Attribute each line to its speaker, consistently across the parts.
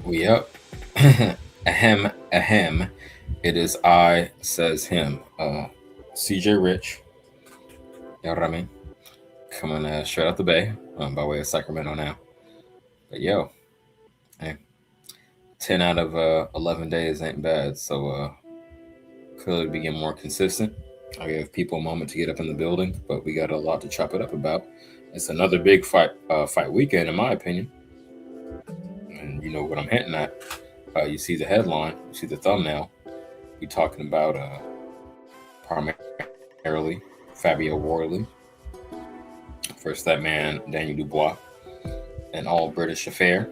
Speaker 1: We up. Ahem, ahem. It is I, says him. CJ Rich. You know what I mean? Coming straight out the Bay by way of Sacramento now. But yo, hey, 10 out of 11 days ain't bad. So could we get more consistent? I give people a moment to get up in the building, but we got a lot to chop it up about. It's another big fight weekend, in my opinion. And you know what I'm hinting at. You see the headline, you see the thumbnail. We talking about primarily Fabio Wardley. First, that man Daniel Dubois, an all British affair.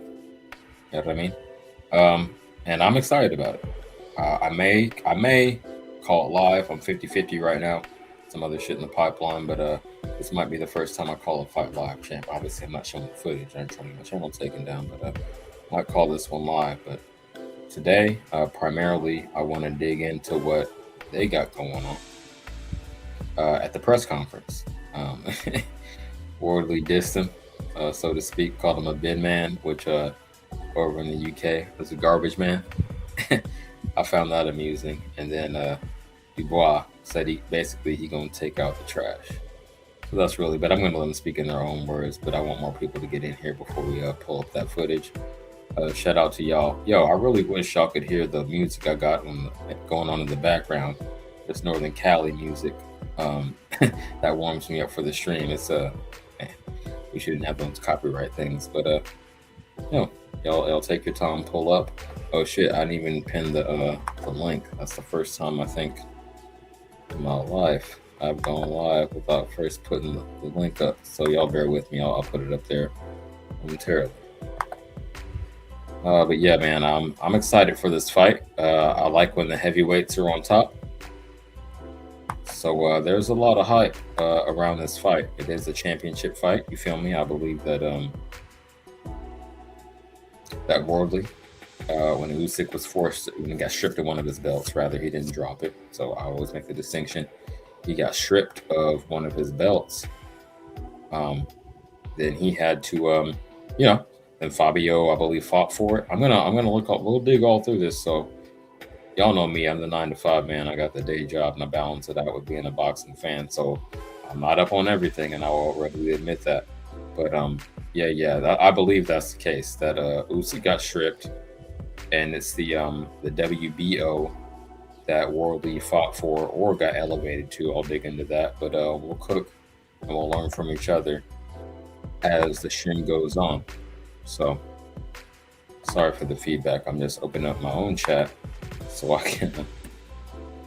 Speaker 1: You know what I mean? And I'm excited about it. I may call it live. I'm 50-50 right now. Some other shit in the pipeline, but this might be the first time I call a fight live, champ. Obviously, I'm not showing the footage. I'm trying to get my channel taken down, but I might call this one live. But today, primarily, I want to dig into what they got going on at the press conference. Wardley dissed him, so to speak, called him a BinMan, which over in the UK was a garbage man. I found that amusing. And then Dubois said he gonna take out the trash. So that's really, but I'm gonna let them speak in their own words. But I want more people to get in here before we pull up that footage. Shout out to y'all. Yo, I really wish y'all could hear the music I got going on in the background. This Northern Cali music that warms me up for the stream. It's we shouldn't have those copyright things, but y'all take your time, pull up. Oh shit, I didn't even pin the link. That's the first time I think in my life I've gone live without first putting the link up. So y'all bear with me. I'll put it up there momentarily. But yeah, man, I'm excited for this fight. I like when the heavyweights are on top. So there's a lot of hype around this fight. It is a championship fight. You feel me? I believe that that Wardley, when Usyk was forced, when he got stripped of one of his belts, rather he didn't drop it. So I always make the distinction. He got stripped of one of his belts. Then he had to, and Fabio, I believe, fought for it. I'm gonna look up. We'll dig all through this. So y'all know me. I'm the 9-to-5 man. I got the day job, and I balance it out with being a boxing fan. So I'm not up on everything, and I will readily admit that. But I believe that's the case. That Usyk got stripped, and it's the WBO that Wardley fought for or got elevated to. I'll dig into that. But we'll cook and we'll learn from each other as the stream goes on. So sorry for the feedback. I'm just opening up my own chat so I can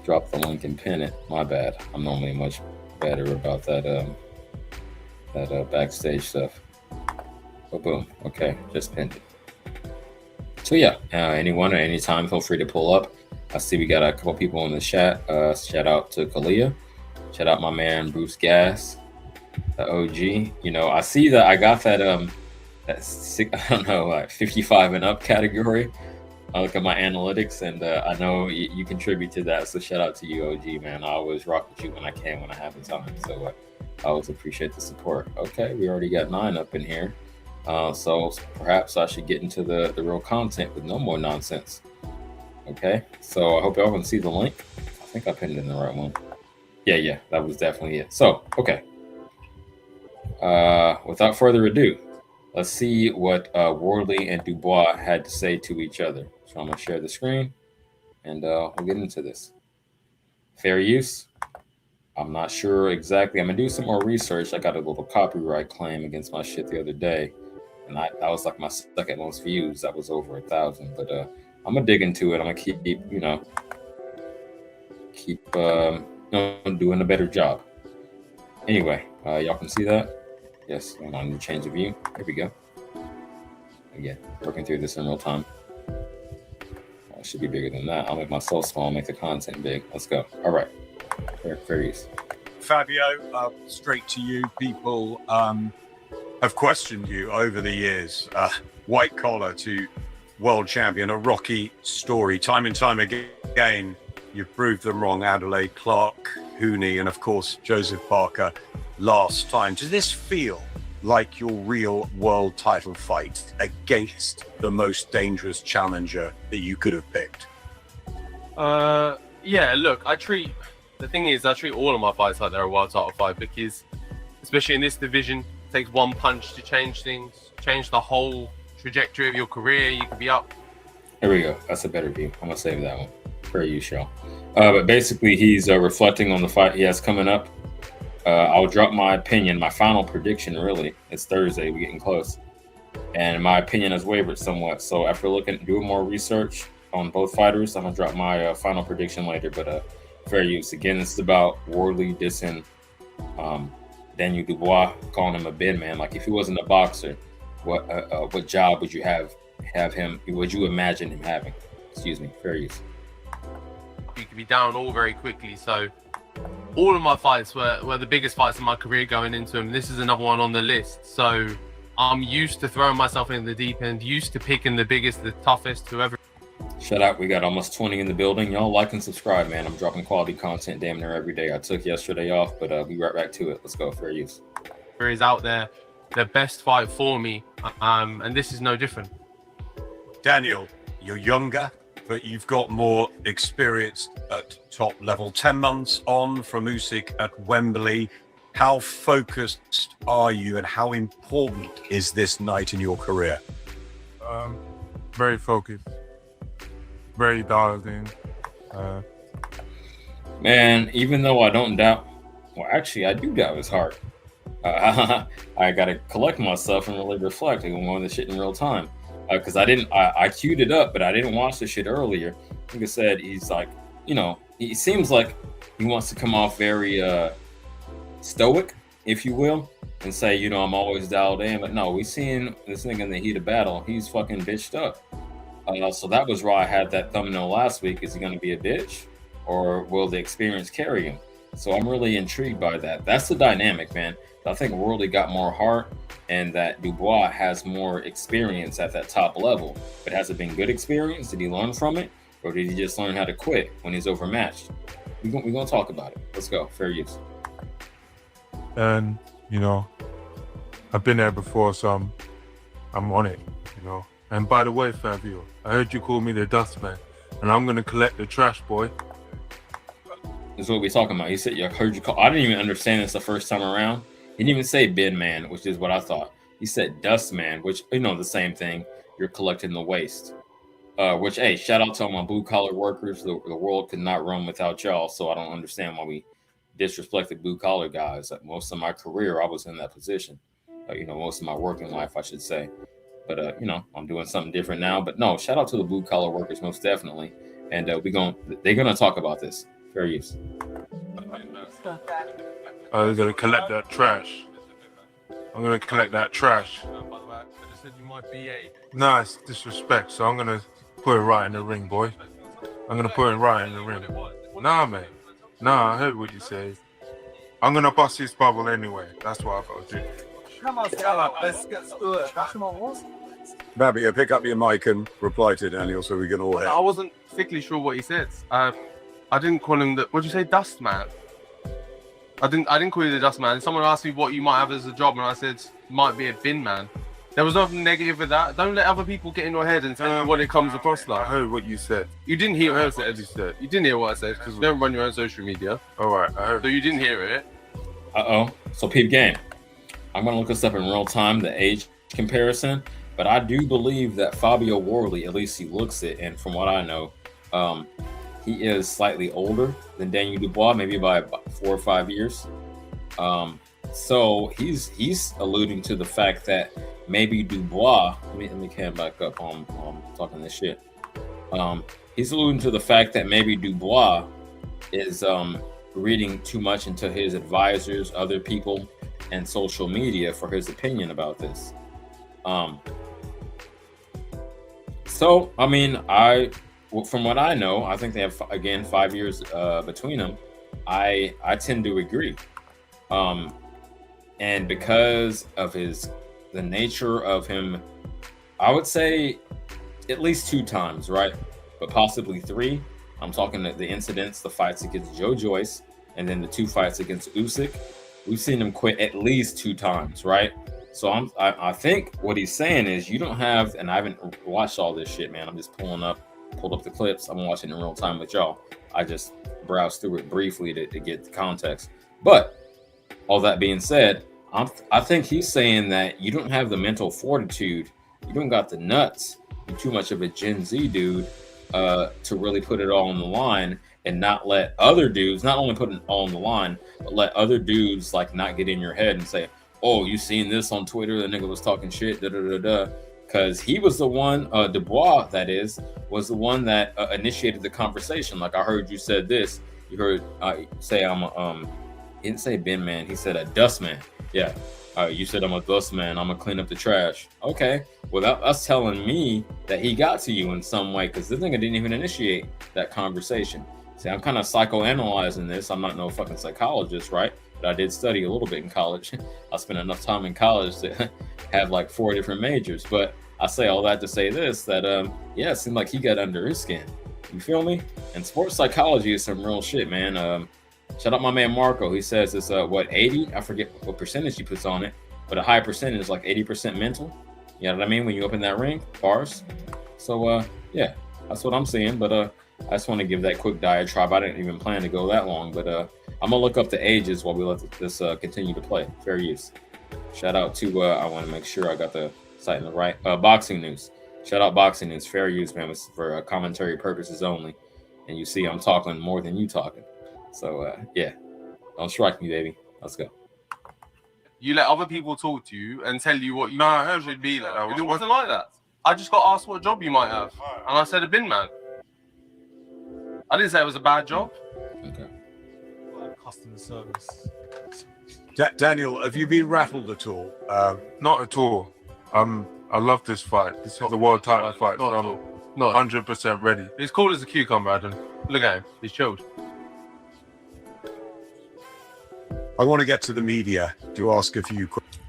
Speaker 1: drop the link and pin it. My bad. I'm normally much better about that backstage stuff. Oh, boom. Okay, just pinned it. So yeah, anyone at any time, feel free to pull up. I see we got a couple people in the chat. Shout out to Kalia. Shout out my man Bruce Gas, the OG. You know, I see that I got that like 55 and up category. I look at my analytics, and I know you contribute to that. So shout out to you, OG, man. I always rock with you when I can, when I have the time. So I always appreciate the support. Okay, we already got 9 up in here. So perhaps I should get into the real content with no more nonsense. Okay, so I hope y'all can see the link. I think I pinned it in the right one. Yeah, that was definitely it. So, okay. Without further ado, let's see what Wardley and Dubois had to say to each other. So I'm going to share the screen, and we'll get into this. Fair use? I'm not sure exactly. I'm going to do some more research. I got a little copyright claim against my shit the other day, and that was like my second most views. That was over 1,000, but I'm going to dig into it. I'm going to keep doing a better job. Anyway, y'all can see that? Yes, I'm on the change of view. There we go. Again, working through this in real time. It should be bigger than that. I'll make myself small, make the content big. Let's go. All right. Fair use.
Speaker 2: Fabio, straight to you. People have questioned you over the years. White collar to world champion, a rocky story. Time and time again, you've proved them wrong. Adelaide, Clark, Hooney, and of course, Joseph Parker last time. Does this feel like your real world title fight against the most dangerous challenger that you could have picked?
Speaker 3: Yeah, look, I treat all of my fights like they're a world title fight, because especially in this division, it takes one punch to change things, change the whole trajectory of your career. You could be up.
Speaker 1: Here we go. That's a better view. I'm gonna save that one for you, Shell. But basically, he's reflecting on the fight he has coming up. I'll drop my opinion, my final prediction. Really, it's Thursday. We're getting close, and my opinion has wavered somewhat. So after doing more research on both fighters, I'm gonna drop my final prediction later. But fair use. Again, this is about Wardley dissing Daniel Dubois, calling him a BinMan. Like, if he wasn't a boxer, what job would you have him? Would you imagine him having? Excuse me. Fair use.
Speaker 3: You could be down all very quickly. So all of my fights were the biggest fights in my career going into them. This is another one on the list. So I'm used to throwing myself in the deep end, used to picking the biggest, the toughest, whoever.
Speaker 1: Shout out, we got almost 20 in the building. Y'all like and subscribe, man. I'm dropping quality content damn near every day. I took yesterday off, but we right back to it. Let's go. Fair use.
Speaker 3: There is out there the best fight for me, and this is no different.
Speaker 2: Daniel, you're younger, but you've got more experience at top level. 10 months on from Usyk at Wembley. How focused are you, and how important is this night in your career?
Speaker 4: Very focused, very dialed in.
Speaker 1: Man, even though I don't doubt, well, actually, I do doubt his heart. I got to collect myself and really reflect on the shit in real time. Because I queued it up, but I didn't watch the shit earlier. Like I said, he's like, he seems like he wants to come off very stoic, if you will, and say, I'm always dialed in. But no, we seen this nigga in the heat of battle. He's fucking bitched up. So that was why I had that thumbnail last week. Is he going to be a bitch, or will the experience carry him? So I'm really intrigued by that. That's the dynamic, man. I think Wardley got more heart, and that Dubois has more experience at that top level. But has it been good experience? Did he learn from it? Or did he just learn how to quit when he's overmatched? We're going to talk about it. Let's go. Fair use.
Speaker 4: And, I've been there before, so I'm on it, And by the way, Fabio, I heard you call me the dustman, and I'm going to collect the trash, boy.
Speaker 1: This is what we're talking about. He said, I heard you call. I didn't even understand this the first time around. He didn't even say BinMan, which is what I thought. He said Dustman, which, the same thing. You're collecting the waste. Which, hey, shout out to all my blue-collar workers. The world could not run without y'all, so I don't understand why we disrespected blue-collar guys. Like, most of my career, I was in that position. Most of my working life, I should say. But, I'm doing something different now. But, no, shout out to the blue-collar workers, most definitely. And they're going to talk about this. Fair use.
Speaker 4: I'm going to collect that trash. I'm going to collect that trash. Nah, it's disrespect, so I'm going to put it right in the ring, boy. I'm going to put it right in the ring. Nah, mate. Nah, I heard what you said. I'm going to bust his bubble anyway. That's what I've got to do.
Speaker 5: Come on, Scala, let's get to it. Come on,
Speaker 2: Fabio, pick up your mic and reply to Daniel so we can all hear.
Speaker 3: I wasn't particularly sure what he said. I didn't call him what did you say, Dustman? I didn't call you the Dustman. Someone asked me what you might have as a job, and I said might be a BinMan. There was nothing negative with that. Don't let other people get in your head and tell you what it comes across like.
Speaker 4: I heard what you said.
Speaker 3: You didn't hear what I said. You didn't hear what I said because you don't run your own social media.
Speaker 4: All right, I heard.
Speaker 3: So you didn't hear it.
Speaker 1: So peep game. I'm gonna look this up in real time, the age comparison. But I do believe that Fabio Wardley, at least he looks it, and from what I know, he is slightly older than Daniel Dubois, maybe by about 4 or 5 years. So he's alluding to the fact that maybe Dubois. Let me cam back up on talking this shit. He's alluding to the fact that maybe Dubois is reading too much into his advisors, other people, and social media for his opinion about this. So I mean, from what I know, I think they have, again, 5 years between them. I tend to agree. And because of the nature of him, I would say at least 2 times, right? But possibly 3. I'm talking the incidents, the fights against Joe Joyce, and then the 2 fights against Usyk. We've seen him quit at least 2 times, right? So I think what he's saying is you don't have, and I haven't watched all this shit, man. I'm just pulled up the clips. I'm watching in real time with y'all. I just browsed through it briefly to get the context. But all that being said, I think he's saying that you don't have the mental fortitude, you don't got the nuts, you're too much of a Gen Z dude to really put it all on the line and not let other dudes, not only put it all on the line, but let other dudes like not get in your head and say, oh, you seen this on Twitter? The nigga was talking shit, da da da da. Because he was the one, Dubois, that is, was the one that initiated the conversation. Like, I heard you said this. You heard say I'm a, he didn't say BinMan. He said a dustman. Yeah. You said I'm a dustman. I'm going to clean up the trash. Okay. Well, that's telling me that he got to you in some way because this nigga didn't even initiate that conversation. See, I'm kind of psychoanalyzing this. I'm not no fucking psychologist, right? But I did study a little bit in college. I spent enough time in college to have like 4 different majors. But I say all that to say this, that, yeah, it seemed like he got under his skin. You feel me? And sports psychology is some real shit, man. Shout out my man Marco. He says it's, 80? I forget what percentage he puts on it. But a high percentage is like 80% mental. You know what I mean? When you open that ring, bars. So, yeah, that's what I'm seeing. But I just want to give that quick diatribe. I didn't even plan to go that long. But I'm going to look up the ages while we let this continue to play. Fair use. Shout out to, I want to make sure I got the site in the right. Boxing News. Shout out Boxing News. Fair use, man. It's for commentary purposes only. And you see I'm talking more than you talking. So, yeah. Don't strike me, baby. Let's go.
Speaker 3: You let other people talk to you and tell you what you...
Speaker 4: No, it should be like that.
Speaker 3: It wasn't like that. I just got asked what job you might have. And I said a bin man. I didn't say it was a bad job.
Speaker 1: Okay.
Speaker 5: Customer service.
Speaker 2: Daniel, have you been rattled at all?
Speaker 4: Not at all. I love this fight. This is the world title fight.
Speaker 3: Not
Speaker 4: So
Speaker 3: at all.
Speaker 4: I'm
Speaker 3: No.
Speaker 4: 100% ready.
Speaker 3: He's cool as a cucumber, Adam. Look at him. He's chilled.
Speaker 2: I want to get to the media to ask a few questions.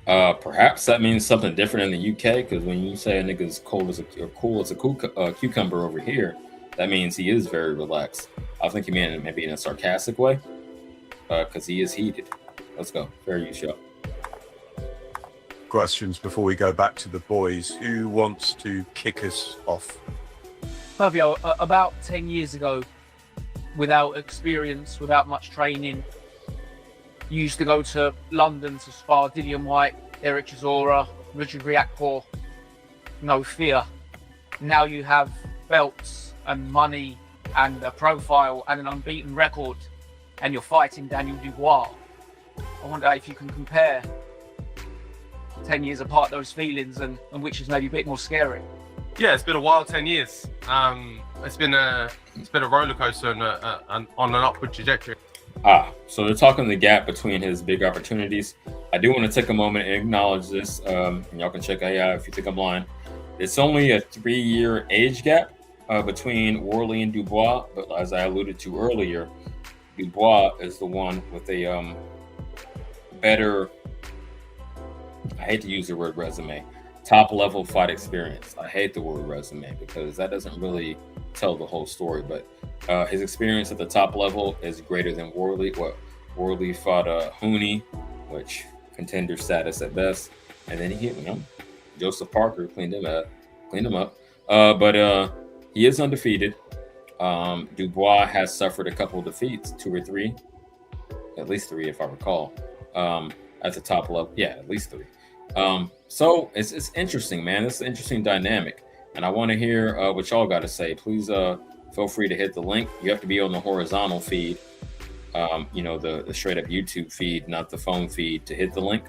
Speaker 1: Perhaps that means something different in the UK, because when you say a nigga's cool as a cucumber over here, that means he is very relaxed. I think he meant it maybe in a sarcastic way, because he is heated. Let's go. Fair use, y'all.
Speaker 2: Questions before we go back to the boys. Who wants to kick us off?
Speaker 6: Fabio, about 10 years ago, without experience, without much training, you used to go to London to spar Dillian White, Eric Chisora, Richard Riakporhe, no fear. Now you have belts and money and a profile and an unbeaten record, and you're fighting Daniel Dubois. I wonder if you can compare 10 years apart those feelings and which is maybe a bit more scary.
Speaker 3: Yeah, it's been a wild 10 years. It's been a roller coaster and on an upward trajectory.
Speaker 1: So they're talking the gap between his big opportunities. I do want to take a moment and acknowledge this, and y'all can check AI if you think I'm lying. It's only a 3-year age gap between Wardley and Dubois, but as I alluded to earlier, Dubois is the one with a better, I hate to use the word resume, top level fight experience. I hate the word resume because that doesn't really tell the whole story, but his experience at the top level is greater than Wardley. Wardley fought Hooney, which contender status at best, and then he hit him. Joseph Parker cleaned him up. But he is undefeated. Dubois has suffered a couple of defeats, 2 or 3, at least 3 if I recall, at the top level. Yeah, at least 3. So it's interesting, man. It's an interesting dynamic, and I want to hear what y'all got to say. Please feel free to hit the link. You have to be on the horizontal feed, the straight up YouTube feed, not the phone feed, to hit the link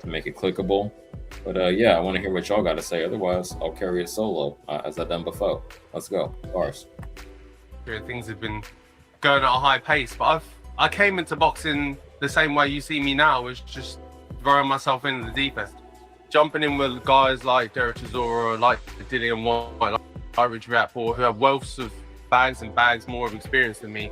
Speaker 1: to make it clickable. But yeah, I want to hear what y'all got to say. Otherwise, I'll carry it solo as I've done before. Let's go, bars.
Speaker 3: Things have been going at a high pace, but I came into boxing the same way you see me now, was just throwing myself into the deep end, jumping in with guys like Derek Chisora, like Dillian White, like Irish Riakporhe, who have wealths of bags and bags more of experience than me,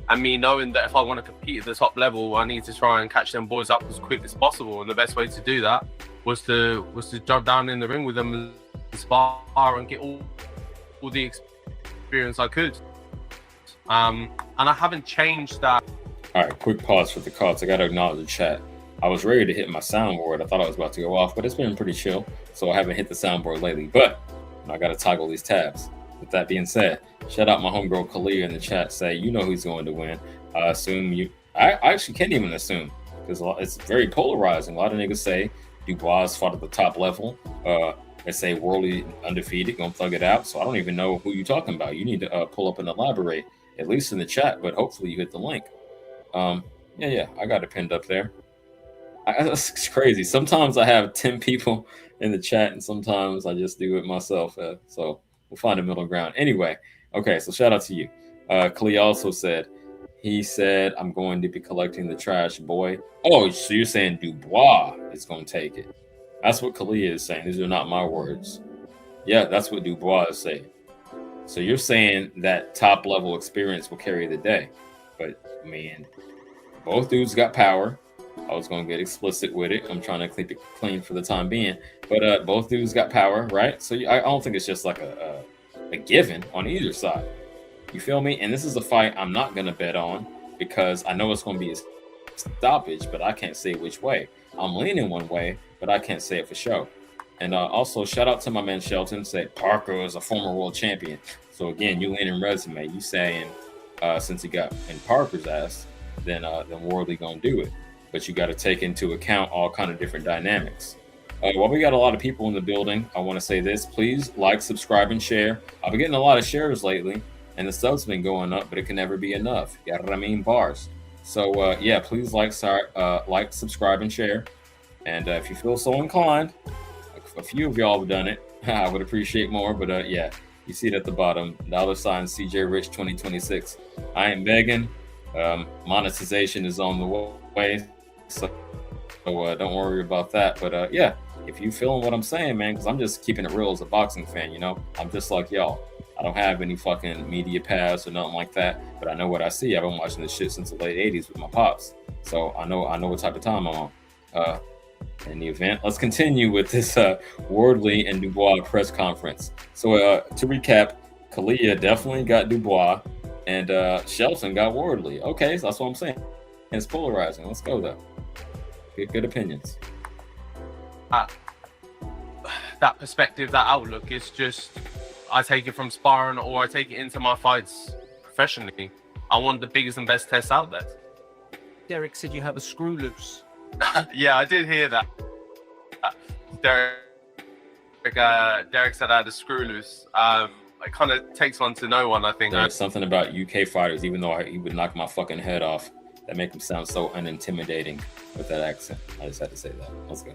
Speaker 3: and me knowing that if I want to compete at the top level, I need to try and catch them boys up as quick as possible, and the best way to do that was to jump down in the ring with them and spar and get all the experience I could. And I haven't changed that.
Speaker 1: All right, quick pause for the cards. I got to acknowledge the chat. I was ready to hit my soundboard. I thought I was about to go off, but it's been pretty chill, so I haven't hit the soundboard lately. But I got to toggle these tabs. With that being said, shout out my homegirl Kalia in the chat. Say, you know who's going to win. I assume you. I actually can't even assume because it's very polarizing. A lot of niggas say Dubois fought at the top level. They say Wardley undefeated, gonna thug it out. So I don't even know who you're talking about. You need to pull up and elaborate, at least in the chat. But hopefully you hit the link. Yeah, I got it pinned up there. It's crazy. Sometimes I have 10 people in the chat, and sometimes I just do it myself. So we'll find a middle ground. Anyway, okay, so shout out to you. Klee also said, he said, I'm going to be collecting the trash, boy. Oh, so you're saying Dubois is going to take it. That's what Kalia is saying. These are not my words. Yeah, that's what Dubois is saying. So you're saying that top level experience will carry the day. But, I mean, both dudes got power. I was going to get explicit with it. I'm trying to keep it clean for the time being. But both dudes got power, right? So I don't think it's just like a given on either side. You feel me? And this is a fight I'm not going to bet on because I know it's going to be a stoppage, but I can't say which way. I'm leaning one way, but I can't say it for sure. And also, shout out to my man Shelton. Said Parker is a former world champion. So again, you leaning resume. You saying since he got in Parker's ass, then Wardley going to do it. But you got to take into account all kind of different dynamics. While we got a lot of people in the building, I want to say this. Please like, subscribe, and share. I've been getting a lot of shares lately, and the subs been going up, but it can never be enough. You got what I mean? Bars. So, yeah, please like, subscribe, and share. And if you feel so inclined, a few of y'all have done it. I would appreciate more, but yeah, you see it at the bottom. $sign CJ Rich 2026. I ain't begging. Monetization is on the way. So don't worry about that. But yeah, if you feeling what I'm saying, man, because I'm just keeping it real as a boxing fan, you know, I'm just like y'all. I don't have any fucking media pass or nothing like that, but I know what I see. I've been watching this shit since the late 80s with my pops, so I know what type of time I'm on. In the event, let's continue with this Wardley and Dubois press conference. So to recap, Kalia definitely got Dubois, and Shelton got Wardley. Okay, so that's what I'm saying. And it's polarizing. Let's go though. Good opinions.
Speaker 3: That perspective, that outlook is just, I take it from sparring or I take it into my fights professionally. I want the biggest and best tests out there.
Speaker 6: Derek said you have a screw loose.
Speaker 3: Yeah, I did hear that. Derek said I had a screw loose. It kind of takes one to know one, I think.
Speaker 1: There's something about UK fighters, even though he would knock my fucking head off, that make him sound so unintimidating with that accent. I just had to say that. Let's go.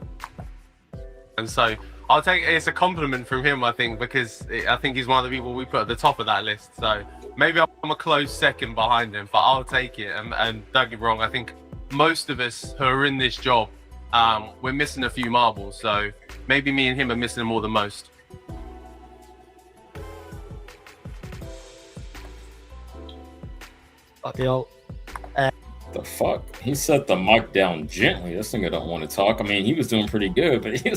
Speaker 3: And so I'll take it's a compliment from him, I think, because I think he's one of the people we put at the top of that list. So maybe I'm a close second behind him, but I'll take it. And don't get me wrong, I think most of us who are in this job, we're missing a few marbles. So maybe me and him are missing more than most.
Speaker 7: Fabio.
Speaker 1: The fuck? He set the mic down gently. This nigga don't want to talk. I mean, he was doing pretty good, but he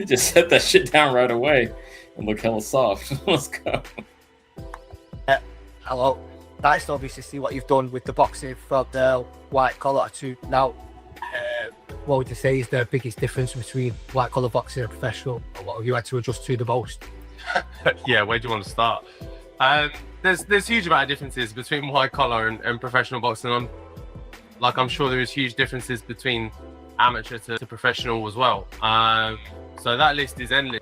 Speaker 1: just set that shit down right away and look hella soft. Let's go.
Speaker 7: Hello. Nice to obviously see what you've done with the boxing from the white collar to now. What would you say is the biggest difference between white collar boxing and professional? Or what have you had to adjust to the most?
Speaker 3: Yeah, where do you want to start? There's huge amount of differences between white collar and professional boxing. I'm sure there is huge differences between amateur to professional as well. So that list is endless.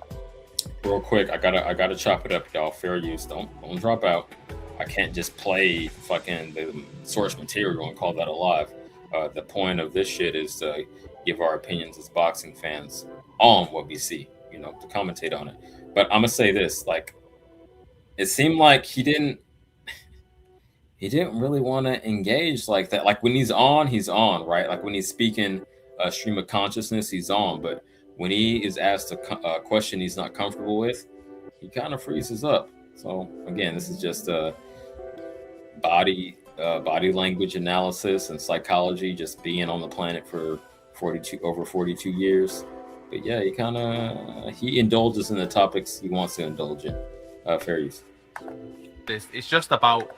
Speaker 1: Real quick, I gotta chop it up, y'all. Fair use. Don't drop out. I can't just play fucking the source material and call that alive. The point of this shit is to give our opinions as boxing fans on what we see, you know, to commentate on it. But I'm gonna say this, like, it seemed like he didn't really want to engage like that. Like when he's on, right? Like when he's speaking stream of consciousness, he's on. But when he is asked a question he's not comfortable with, he kind of freezes up. So again, this is just body language analysis and psychology, just being on the planet for over 42 years. But yeah, he indulges in the topics he wants to indulge in. Fair use.
Speaker 3: It's just about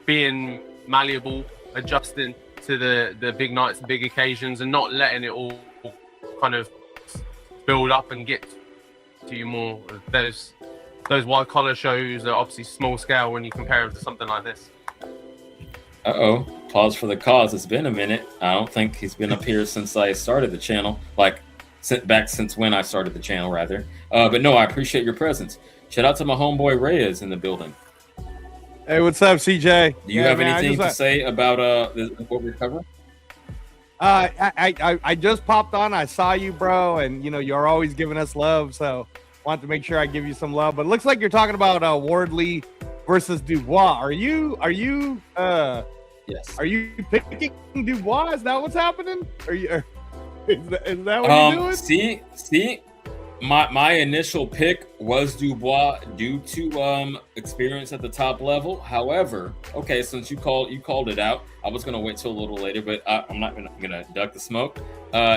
Speaker 3: being malleable, adjusting to the big nights, the big occasions, and not letting it all kind of build up and get to you more. Those white collar shows are obviously small scale when you compare them to something like this.
Speaker 1: Pause for the cause. It's been a minute. I don't think he's been up here since I started the channel. Like, since when I started the channel, rather. But no, I appreciate your presence. Shout out to my homeboy Reyes in the building.
Speaker 8: Hey, what's up, CJ?
Speaker 1: Do you have anything to say about what we're covering?
Speaker 8: I just popped on. I saw you, bro, and you're always giving us love, so want to make sure I give you some love. But it looks like you're talking about Wardley versus Dubois. Are you
Speaker 1: yes.
Speaker 8: Are you picking Dubois? Is that what's happening? Is that what you're doing?
Speaker 1: See, my initial pick was Dubois due to experience at the top level. However, okay, since you called it out, I was gonna wait till a little later, but I'm not gonna duck the smoke.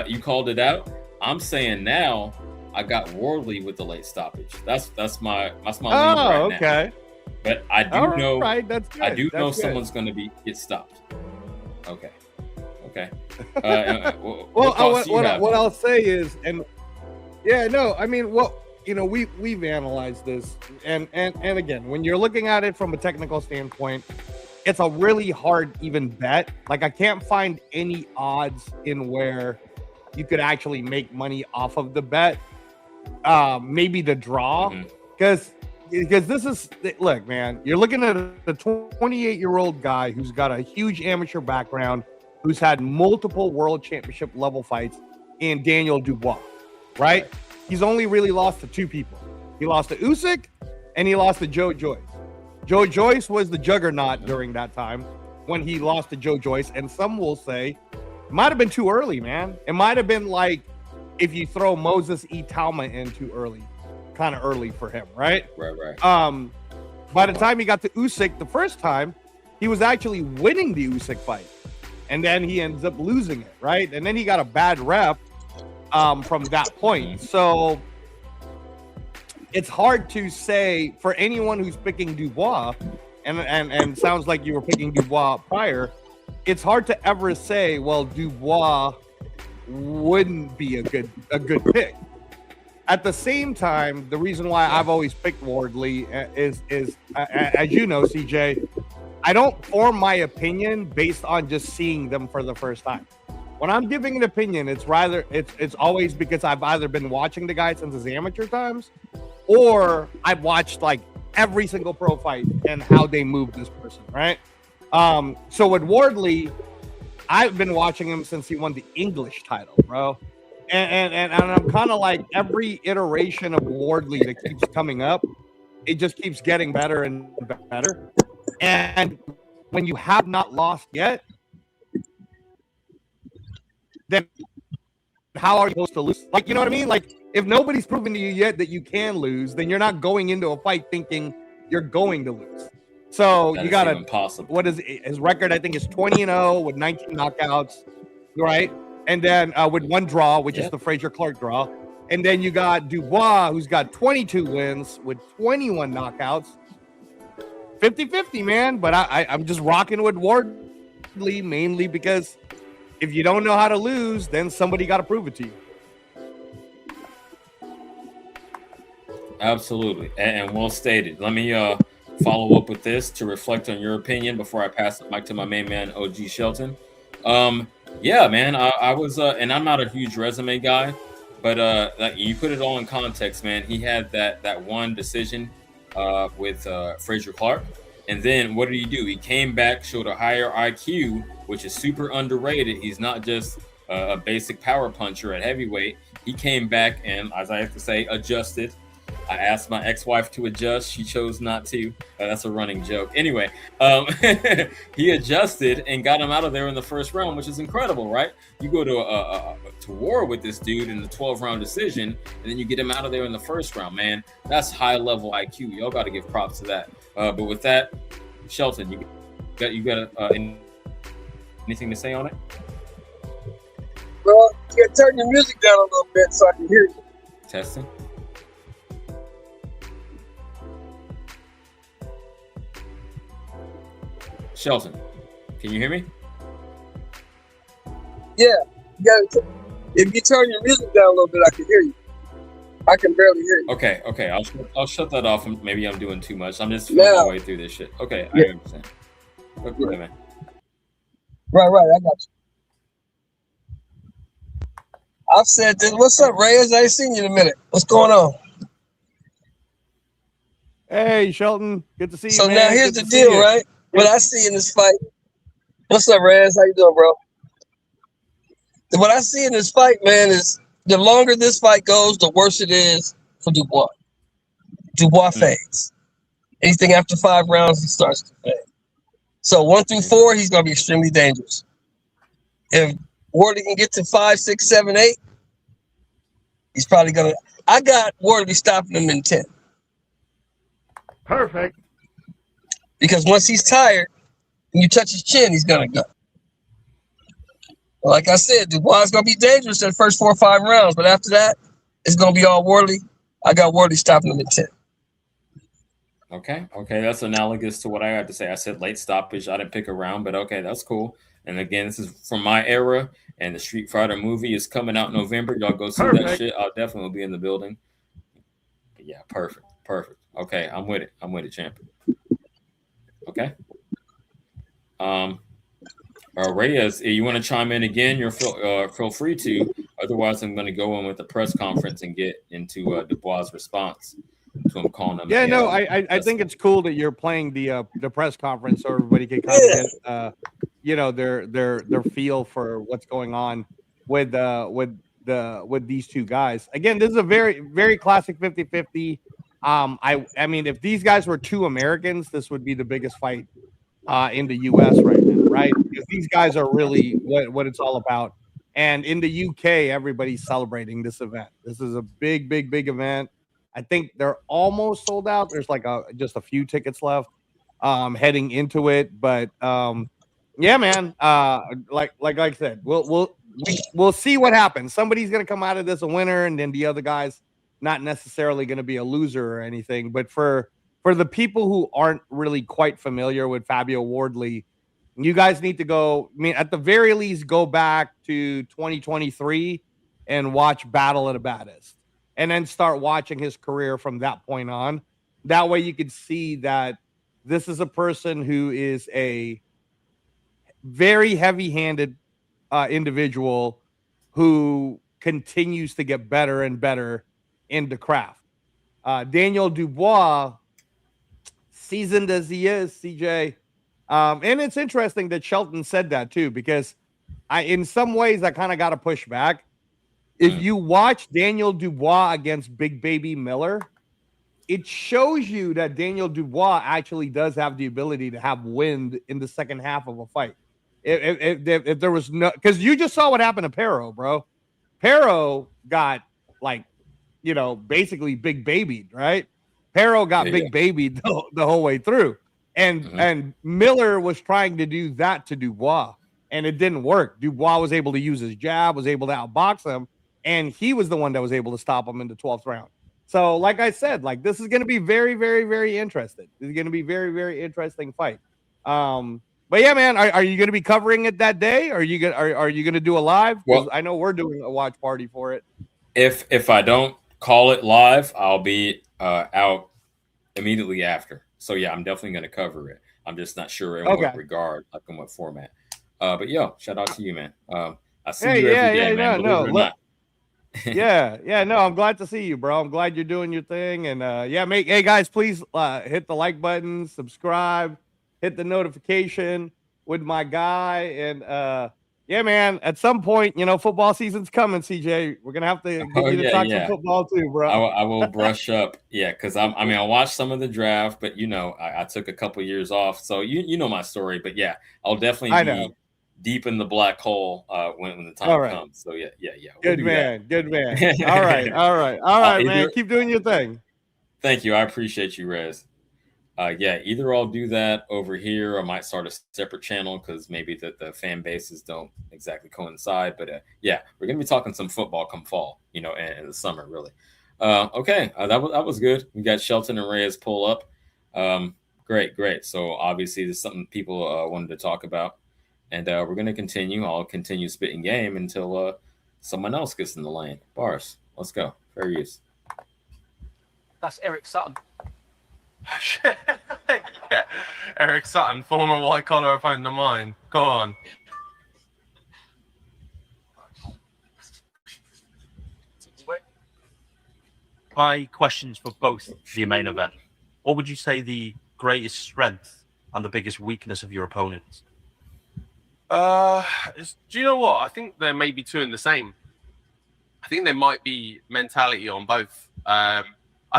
Speaker 1: You called it out. I'm saying now I got Wardley with the late stoppage. That's my lead right
Speaker 8: okay.
Speaker 1: now. But I do know
Speaker 8: that's good.
Speaker 1: I do know
Speaker 8: good.
Speaker 1: someone's gonna get stopped. Okay.
Speaker 8: What I'll say is, and yeah, no, I mean, we've analyzed this, and again, when you're looking at it from a technical standpoint, it's a really hard even bet. Like, I can't find any odds in where you could actually make money off of the bet. Maybe the draw, because this is, look, man, you're looking at a 28-year-old guy who's got a huge amateur background, who's had multiple world championship level fights in Daniel Dubois, right? He's only really lost to two people. He lost to Usyk and he lost to Joe Joyce. Joe Joyce was the juggernaut during that time when he lost to Joe Joyce. And some will say it might have been too early, man. It might have been like if you throw Moses E. Talma in too early, kind of early for him, right?
Speaker 1: Right.
Speaker 8: By the time he got to Usyk the first time, he was actually winning the Usyk fight. And then he ends up losing it, right? And then he got a bad rep from that point. So it's hard to say for anyone who's picking Dubois, and sounds like you were picking Dubois prior, it's hard to ever say, well, Dubois wouldn't be a good pick. At the same time, the reason why I've always picked Wardley is as you know, CJ, I don't form my opinion based on just seeing them for the first time. When I'm giving an opinion, it's always because I've either been watching the guy since his amateur times, or I've watched like every single pro fight and how they move this person, right? So with Wardley, I've been watching him since he won the English title, bro. And I'm kind of like, every iteration of Wardley that keeps coming up, it just keeps getting better and better. And when you have not lost yet, then how are you supposed to lose? Like, you know what I mean? Like, if nobody's proven to you yet that you can lose, then you're not going into a fight thinking you're going to lose. So you got to, what is his record? I think is 20-0 with 19 knockouts, right? And then with one draw, which is the Frazier Clark draw. And then you got Dubois, who's got 22 wins with 21 knockouts. 50-50, man. But I'm just rocking with Wardley mainly because if you don't know how to lose, then somebody got to prove it to you.
Speaker 1: Absolutely. And well stated. Let me follow up with this to reflect on your opinion before I pass the mic to my main man, OG Shelton. Yeah, man, I was, and I'm not a huge resume guy, but like, you put it all in context, man. He had that one decision with Frazier Clark. And then what did he do? He came back, showed a higher IQ, which is super underrated. He's not just a basic power puncher at heavyweight. He came back and, as I have to say, adjusted. I asked my ex-wife to adjust. She chose not to. That's a running joke. Anyway, he adjusted and got him out of there in the first round, which is incredible, right? You go to war with this dude in the 12-round decision, and then you get him out of there in the first round, man. That's high-level IQ. Y'all got to give props to that. But with that, Shelton, you got anything to say on it?
Speaker 9: Well, you got to turn your music down a little bit so I can hear you.
Speaker 1: Testing. Shelton, can you hear me?
Speaker 9: Yeah, you gotta. If you turn your music down a little bit, I can hear you. I can barely hear you.
Speaker 1: Okay. I'll shut that off. Maybe I'm doing too much. I'm just feeling
Speaker 9: Now.
Speaker 1: my way through this shit. Okay,
Speaker 9: Yeah.
Speaker 1: I understand. Okay, man.
Speaker 9: Right, I got you. I've said this. What's up, Reyes? I ain't seen you in a minute. What's going on?
Speaker 8: Hey, Shelton. Good to see you,
Speaker 9: So
Speaker 8: man.
Speaker 9: now here's
Speaker 8: Good
Speaker 9: the
Speaker 8: to see
Speaker 9: deal,
Speaker 8: you.
Speaker 9: right? What I see in this fight. What's up, Reyes? How you doing, bro? What I see in this fight, man, is the longer this fight goes, the worse it is for Dubois. Dubois fades. Anything after 5 rounds, he starts to fade. So 1 through 4, he's gonna be extremely dangerous. If Wardley can get to 5, 6, 7, 8, he's probably gonna. I got Wardley stopping him in 10.
Speaker 8: Perfect.
Speaker 9: Because once he's tired and you touch his chin, he's gonna go. Like I said, Dubois is gonna be dangerous in the first 4 or 5 rounds, but after that, it's gonna be all Wardley. I got Wardley stopping him in 10.
Speaker 1: Okay, that's analogous to what I had to say. I said late stoppage. I didn't pick a round, but okay, that's cool. And again, this is from my era, and the Street Fighter movie is coming out in November. Y'all go see that shit. I'll definitely be in the building. Yeah, perfect. Okay, I'm with it, champion. Okay. Reyes, if you want to chime in again, you're feel free to. Otherwise, I'm going to go in with the press conference and get into Dubois' response to him calling him.
Speaker 8: Yeah, no, I think it's cool that you're playing the press conference so everybody can kind of get their feel for what's going on with these two guys. Again, this is a very, very classic 50-50. I mean, if these guys were 2 Americans, this would be the biggest fight in the U.S. right now, right? Because these guys are really what it's all about. And in the UK, everybody's celebrating this event. This is a big event. I think they're almost sold out. There's like just a few tickets left heading into it. But yeah, man, like I said, we'll see what happens. Somebody's gonna come out of this a winner, and then the other guy's not necessarily gonna be a loser or anything. But for the people who aren't really quite familiar with Fabio Wardley, you guys need to go. I mean, at the very least, go back to 2023 and watch Battle of the Baddest, and then start watching his career from that point on. That way you can see that this is a person who is a very heavy-handed individual who continues to get better and better in the craft. Daniel Dubois, seasoned as he is, CJ, and it's interesting that Shelton said that too, because in some ways I kind of got to push back. If you watch Daniel Dubois against Big Baby Miller, it shows you that Daniel Dubois actually does have the ability to have wind in the second half of a fight. If there was no, because you just saw what happened to Pero, bro. Pero got basically big babied, right? Pero got big babied the whole way through. And Miller was trying to do that to Dubois, and it didn't work. Dubois was able to use his jab, was able to outbox him, and he was the one that was able to stop him in the 12th round. So, like I said, this is going to be very, very, very interesting. This is going to be very, very interesting fight. But yeah, man, are you going to be covering it that day? Are you going to do a live? Well, I know we're doing a watch party for it.
Speaker 1: If I don't call it live, I'll be out immediately after. So yeah, I'm definitely going to cover it. I'm just not sure in what regard, like in what format. But yo, shout out to you, man. I see you every day, man.
Speaker 8: No, I'm glad to see you, bro. I'm glad you're doing your thing. And hey guys, please hit the like button, subscribe, hit the notification with my guy. And yeah, man, at some point, football season's coming, CJ. We're gonna have to get you to talk some football too, bro.
Speaker 1: I will brush up. Yeah, because I watched some of the draft, but I took a couple years off. So you know my story, but yeah, I'll definitely be deep in the black hole when the time comes. So yeah.
Speaker 8: Good man. All right, man. Keep doing your thing.
Speaker 1: Thank you. I appreciate you, Rez. Either I'll do that over here, or I might start a separate channel because maybe the fan bases don't exactly coincide. But we're gonna be talking some football come fall, in the summer, really. Okay, that was good. We got Shelton and Reyes pull up. Great. So obviously, there's something people wanted to talk about. and we're gonna continue. I'll continue spitting game until someone else gets in the lane. Bars, let's go. Fair use.
Speaker 6: That's Eric Sutton.
Speaker 3: Yeah. Eric Sutton, former white collar opponent of mine. Go on.
Speaker 10: My questions for both the main event. What would you say the greatest strength and the biggest weakness of your opponents?
Speaker 3: Do you know what? I think there may be two in the same. I think there might be mentality on both. I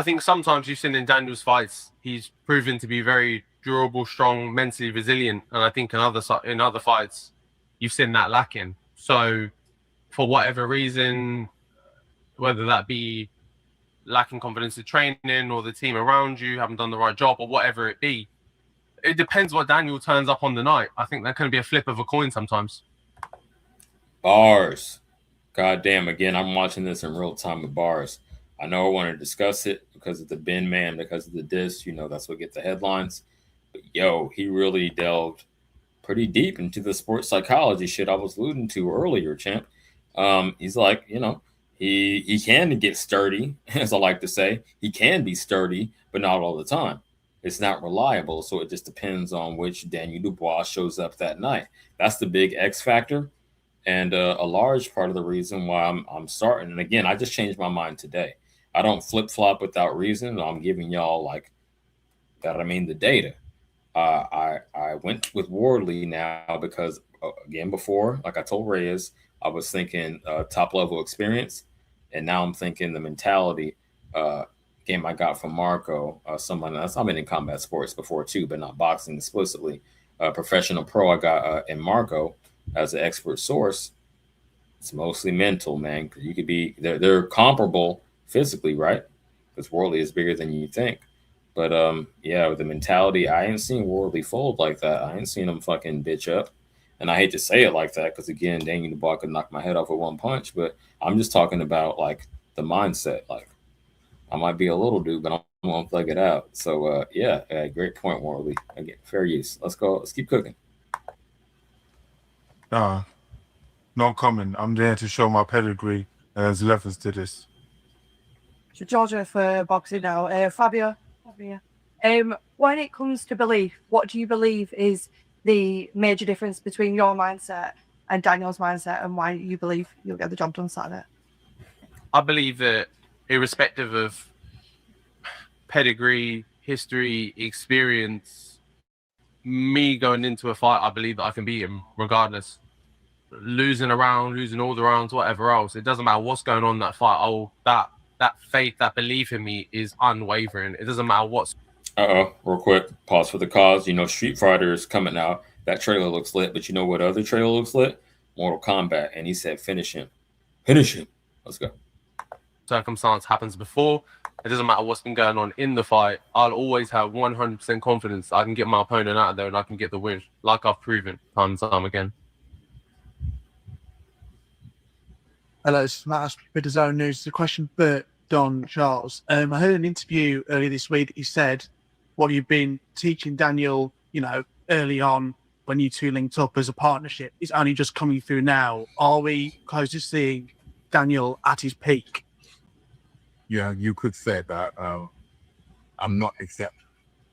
Speaker 3: think sometimes you've seen in Daniel's fights, he's proven to be very durable, strong, mentally resilient, and I think in other fights, you've seen that lacking. So, for whatever reason, whether that be lacking confidence in training or the team around you haven't done the right job or whatever it be, it depends what Daniel turns up on the night. I think that can be a flip of a coin sometimes.
Speaker 1: Bars. God damn, again, I'm watching this in real time with Bars. I know I want to discuss it because of the BinMan, because of the diss, that's what get the headlines. But yo, he really delved pretty deep into the sports psychology shit I was alluding to earlier, champ. He's like, he can get sturdy, as I like to say. He can be sturdy, but not all the time. It's not reliable, so it just depends on which Daniel Dubois shows up that night. That's the big X factor, and a large part of the reason why I'm starting. And again, I just changed my mind today. I don't flip flop without reason. I'm giving y'all the data. I went with Wardley now because again before, like I told Reyes, I was thinking top level experience, and now I'm thinking the mentality. Game I got from Marco, someone else. I've been in combat sports before too, but not boxing explicitly. Professional pro I got in Marco as an expert source. It's mostly mental, man. Because you could be they're comparable physically, right? Because Wardley is bigger than you think. But with the mentality, I ain't seen Wardley fold like that. I ain't seen him fucking bitch up. And I hate to say it like that because again, Daniel Dubois could knock my head off with one punch. But I'm just talking about like the mindset. Like I might be a little dude, but I'm gonna plug it out. So great point, Wardley. Again, fair use. Let's go. Let's keep cooking.
Speaker 4: No comment. I'm there to show my pedigree as levels to this.
Speaker 11: So Georgia for boxing now. Fabio. When it comes to belief, what do you believe is the major difference between your mindset and Daniel's mindset, and why you believe you'll get the job done Saturday?
Speaker 3: I believe that irrespective of pedigree, history, experience, me going into a fight, I believe that I can beat him regardless. Losing a round, losing all the rounds, whatever else, it doesn't matter what's going on in that fight. That faith, that belief in me is unwavering. It doesn't matter what's...
Speaker 1: Real quick, pause for the cause. Street Fighter is coming out. That trailer looks lit, but you know what other trailer looks lit? Mortal Kombat. And he said, finish him. Finish him. Let's go.
Speaker 3: Circumstance happens before. It doesn't matter what's been going on in the fight. I'll always have 100% confidence I can get my opponent out of there and I can get the win, like I've proven time and time again.
Speaker 12: Hello, this is Matt with the Zone News. The question for Don Charles. I heard an interview earlier this week that you said what you've been teaching Daniel, early on when you two linked up as a partnership is only just coming through now. Are we close to seeing Daniel at his peak?
Speaker 13: Yeah, you could say that. I'm not except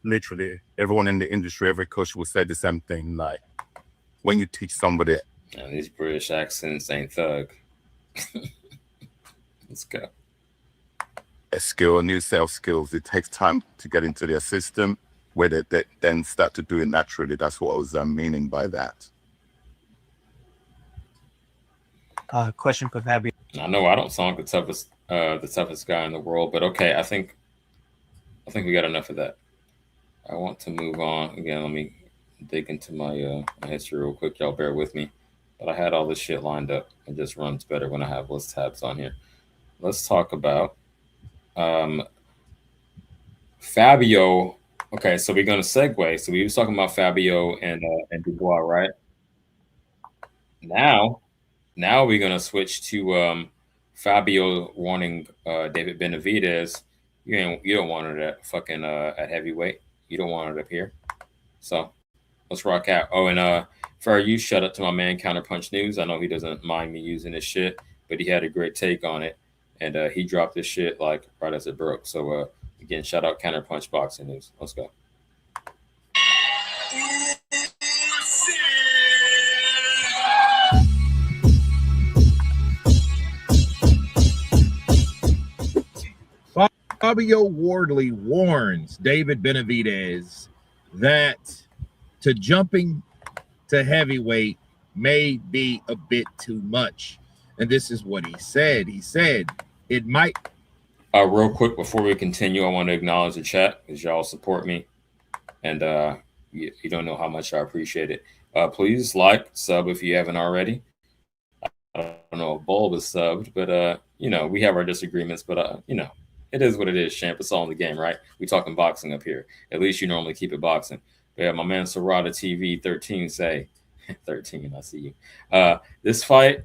Speaker 13: literally everyone in the industry, every coach will say the same thing. Like when you teach somebody,
Speaker 1: these British accents ain't thug. Let's go.
Speaker 13: A skill, new self skills. It takes time to get into their system, where they then start to do it naturally. That's what I was meaning by that.
Speaker 10: Question for Fabio.
Speaker 1: I know I don't sound like the toughest guy in the world, but okay, I think we got enough of that. I want to move on again. Let me dig into my history real quick. Y'all bear with me. But I had all this shit lined up. It just runs better when I have list tabs on here. Let's talk about Fabio. Okay, so we're going to segue. So we were talking about Fabio and Dubois, right? Now we're going to switch to Fabio warning David Benevidez. You don't want it at fucking at heavyweight. You don't want it up here. So Let's rock out. Oh, and fair use, shout out to my man Counterpunch News. I know he doesn't mind me using this shit, but he had a great take on it, and he dropped this shit like right as it broke. So again, shout out Counterpunch Boxing News. Let's go.
Speaker 14: Fabio Wardley warns David Benevidez that to jumping to heavyweight may be a bit too much. And this is what he said. He said it might.
Speaker 1: Real quick, before we continue, I want to acknowledge the chat because y'all support me. And you don't know how much I appreciate it. Please like, sub if you haven't already. I don't know if Bulb is subbed, but, we have our disagreements. But, it is what it is, champ. It's all in the game, right? We talking boxing up here. At least you normally keep it boxing. But yeah, my man Serrata TV 13 say, 13, I see you. This fight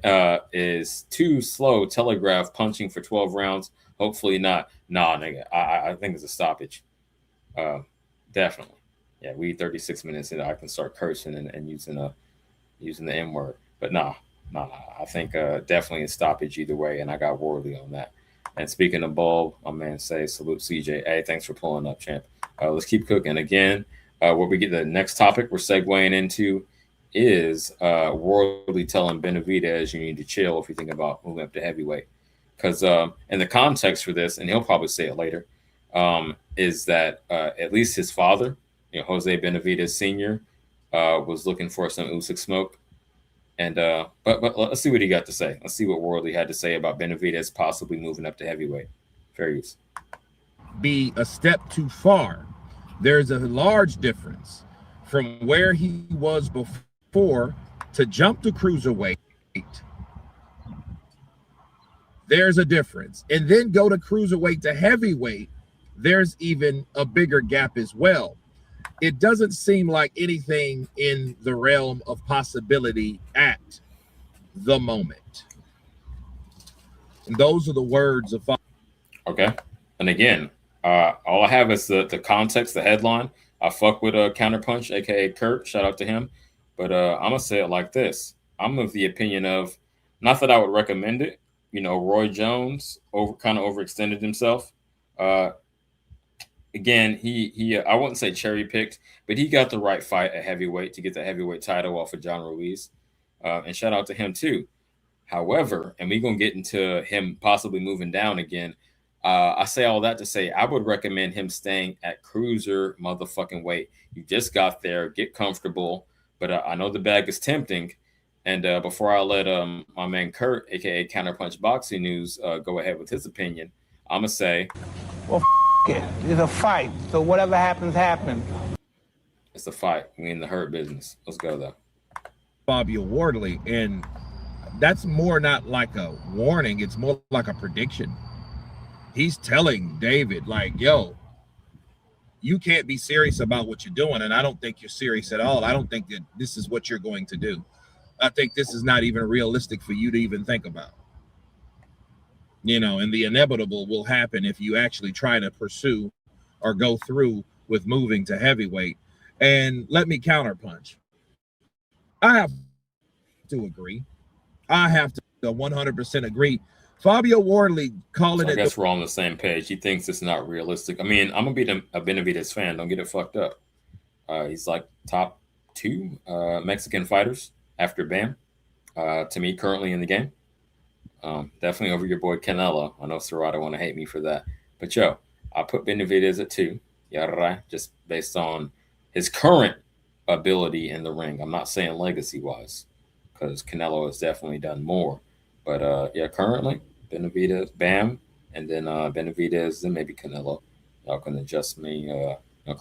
Speaker 1: is too slow. Telegraph punching for 12 rounds. Hopefully not. Nah, nigga. I think it's a stoppage. Definitely. Yeah, we 36 minutes in. I can start cursing and using the M word. But nah. I think definitely a stoppage either way, and I got Wardley on that. And speaking of Bulb, my man say salute CJ. Hey, thanks for pulling up, champ. Let's keep cooking. Again, where we get the next topic we're segueing into is Wardley telling Benevidez you need to chill if you think about moving up to heavyweight. Because in the context for this, and he'll probably say it later, is that at least his father, Jose Benevidez Sr., was looking for some Usyk smoke. And but let's see what he got to say. Let's see what Wardley had to say about Benevidez possibly moving up to heavyweight. Fair use.
Speaker 14: Be a step too far. There's a large difference from where he was before to jump to cruiserweight. There's a difference. And then go to cruiserweight to heavyweight. There's even a bigger gap as well. It doesn't seem like anything in the realm of possibility at the moment. And those are the words of.
Speaker 1: Okay. And again, all I have is the context, the headline. I fuck with Counterpunch, aka Kurt. Shout out to him. But I'm gonna say it like this. I'm of the opinion of, not that I would recommend it. Roy Jones kind of overextended himself. Again, he I wouldn't say cherry picked, but he got the right fight at heavyweight to get the heavyweight title off of John Ruiz. And shout out to him too. However, and we're gonna get into him possibly moving down again. I say all that to say I would recommend him staying at cruiser motherfucking weight. You just got there, get comfortable. But I know the bag is tempting. And before I let my man Kurt, aka Counterpunch Boxing News, go ahead with his opinion, I'm gonna say,
Speaker 15: well, it. It's a fight, so whatever happens, happens.
Speaker 1: It's a fight. We in the hurt business. Let's go though.
Speaker 14: Fabio Wardley, and that's more not like a warning, it's more like a prediction. He's telling David, like, yo, you can't be serious about what you're doing, and I don't think you're serious at all. I don't think that this is what you're going to do. I think this is not even realistic for you to even think about. And the inevitable will happen if you actually try to pursue or go through with moving to heavyweight. And let me counterpunch. I have to agree. I have to 100% agree. Fabio Wardley calling it.
Speaker 1: I guess we're all on the same page. He thinks it's not realistic. I mean, I'm going to be a Benevidez fan. Don't get it fucked up. He's like top 2 Mexican fighters after Bam, to me, currently in the game. Definitely over your boy Canelo. I know Serrata want to hate me for that. But yo, I put Benevidez at 2. Yeah, right. Just based on his current ability in the ring. I'm not saying legacy-wise, because Canelo has definitely done more. But yeah, currently, Benevidez, Bam, and then Benevidez, and maybe Canelo. Y'all can adjust me,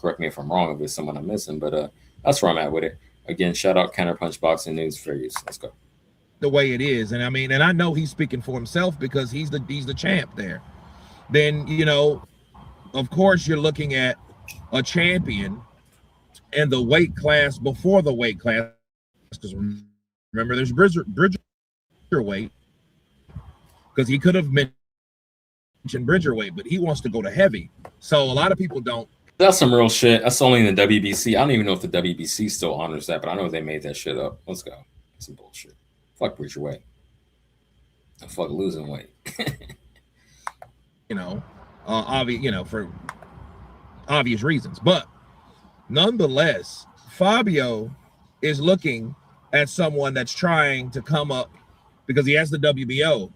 Speaker 1: correct me if I'm wrong, if there's someone I'm missing. But that's where I'm at with it. Again, shout out Counterpunch Boxing News for you. Let's go.
Speaker 14: The way it is, and I mean, and I know he's speaking for himself because he's the champ there. Then of course, you're looking at a champion and the weight class before the weight class, because remember, there's Bridger weight, because he could have mentioned Bridger weight, but he wants to go to heavy. So a lot of people don't
Speaker 1: That's some real shit. That's only in the WBC. I don't even know if the WBC still honors that, but I know they made that shit up. Let's go. That's some bullshit. Fuck Preacher weight. And fuck losing weight.
Speaker 14: Obvious, for obvious reasons. But nonetheless, Fabio is looking at someone that's trying to come up because he has the WBO,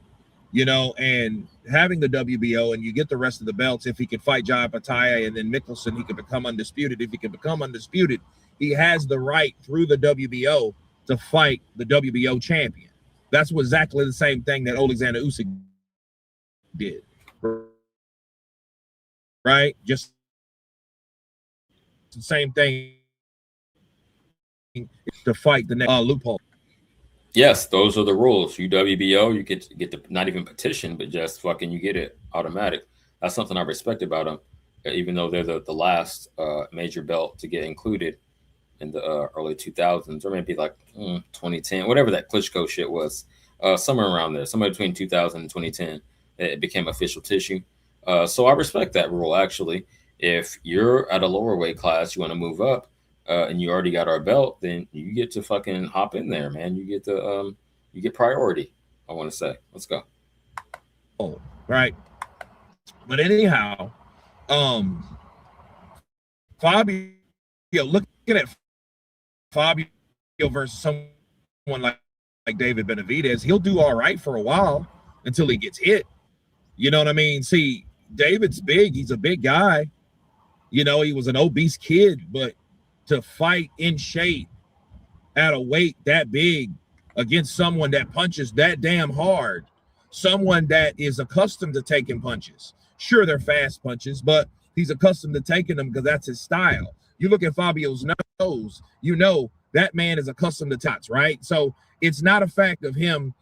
Speaker 14: and having the WBO, and you get the rest of the belts. If he could fight Jai Pataya and then Mickelson, he could become undisputed. If he can become undisputed, he has the right through the WBO to fight the WBO champion. That's exactly the same thing that Alexander Usyk did, right? Just the same thing to fight the next loophole.
Speaker 1: Yes, those are the rules. WBO, you get to not even petition, but just fucking you get it automatic. That's something I respect about them, even though they're the last major belt to get included in the early 2000s, or maybe like 2010, whatever that Klitschko shit was, somewhere around there, somewhere between 2000 and 2010, it became official tissue. So I respect that rule, actually. If you're at a lower weight class, you want to move up, and you already got our belt, then you get to fucking hop in there, man. You get priority, I want to say. Let's go.
Speaker 14: Oh, right. But anyhow, Fabio, looking at Fabio versus someone like David Benevidez, he'll do all right for a while until he gets hit. You know what I mean? See, David's big. He's a big guy. He was an obese kid, but to fight in shape at a weight that big against someone that punches that damn hard, someone that is accustomed to taking punches. Sure, they're fast punches, but he's accustomed to taking them because that's his style. You look at Fabio's nose, that man is accustomed to tots, right? So it's not a fact of him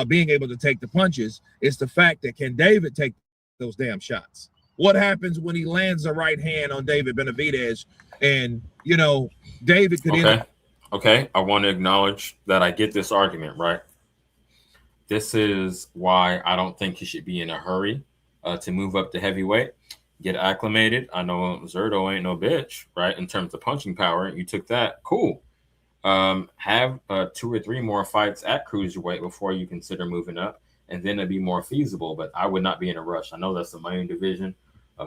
Speaker 14: being able to take the punches. It's the fact that can David take those damn shots? What happens when he lands a right hand on David Benevidez and, David could end up.
Speaker 1: Okay, I want to acknowledge that I get this argument, right? This is why I don't think he should be in a hurry to move up to heavyweight, get acclimated. I know Zerto ain't no bitch, right? In terms of punching power, you took that, cool. Have 2 or 3 more fights at cruiserweight before you consider moving up, and then it'd be more feasible. But I would not be in a rush. I know that's the main division,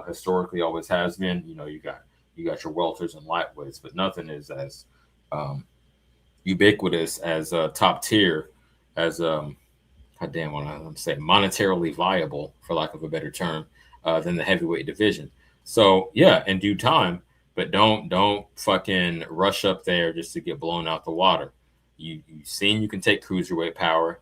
Speaker 1: historically always has been. You got your welters and lightweights, but nothing is as ubiquitous as top tier as goddamn, what I'm saying, monetarily viable, for lack of a better term, than the heavyweight division. So yeah, in due time, but don't fucking rush up there just to get blown out the water. You've seen you can take cruiserweight power,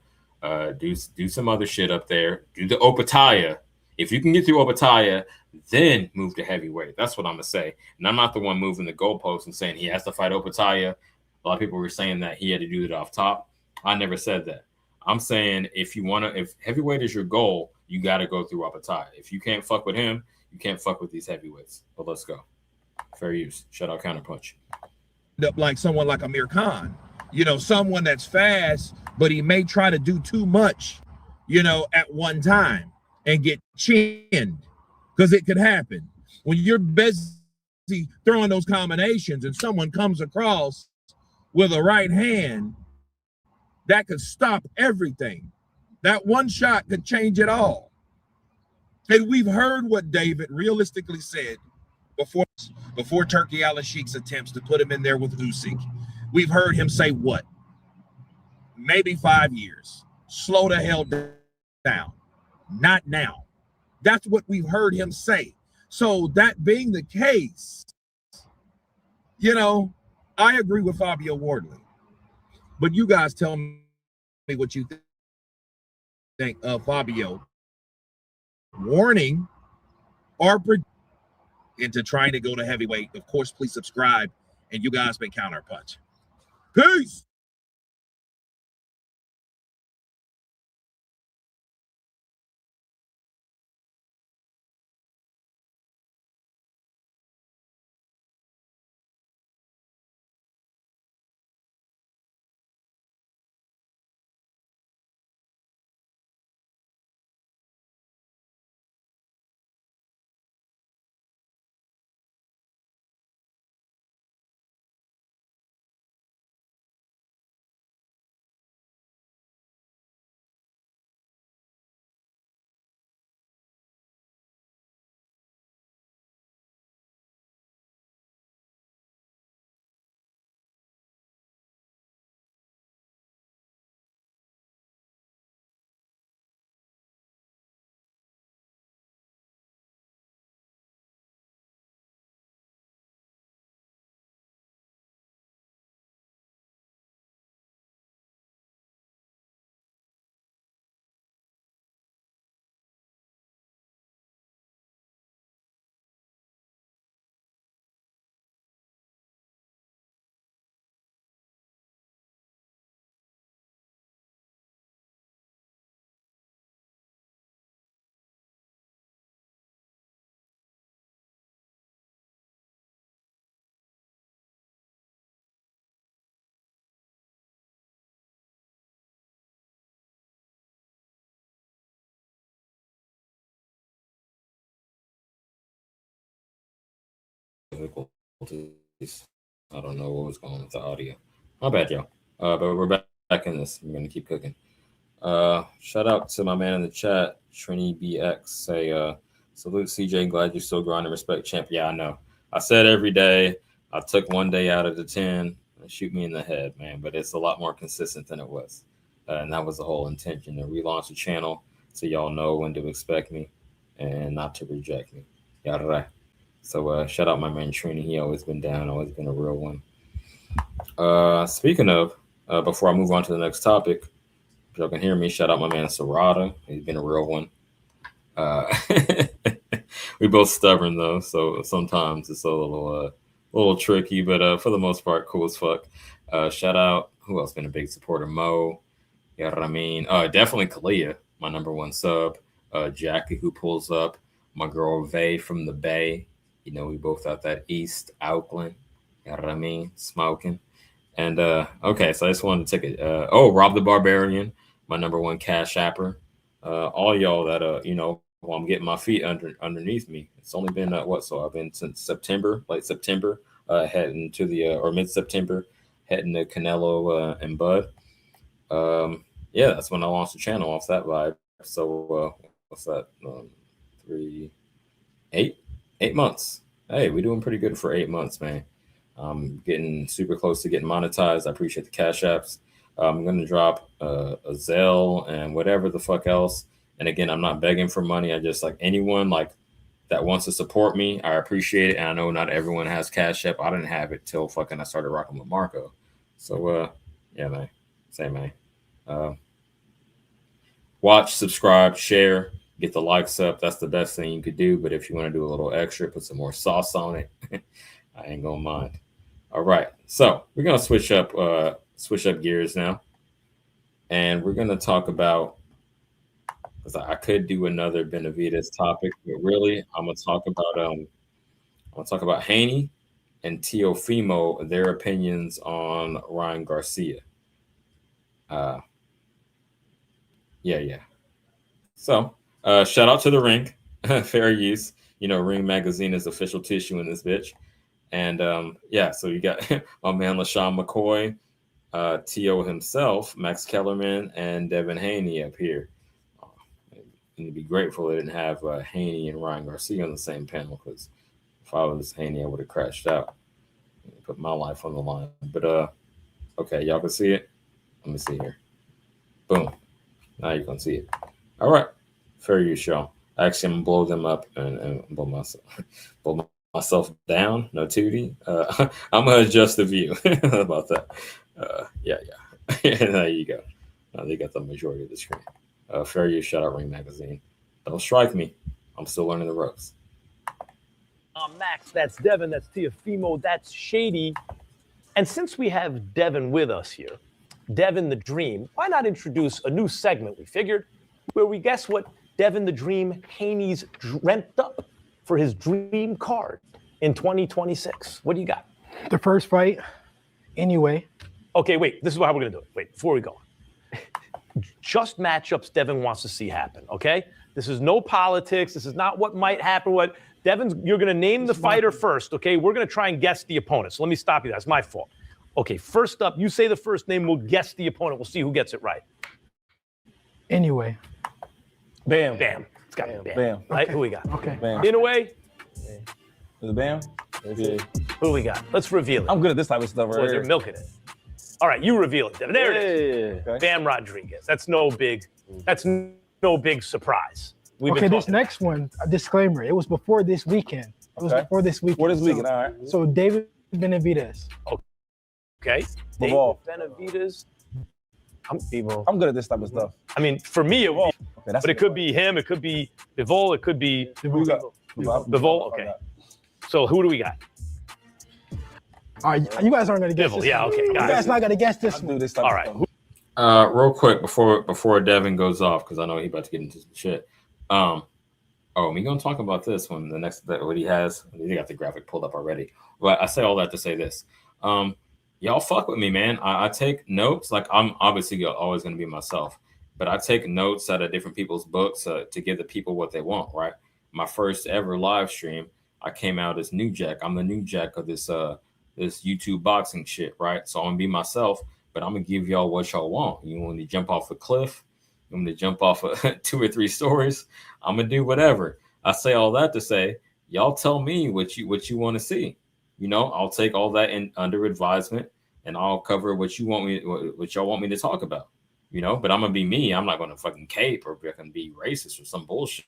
Speaker 1: do some other shit up there, do the Opataya. If you can get through Opataya, then move to heavyweight. That's what I'm gonna say. And I'm not the one moving the goalposts and saying he has to fight Opataya. A lot of people were saying that he had to do it off top. I never said that. I'm saying if heavyweight is your goal, you got to go through Opataya. If you can't fuck with him, you can't fuck with these heavyweights. But let's go. Fair use. Shout out Counterpunch.
Speaker 14: Like someone like Amir Khan, someone that's fast, but he may try to do too much, at one time and get chinned, because it could happen when you're busy throwing those combinations and someone comes across with a right hand that could stop everything. That one shot could change it all. And we've heard what David realistically said before Turkey Al-Sheikh's attempts to put him in there with Usyk. We've heard him say what? Maybe 5 years. Slow the hell down. Not now. That's what we've heard him say. So that being the case, I agree with Fabio Wardley. But you guys tell me what you think of Fabio warning or into trying to go to heavyweight. Of course, please subscribe. And you guys been Counterpunch. Peace.
Speaker 1: I don't know what was going on with the audio. My bad, y'all. But we're back in this. I'm gonna keep cooking. Shout out to my man in the chat, Trini BX. Say, salute CJ. Glad you're still grinding. Respect, champ. Yeah, I know. I said every day. I took one day out of the 10. Shoot me in the head, man. But it's a lot more consistent than it was, and that was the whole intention to relaunch the channel so y'all know when to expect me and not to reject me. Yada. So shout out my man Trini. He always been down. Always been a real one. Speaking of, before I move on to the next topic. If y'all can hear me, shout out my man Serrata. He's been a real one. We both stubborn though, so sometimes it's a little tricky, but for the most part, cool as fuck. Shout out, who else been a big supporter? Mo, you know what I mean? Definitely Kalia, my number one sub. Jackie, who pulls up. My girl Vay from the Bay. You know, we both out that East Auckland. You know what I mean? Smoking. And okay, so I just wanted to take it. Rob the Barbarian, my number one cash apper. All y'all that you know, while I'm getting my feet underneath me. It's only been so I've been since September, late September, heading to the or mid-September, heading to Canelo and Bud. Yeah, that's when I launched the channel off that vibe. So what's that? 8 months. Hey, we're doing pretty good for 8 months, man. I'm getting super close to getting monetized. I appreciate the cash apps. I'm going to drop a Zelle and whatever the fuck else. And again, I'm not begging for money. I just like anyone like that wants to support me. I appreciate it. And I know not everyone has cash app. I didn't have it till fucking I started rocking with Marco. So yeah, man. Same, man. Watch, subscribe, share, get the likes up. That's the best thing you could do. But if you want to do a little extra, put some more sauce on it, I ain't gonna mind. All right, so we're gonna switch up gears now, and we're gonna talk about, because I could do another Benevidez topic, but really I'm gonna talk about Haney and Teofimo, their opinions on Ryan Garcia. Yeah. So shout out to the Ring, fair use. You know, Ring Magazine is official tissue in this bitch. And yeah, so you got my man LaShawn McCoy, T.O. himself, Max Kellerman, and Devin Haney up here. And to be grateful they didn't have Haney and Ryan Garcia on the same panel, because if I was Haney, I would have crashed out. Put my life on the line. But okay, y'all can see it? Let me see here. Boom. Now you can see it. All right. Fair use, y'all. Actually, I'm going to blow them up and blow myself down. No tootie. I'm going to adjust the view. How about that? Yeah. There you go. Now they got the majority of the screen. Fair use, shout out Ring Magazine. Don't strike me. I'm still learning the ropes.
Speaker 16: Max, that's Devin, that's Teofimo, that's Shady. And since we have Devin with us here, Devin the Dream, why not introduce a new segment we figured, where we guess what Devin the Dream Haney's dreamt up for his dream card in 2026. What do you got?
Speaker 17: The first fight, anyway.
Speaker 16: Okay, wait, this is how we're going to do it. Wait, before we go. Just matchups Devin wants to see happen, okay? This is no politics. This is not what might happen. What Devin's, you're going to name the fighter first, okay? We're going to try and guess the opponent. So let me stop you. That's my fault. Okay, first up, you say the first name. We'll guess the opponent. We'll see who gets it right.
Speaker 17: Anyway.
Speaker 16: Bam. It's got to be Bam.
Speaker 17: Bam.
Speaker 16: Right,
Speaker 17: Okay.
Speaker 16: who we got?
Speaker 17: Okay.
Speaker 16: Bam. In a way.
Speaker 18: Is it Bam?
Speaker 16: Yeah. Who we got? Let's reveal it.
Speaker 18: I'm good at this type of stuff right
Speaker 16: Boys
Speaker 18: here.
Speaker 16: are milking it. All right, you reveal it, Devin. There it is.
Speaker 18: Okay.
Speaker 16: Bam Rodriguez. That's no big surprise.
Speaker 17: Okay, this next one, a disclaimer. It was before this weekend. Before this weekend.
Speaker 18: Before this weekend, all right.
Speaker 17: So David Benevidez.
Speaker 16: Okay.
Speaker 18: Bivol.
Speaker 16: Benevidez.
Speaker 18: I'm good at this type of stuff.
Speaker 16: I mean, for me, it was.
Speaker 18: Okay,
Speaker 16: But it could be him. It could be Bivol. It could be Bivol. Okay. So who do we got?
Speaker 17: All right, you guys aren't going to guess
Speaker 16: Bivol.
Speaker 17: this.
Speaker 16: Yeah, okay.
Speaker 17: You guys not going to guess this one.
Speaker 16: All right.
Speaker 1: Real quick before Devin goes off, because I know he's about to get into some shit. We're gonna talk about this one. The next what he has. He got the graphic pulled up already. But I say all that to say this. Y'all fuck with me, man. I take notes. Like, I'm obviously always gonna be myself, but I take notes out of different people's books to give the people what they want. Right. My first ever live stream, I came out as New Jack. I'm the New Jack of this YouTube boxing shit, right? So I'm gonna be myself, but I'm gonna give y'all what y'all want. You want me to jump off a cliff? You want me to jump off of 2 or 3 stories? I'm gonna do whatever. I say all that to say, y'all tell me what you want to see. You know, I'll take all that in under advisement, and I'll cover what y'all want me to talk about. You know, but I'm gonna be me. I'm not gonna fucking cape or fucking be racist or some bullshit.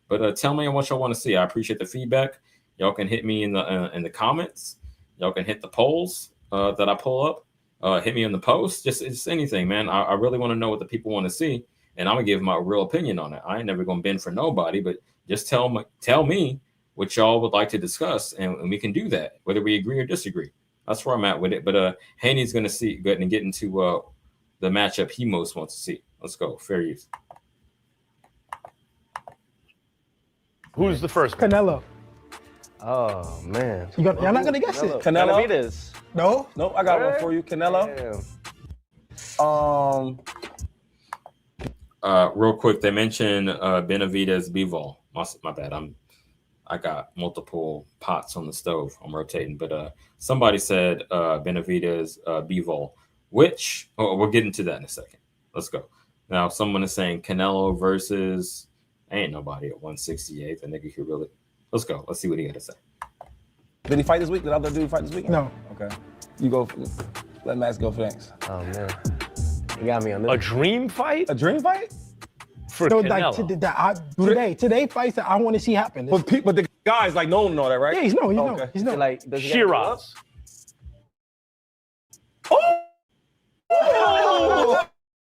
Speaker 1: But tell me what y'all want to see. I appreciate the feedback. Y'all can hit me in the comments. Y'all can hit the polls that I pull up. Hit me in the post. Just anything, man. I really want to know what the people want to see, and I'm gonna give my real opinion on it. I ain't never gonna bend for nobody, but just tell me what y'all would like to discuss, and we can do that, whether we agree or disagree. That's where I'm at with it. But Haney's gonna get into the matchup he most wants to see. Let's go. Fair use.
Speaker 16: Who's the first?
Speaker 17: Canelo.
Speaker 18: Oh man.
Speaker 17: Y'all not gonna guess it.
Speaker 18: Canelo.
Speaker 10: Benevidez.
Speaker 18: No, I got one for you. Canelo.
Speaker 1: Real quick, they mentioned Benevidez Bivol. My bad. I got multiple pots on the stove. I'm rotating, but somebody said Benevidez Bivol, which we'll get into that in a second. Let's go. Now, someone is saying Canelo versus ain't nobody at 168. The nigga could really. Let's go. Let's see what he got to say.
Speaker 18: Did he fight this week? Did other dude fight this week?
Speaker 17: No.
Speaker 18: Okay. You go. Let Max go for next.
Speaker 10: Oh man, you got me on this.
Speaker 16: A dream fight?
Speaker 18: A dream fight?
Speaker 16: For
Speaker 17: So
Speaker 16: Canelo.
Speaker 17: like today fights that I want to see happen.
Speaker 18: But the guys like known and all that, right?
Speaker 17: Yeah, he's known.
Speaker 18: Okay.
Speaker 17: He's known.
Speaker 10: Like does he got
Speaker 16: Shiraz.
Speaker 18: Oh!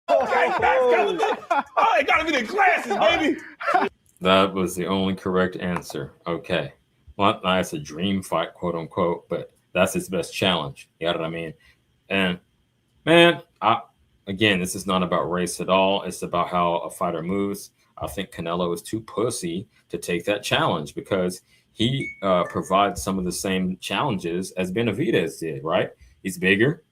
Speaker 18: Okay, oh, it gotta be the glasses, baby.
Speaker 1: That was the only correct answer. Okay. Well, that's a dream fight, quote unquote, but that's his best challenge. You know what I mean? And man, again, this is not about race at all. It's about how a fighter moves. I think Canelo is too pussy to take that challenge because he provides some of the same challenges as Benevidez did, right? He's bigger,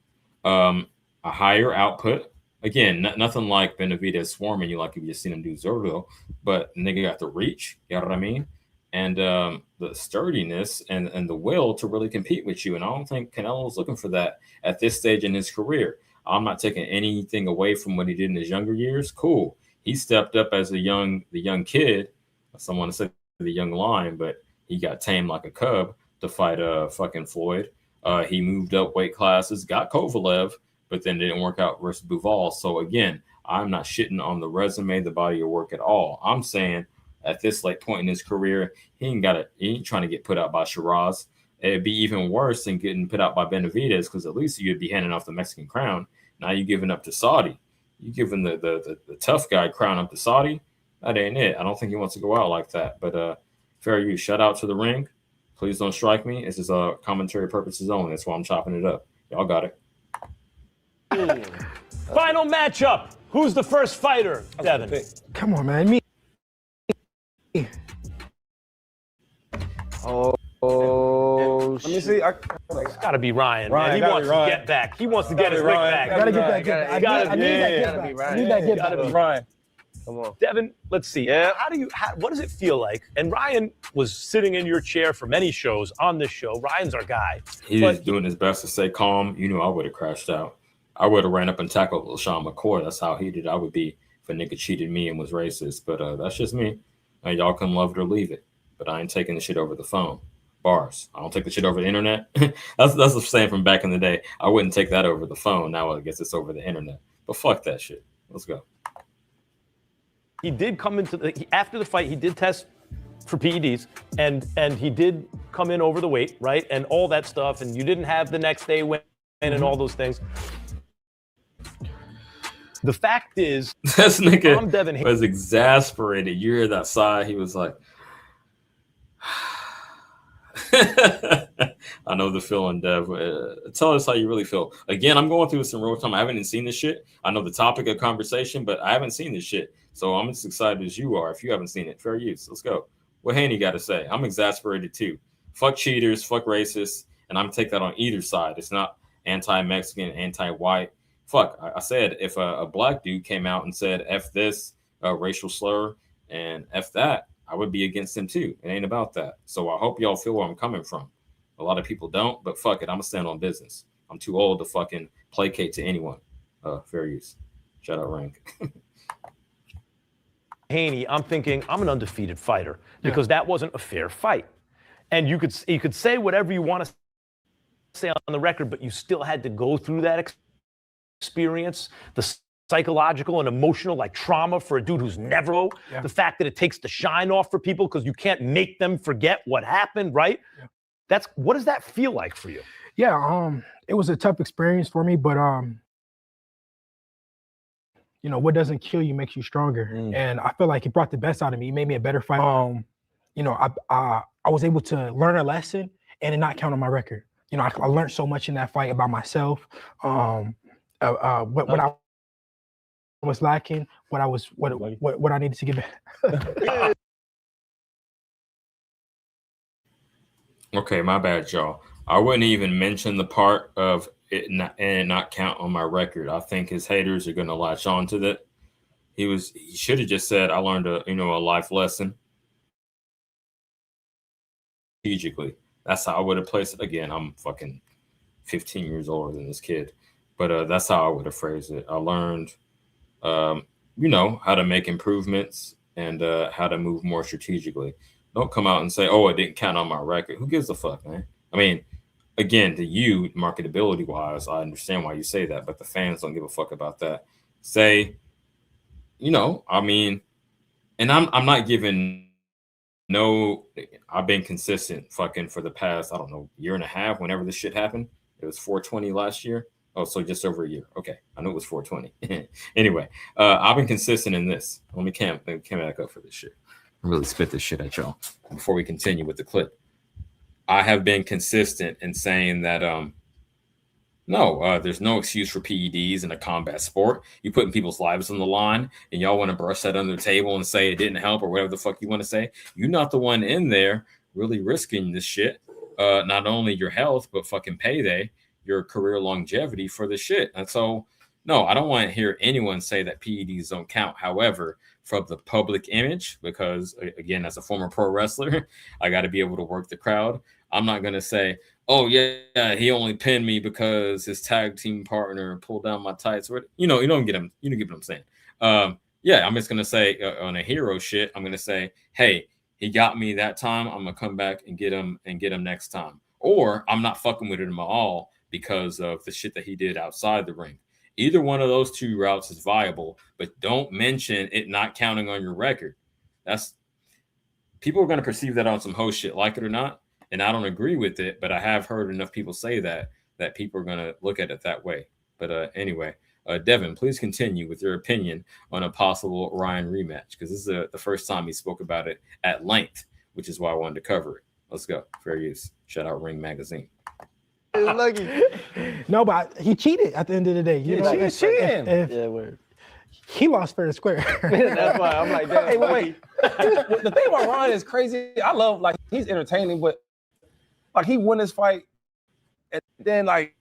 Speaker 1: a higher output. Again, nothing like Benevidez swarming you like if you just seen him do Zurdo, but nigga got the reach, you know what I mean? And the sturdiness and the will to really compete with you. And I don't think Canelo's looking for that at this stage in his career. I'm not taking anything away from what he did in his younger years. Cool. He stepped up as the young kid. Someone said the young lion, but he got tamed like a cub to fight fucking Floyd. He moved up weight classes, got Kovalev, but then didn't work out versus Bivol. So again, I'm not shitting on the resume, the body of work at all. I'm saying at this late point in his career, he ain't trying to get put out by Shiraz. It'd be even worse than getting put out by Benevidez, because at least you'd be handing off the Mexican crown. Now you're giving up to Saudi. You giving the tough guy crown up to Saudi. That ain't it. I don't think he wants to go out like that. But fair use. Shout out to the ring. Please don't strike me. This is commentary purposes only. That's why I'm chopping it up. Y'all got it.
Speaker 16: Final matchup. Who's the first fighter, Devin?
Speaker 17: Come on, man. Me.
Speaker 18: Let me see.
Speaker 16: It's got to be Ryan.
Speaker 18: Ryan,
Speaker 16: Man. He wants to get back. He wants to get his lick back.
Speaker 17: Gotta get that get back. I need that get back. I need that get back.
Speaker 18: Ryan.
Speaker 10: Come on.
Speaker 16: Devin, let's see. What does it feel like? And Ryan was sitting in your chair for many shows on this show. Ryan's our guy.
Speaker 1: He was doing his best to stay calm. You knew I would have crashed out. I would have ran up and tackled LaShawn McCoy. That's how heated I would be if a nigga cheated me and was racist. But that's just me. Y'all can love it or leave it. But I ain't taking the shit over the phone. Bars. I don't take the shit over the internet. that's the same from back in the day. I wouldn't take that over the phone. Now I guess it's over the internet. But fuck that shit. Let's go.
Speaker 16: He did come after the fight. He did test for PEDs, and he did come in over the weight, right, and all that stuff. And you didn't have the next day win and all those things. The fact is,
Speaker 1: this nigga was exasperated. You hear that sigh? He was like, I know the feeling, Dev. Tell us how you really feel. Again, I'm going through this in real time. I haven't even seen this shit. I know the topic of conversation, but I haven't seen this shit. So I'm as excited as you are if you haven't seen it. Fair use. Let's go. What Haney got to say? I'm exasperated too. Fuck cheaters, fuck racists, and I'm take that on either side. It's not anti-Mexican, anti-white. Fuck, I said if a black dude came out and said F this racial slur and F that, I would be against him too. It ain't about that. So I hope y'all feel where I'm coming from. A lot of people don't, but fuck it. I'm gonna stand on business. I'm too old to fucking placate to anyone. Fair use. Shout out Rank.
Speaker 16: Haney, I'm thinking I'm an undefeated fighter because that wasn't a fair fight. And you could say whatever you want to say on the record, but you still had to go through that experience, the psychological and emotional like trauma for a dude who's never, the fact that it takes the shine off for people because you can't make them forget what happened, right? What does that feel like for you?
Speaker 17: Yeah, it was a tough experience for me, but you know, what doesn't kill you makes you stronger. And I feel like it brought the best out of me. It made me a better fighter. You know, I was able to learn a lesson and it not count on my record. You know, I learned so much in that fight about myself, what I was lacking, what I needed to give back.
Speaker 1: Okay, my bad, y'all. I wouldn't even mention the part of it not count on my record. I think his haters are gonna latch on to that. He should have just said, I learned a life lesson. Strategically. That's how I would have placed it. Again, I'm fucking 15 years older than this kid. But that's how I would have phrased it. I learned how to make improvements and how to move more strategically. Don't come out and say, oh, it didn't count on my record. Who gives a fuck, man? I mean, again, to you, marketability wise, I understand why you say that, but the fans don't give a fuck about that. Say, I mean, and I'm not giving I've been consistent fucking for the past, I don't know, year and a half, whenever this shit happened. It was 420 last year. Oh, so just over a year. Okay. I knew it was 420. Anyway, I've been consistent in this. Let me cam back up for this shit. Really spit this shit at y'all before we continue with the clip. I have been consistent in saying that there's no excuse for PEDs in a combat sport. You're putting people's lives on the line, and y'all want to brush that under the table and say it didn't help or whatever the fuck you want to say. You're not the one in there really risking this shit. Not only your health, but fucking payday, your career longevity for the shit. And so, no, I don't want to hear anyone say that PEDs don't count. However, from the public image, because again, as a former pro wrestler, I got to be able to work the crowd. I'm not going to say, oh yeah, he only pinned me because his tag team partner pulled down my tights. You don't get him. You get what I'm saying. I'm just going to say on a hero shit, I'm going to say, hey, he got me that time. I'm going to come back and get him next time. Or I'm not fucking with him at all because of the shit that he did outside the ring. Either one of those two routes is viable, but don't mention it not counting on your record. People are going to perceive that on some host shit, like it or not. And I don't agree with it, but I have heard enough people say that people are going to look at it that way. But anyway, Devin, please continue with your opinion on a possible Ryan rematch, because this is the first time he spoke about it at length, which is why I wanted to cover it. Let's go. Fair use. Shout out Ring Magazine.
Speaker 17: Lucky. No, but he cheated at the end of the day.
Speaker 5: He's cheating.
Speaker 17: Word. He lost fair and square.
Speaker 5: That's why I'm like, damn. Hey, wait. The thing about Ryan is crazy. I love, like, he's entertaining, but like he won this fight, and then like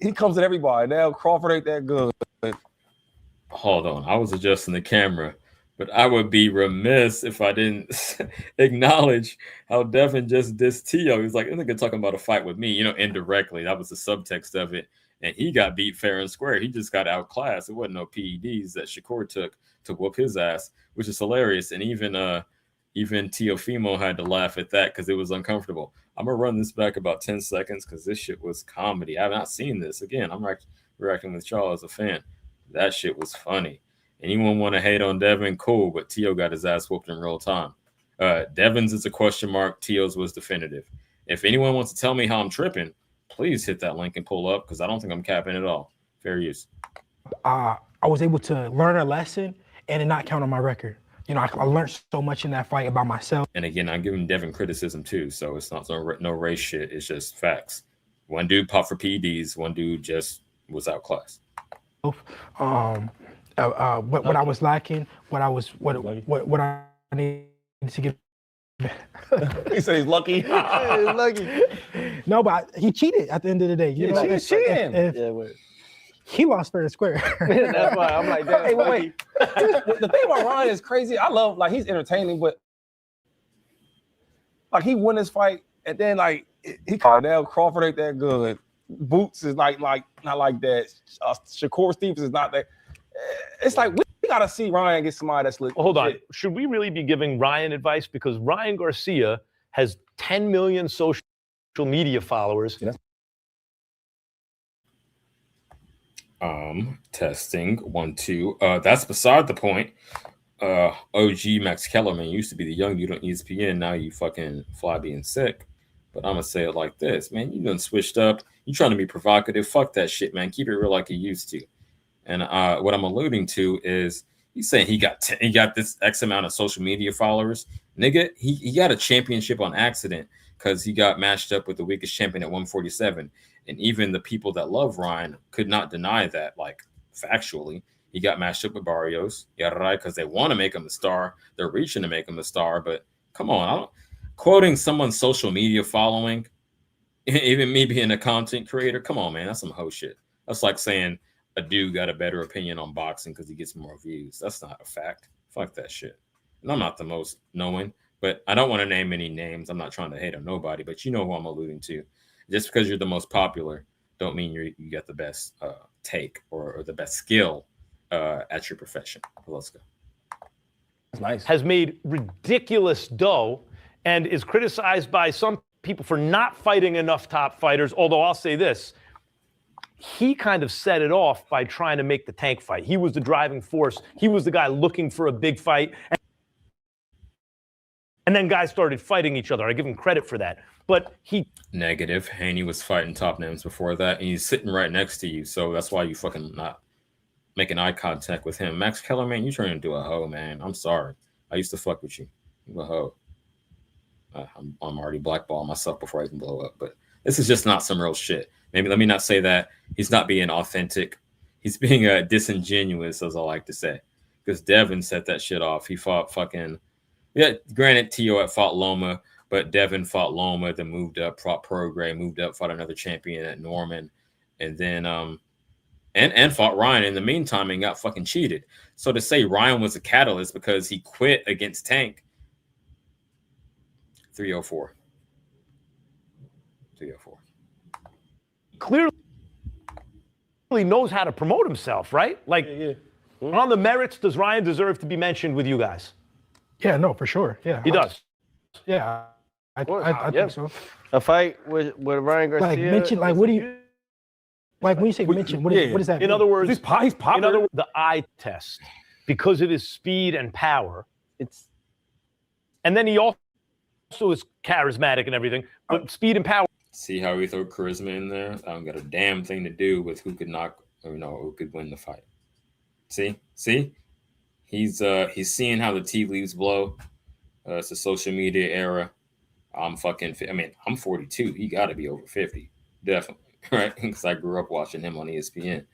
Speaker 5: he comes at everybody. Now Crawford ain't that good.
Speaker 1: Hold on, I was adjusting the camera, but I would be remiss if I didn't acknowledge how Devin just dissed Tio. He's like, "This nigga talking about a fight with me," indirectly. That was the subtext of it, and he got beat fair and square. He just got outclassed. It wasn't no PEDs that Shakur took to whoop his ass, which is hilarious. And even Teofimo had to laugh at that because it was uncomfortable. I'm gonna run this back about 10 seconds because this shit was comedy. I have not seen this. Again, I'm reacting with y'all as a fan. That shit was funny. Anyone want to hate on Devin? Cool, but Tio got his ass whooped in real time. Devin's is a question mark. Tio's was definitive. If anyone wants to tell me how I'm tripping, please hit that link and pull up because I don't think I'm capping at all. Fair use.
Speaker 17: I was able to learn a lesson and it not count on my record. You know, I learned so much in that fight about myself.
Speaker 1: And again, I'm giving Devin criticism too, so it's not no race shit. It's just facts. One dude popped for PEDs, one dude just was outclassed.
Speaker 17: What I was lacking, what I needed to get.
Speaker 5: He said he's lucky. He's lucky.
Speaker 17: No, but he cheated at the end of the day.
Speaker 5: He's cheating.
Speaker 17: He lost fair and square.
Speaker 5: That's why I'm like, damn. Hey, wait. The thing about Ryan is crazy. I love, like, he's entertaining, but like he won his fight, and then like he Cardell Crawford ain't that good. Boots is like not like that. Shakur Stevens is not that. It's like we gotta see Ryan get somebody that's legit.
Speaker 16: Well, hold on. Should we really be giving Ryan advice? Because Ryan Garcia has 10 million social media followers.
Speaker 1: Testing 1 2. That's beside the point. OG Max Kellerman used to be the young dude on ESPN. Now you fucking fly being sick. But I'm gonna say it like this, man. You done switched up. You trying to be provocative? Fuck that shit, man. Keep it real like you used to. And what I'm alluding to is he's saying he got this X amount of social media followers. Nigga, he got a championship on accident because he got matched up with the weakest champion at 147. And even the people that love Ryan could not deny that, like factually. He got matched up with Barrios, yeah, right, because they want to make him a star. They're reaching to make him a star. But come on, quoting someone's social media following, even me being a content creator, come on, man, that's some hoe shit. That's like saying a dude got a better opinion on boxing because he gets more views. That's not a fact. Fuck that shit. And I'm not the most knowing, but I don't want to name any names. I'm not trying to hate on nobody, but you know who I'm alluding to. Just because you're the most popular, don't mean you got the best take or the best skill at your profession. Let's go.
Speaker 16: Nice. Has made ridiculous dough and is criticized by some people for not fighting enough top fighters. Although I'll say this, he kind of set it off by trying to make the Tank fight. He was the driving force. He was the guy looking for a big fight. And then guys started fighting each other. I give him credit for that. But he...
Speaker 1: Negative. Haney was fighting top names before that, and he's sitting right next to you. So that's why you fucking not making eye contact with him. Max Kellerman, you turning into a hoe, man. I'm sorry. I used to fuck with you. You a hoe. I'm already blackballing myself before I can blow up. But this is just not some real shit. Maybe let me not say that. He's not being authentic. He's being disingenuous, as I like to say. Because Devin set that shit off. He fought fucking... Yeah, granted, T.O. had fought Loma, but Devin fought Loma, then moved up, fought Prograis, moved up, fought another champion at Norman, and then and fought Ryan in the meantime and got fucking cheated. So to say Ryan was a catalyst because he quit against Tank, 304. 304.
Speaker 16: Clearly knows how to promote himself, right? Like, on the merits, does Ryan deserve to be mentioned with you guys?
Speaker 17: Yeah, no, for sure. Yeah.
Speaker 16: He does.
Speaker 17: Yeah. I think so.
Speaker 19: A fight with Ryan Garcia.
Speaker 17: Like mention, like what do you like when you say mention? What does that mean?
Speaker 16: In other words,
Speaker 5: he's popular.
Speaker 16: In other words, the eye test, because of his speed and power. And then he also is charismatic and everything, but speed and power.
Speaker 1: See how we throw charisma in there? I don't got a damn thing to do with who could knock or who could win the fight. See? He's seeing how the tea leaves blow. It's a social media era. I'm 42. He got to be over 50. Definitely. Right? Because I grew up watching him on ESPN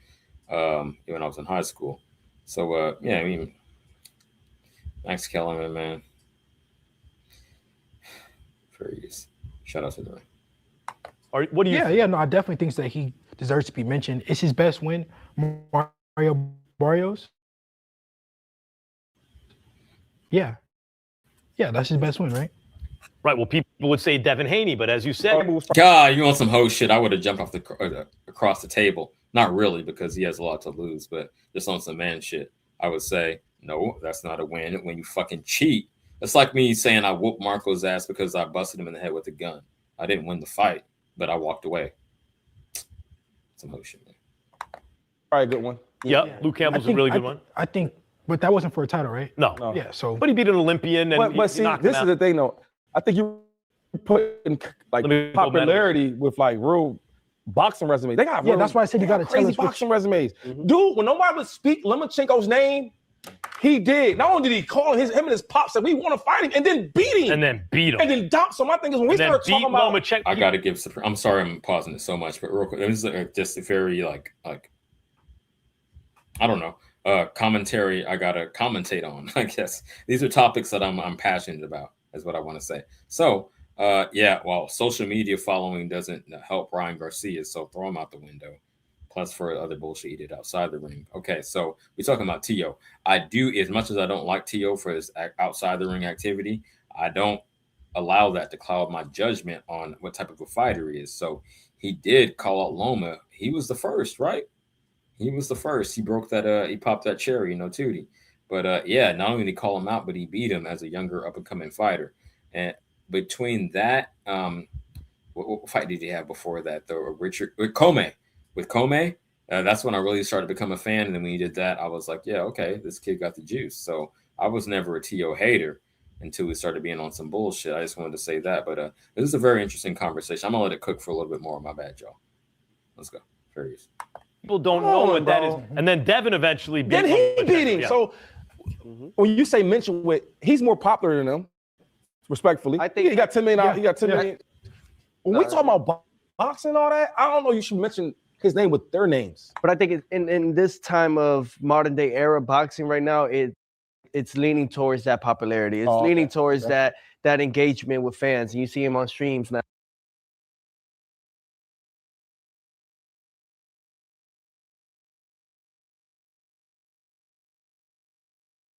Speaker 1: when I was in high school. So, Max Kellerman, man. Furious. Shout out to the ring.
Speaker 16: What do you
Speaker 17: Yeah, no, I definitely think that he deserves to be mentioned. It's his best win, Mario Barrios. Yeah, that's his best win, right?
Speaker 16: Right. Well, people would say Devin Haney, but as you said,
Speaker 1: God, you want some hoe shit? I would have jumped off across the table. Not really, because he has a lot to lose, but just on some man shit, I would say no. That's not a win when you fucking cheat. It's like me saying I whooped Marco's ass because I busted him in the head with a gun. I didn't win the fight, but I walked away. Some hoe shit, man.
Speaker 5: All right, good one.
Speaker 16: Yeah, Luke Campbell's a really good one.
Speaker 17: I think, but that wasn't for a title, right?
Speaker 16: No.
Speaker 17: Yeah, so.
Speaker 16: But he beat an Olympian. And
Speaker 5: but see, this is the thing, though. I think you put in like popularity with like real boxing resumes. They got
Speaker 17: that's why I said you got to tell
Speaker 5: crazy
Speaker 17: us
Speaker 5: boxing resumes. Dude, when nobody would speak Lomachenko's name, he did. Not only did he call him and his pops said we want to fight him, and then beat him.
Speaker 16: And then beat him.
Speaker 5: And then dump. So my thing is when we start talking about
Speaker 16: Lomachenko.
Speaker 1: I got to give. I'm sorry, I'm pausing it so much, but real quick, this is just a very like I don't know. Commentary I gotta commentate on. I guess these are topics that I'm passionate about, is what I want to say. So social media following doesn't help Ryan Garcia, so throw him out the window. Plus for other bullshit he did outside the ring. Okay, so we're talking about T.O. I do, as much as I don't like T.O. for his outside the ring activity, I don't allow that to cloud my judgment on what type of a fighter he is. So he did call out Loma. He was the first, right? He was the first. He broke that. He popped that cherry, Tootie. But yeah, not only did he call him out, but he beat him as a younger up and coming fighter. And between that, what fight did he have before that? Though Richard with Comey. That's when I really started to become a fan. And then when he did that, I was like, yeah, okay, this kid got the juice. So I was never a T.O. hater until we started being on some bullshit. I just wanted to say that. But this is a very interesting conversation. I'm gonna let it cook for a little bit more. My bad, y'all. Let's go. Furious.
Speaker 16: People don't know what that is. And then Devin eventually beat
Speaker 5: Then he beat him.
Speaker 16: Yeah.
Speaker 5: So when you say mention with, he's more popular than them, respectfully. I think he got 10 million. He got 10 million. When we talk about boxing and all that, I don't know. You should mention his name with their names.
Speaker 19: But I think in this time of modern day era boxing right now, it's leaning towards that popularity. It's leaning towards that engagement with fans. And you see him on streams now.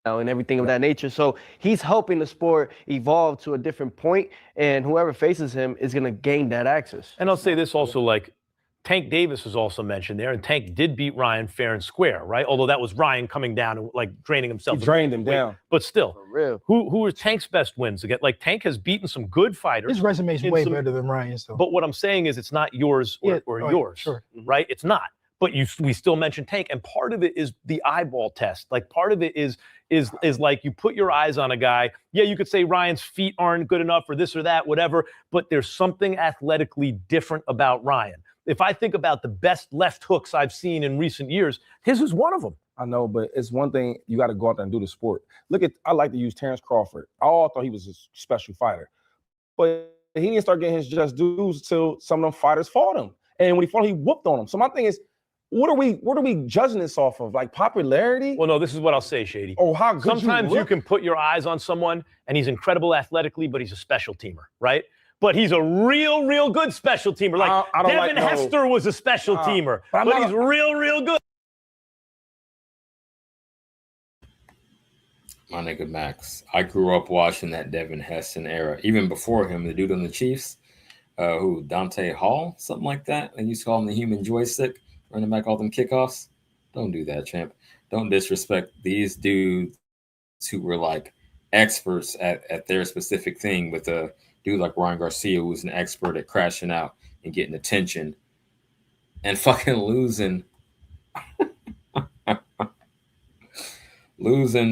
Speaker 19: And everything of that nature. So he's helping the sport evolve to a different point, and whoever faces him is going to gain that access.
Speaker 16: And I'll say this also, like, Tank Davis was also mentioned there, and Tank did beat Ryan fair and square, right? Although that was Ryan coming down and like draining himself.
Speaker 5: He drained him down.
Speaker 16: But still, who are Tank's best wins again? Like, Tank has beaten some good fighters.
Speaker 17: His resume is way better than Ryan's, though.
Speaker 16: But what I'm saying is, it's not yours or yours,
Speaker 17: sure.
Speaker 16: right? It's not. But we still mention Tank, and part of it is the eyeball test. Like, part of it is like you put your eyes on a guy. Yeah, you could say Ryan's feet aren't good enough or this or that, whatever. But there's something athletically different about Ryan. If I think about the best left hooks I've seen in recent years, his is one of them.
Speaker 5: I know, but it's one thing, you got to go out there and do the sport. I like to use Terrence Crawford. I all thought he was a special fighter. But he didn't start getting his just dues until some of them fighters fought him. And when he fought, he whooped on him. So my thing is, what are we judging this off of? Like popularity?
Speaker 16: Well, no, this is what I'll say, Shady.
Speaker 5: Oh, how good
Speaker 16: Sometimes you can put your eyes on someone and he's incredible athletically, but he's a special teamer, right? But he's a real good special teamer. Like
Speaker 5: I don't
Speaker 16: Devin Hester was a special teamer, but he's real good.
Speaker 1: My nigga Max, I grew up watching that Devin Heston era. Even before him, the dude on the Chiefs, Dante Hall, something like that. They used to call him the human joystick, running back all them kickoffs. Don't do that, champ. Don't disrespect these dudes who were like experts at their specific thing with a dude like Ryan Garcia, who's an expert at crashing out and getting attention and fucking losing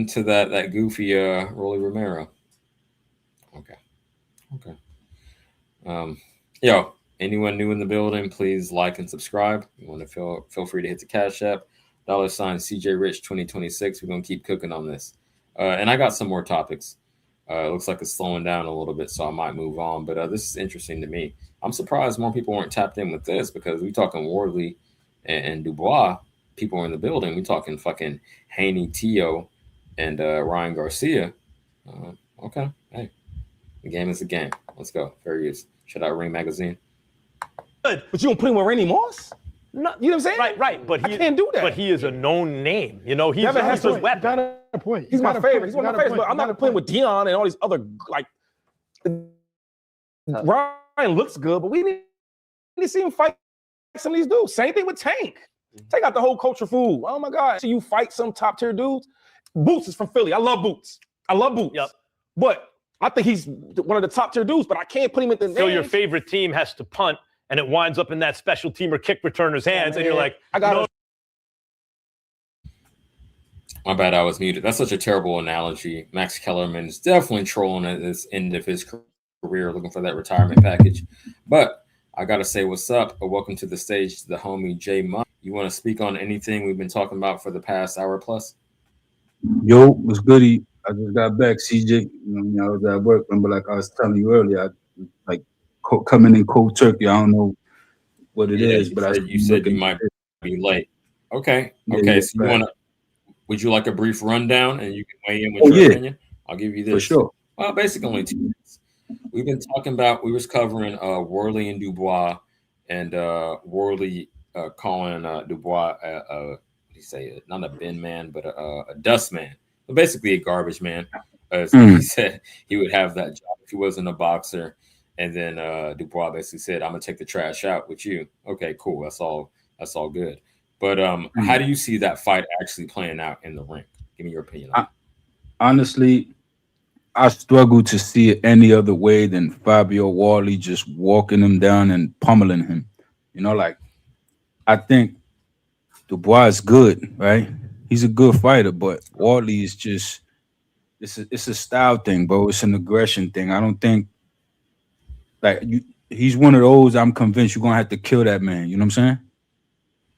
Speaker 1: to that goofy Rolly Romero. Okay. Yo, anyone new in the building, please like and subscribe. You want to feel free to hit the Cash App, $CJ Rich 2026. We're gonna keep cooking on this. And I got some more topics. It looks like it's slowing down a little bit, so I might move on. But this is interesting to me. I'm surprised more people weren't tapped in with this, because we talking Wardley and Dubois. People in the building. We talking fucking Haney, Tio, and Ryan Garcia. Okay, hey, the game is the game. Let's go. Fair use. Shout out Ring Magazine.
Speaker 5: But you don't put him with Randy Moss?
Speaker 16: No,
Speaker 5: you know what I'm saying?
Speaker 16: Right. But
Speaker 5: I can't do that.
Speaker 16: But he is a known name. You know, he's
Speaker 5: Devin
Speaker 16: a
Speaker 5: Hester.
Speaker 16: weapon.
Speaker 5: He's my favorite. He's one of my favorites. But I'm not playing with Dion and all these other like. Ryan looks good, but we need to see him fight some of these dudes. Same thing with Tank. Take out the whole culture fool. Oh my God! So you fight some top tier dudes. Boots is from Philly. I love Boots. Yep. But I think he's one of the top tier dudes. But I can't put him in the.
Speaker 16: So your favorite team has to punt, and it winds up in that special teamer kick returner's hands, and you're like,
Speaker 5: I got
Speaker 16: no.
Speaker 1: My bad, I was muted. That's such a terrible analogy. Max Kellerman is definitely trolling at this end of his career, looking for that retirement package. But I got to say what's up. Welcome to the stage to the homie J Monk. You want to speak on anything we've been talking about for the past hour plus?
Speaker 20: Yo, what's goody? I just got back, CJ. I was at work, but like I was telling you earlier, coming in cold turkey. I don't know what it is, but
Speaker 1: you said you might be late. Okay. So you want to? Would you like a brief rundown, and you can weigh in with your opinion? I'll give you this.
Speaker 20: For sure.
Speaker 1: Well, basically only 2 minutes. We've been talking about. We was covering Wardley and Dubois, and Wardley calling Dubois what do you say? Not a bin man, but a dust man. But basically a garbage man. as he said he would have that job if he wasn't a boxer. And then Dubois basically said, "I'm gonna take the trash out with you." Okay, cool. That's all good. But how do you see that fight actually playing out in the ring? Give me your opinion on it.
Speaker 20: Honestly, I struggle to see it any other way than Fabio Wardley just walking him down and pummeling him. You know, like I think Dubois is good, right? He's a good fighter, but Wardley is just it's a style thing, bro. It's an aggression thing. I don't think like he's one of those. I'm convinced you're gonna have to kill that man. You know what I'm saying?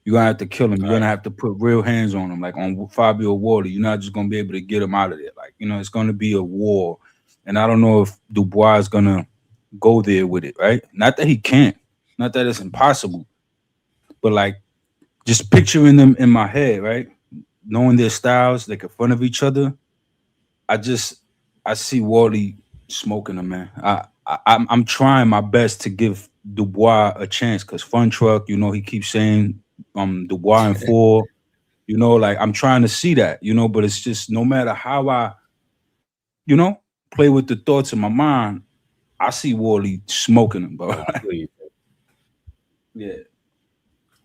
Speaker 20: You're gonna have to kill him. You're gonna have to put real hands on him, like on Fabio Wardley. You're not just gonna be able to get him out of there. Like, you know, it's gonna be a war. And I don't know if Dubois is gonna go there with it, right? Not that he can't, not that it's impossible, but like just picturing them in my head, right? Knowing their styles, like in front of each other. I see Wardley smoking him, man. I'm trying my best to give Dubois a chance because Fun Truck, you know, he keeps saying Dubois and 4, you know, like I'm trying to see that, you know, but it's just no matter how I, you know, play with the thoughts in my mind, I see Wardley smoking him, bro. Yeah.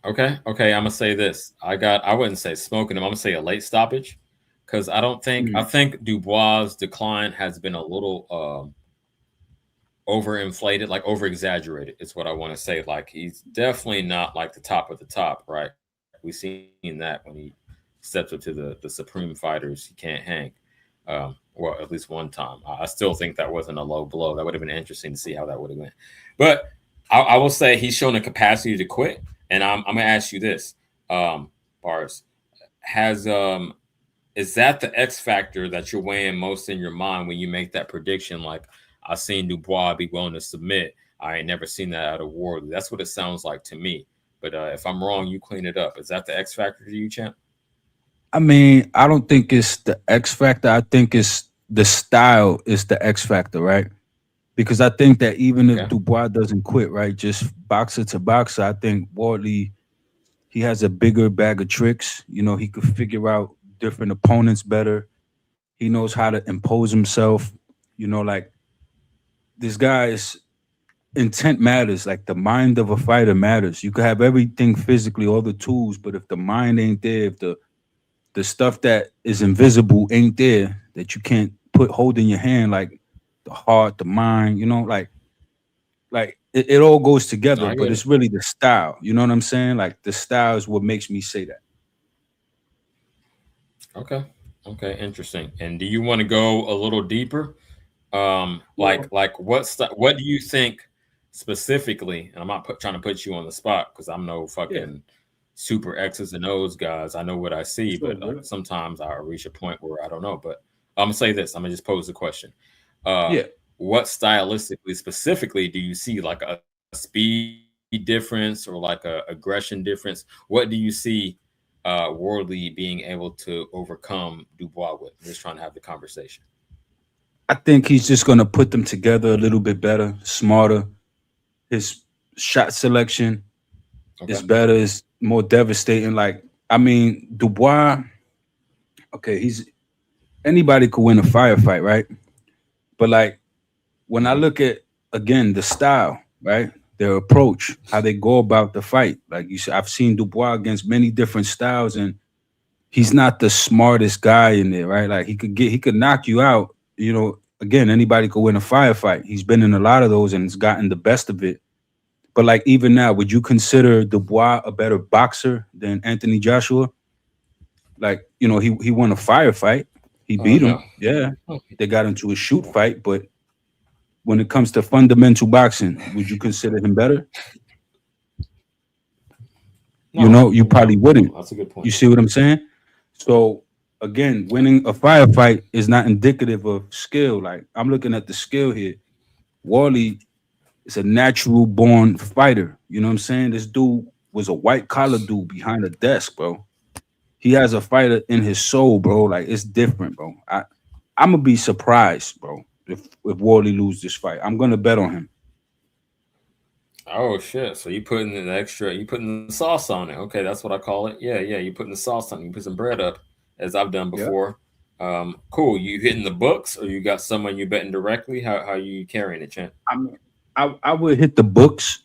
Speaker 1: Okay. I'm gonna say this. I wouldn't say smoking him. I'm gonna say a late stoppage. Because I think Dubois' decline has been a little overinflated, like over exaggerated, is what I want to say. Like he's definitely not like the top of the top, right? We've seen that when he steps up to the supreme fighters, he can't hang. Well, at least one time. I still think that wasn't a low blow. That would have been interesting to see how that would have went. But I will say he's shown a capacity to quit. And I'm gonna ask you this, Bars, is that the X factor that you're weighing most in your mind when you make that prediction? Like, I've seen Dubois be willing to submit. I ain't never seen that out of Wardley. That's what it sounds like to me. But if I'm wrong, you clean it up. Is that the X factor to you, champ?
Speaker 20: I mean, I don't think it's the X factor. I think it's the style is the X factor, right? Because I think that even if Dubois doesn't quit, right, just boxer to boxer, I think Wardley, he has a bigger bag of tricks. You know, he could figure out different opponents better. He knows how to impose himself. You know, like this guy's intent matters. Like the mind of a fighter matters. You could have everything physically, all the tools, but if the mind ain't there, if the stuff that is invisible ain't there, that you can't hold in your hand, like the heart, the mind, you know, like it all goes together, but it's really the style. You know what I'm saying? Like the style is what makes me say that.
Speaker 1: Okay, interesting. And do you want to go a little deeper? Like what do you think specifically? And I'm not trying to put you on the spot because I'm no fucking super X's and O's guys. I know what I see, but sometimes I reach a point where I don't know. But I'm gonna say this. I'm gonna just pose the question. What stylistically, specifically, do you see like a speed difference or like a aggression difference? What do you see Wardley being able to overcome Dubois with? I'm just trying to have the conversation.
Speaker 20: I think he's just gonna put them together a little bit better, smarter. His shot selection is better, is more devastating. Like, I mean, Dubois, okay, anybody could win a firefight, right? But like when I look at again the style, right? Their approach, how they go about the fight. Like you said, I've seen Dubois against many different styles, and he's not the smartest guy in there, right? Like he could knock you out. You know, again, anybody could win a firefight. He's been in a lot of those and has gotten the best of it. But like even now, would you consider Dubois a better boxer than Anthony Joshua? Like, you know, he won a firefight. He beat him. Yeah. They got into a shoot fight, but when it comes to fundamental boxing, would you consider him better? You know, you probably wouldn't.
Speaker 1: That's a good point.
Speaker 20: You see what I'm saying? So again, winning a firefight is not indicative of skill. Like I'm looking at the skill here. Wardley is a natural born fighter. You know what I'm saying? This dude was a white collar dude behind a desk, bro. He has a fighter in his soul, bro. Like it's different, bro. I'm gonna be surprised, bro, if Wardley loses this fight. I'm gonna bet on him.
Speaker 1: Oh shit! So you putting the sauce on it. Okay, that's what I call it. Yeah. You putting the sauce on it. You put some bread up, as I've done before. Cool. You hitting the books, or you got someone you betting directly? How you carrying it, champ?
Speaker 20: I mean, I would hit the books,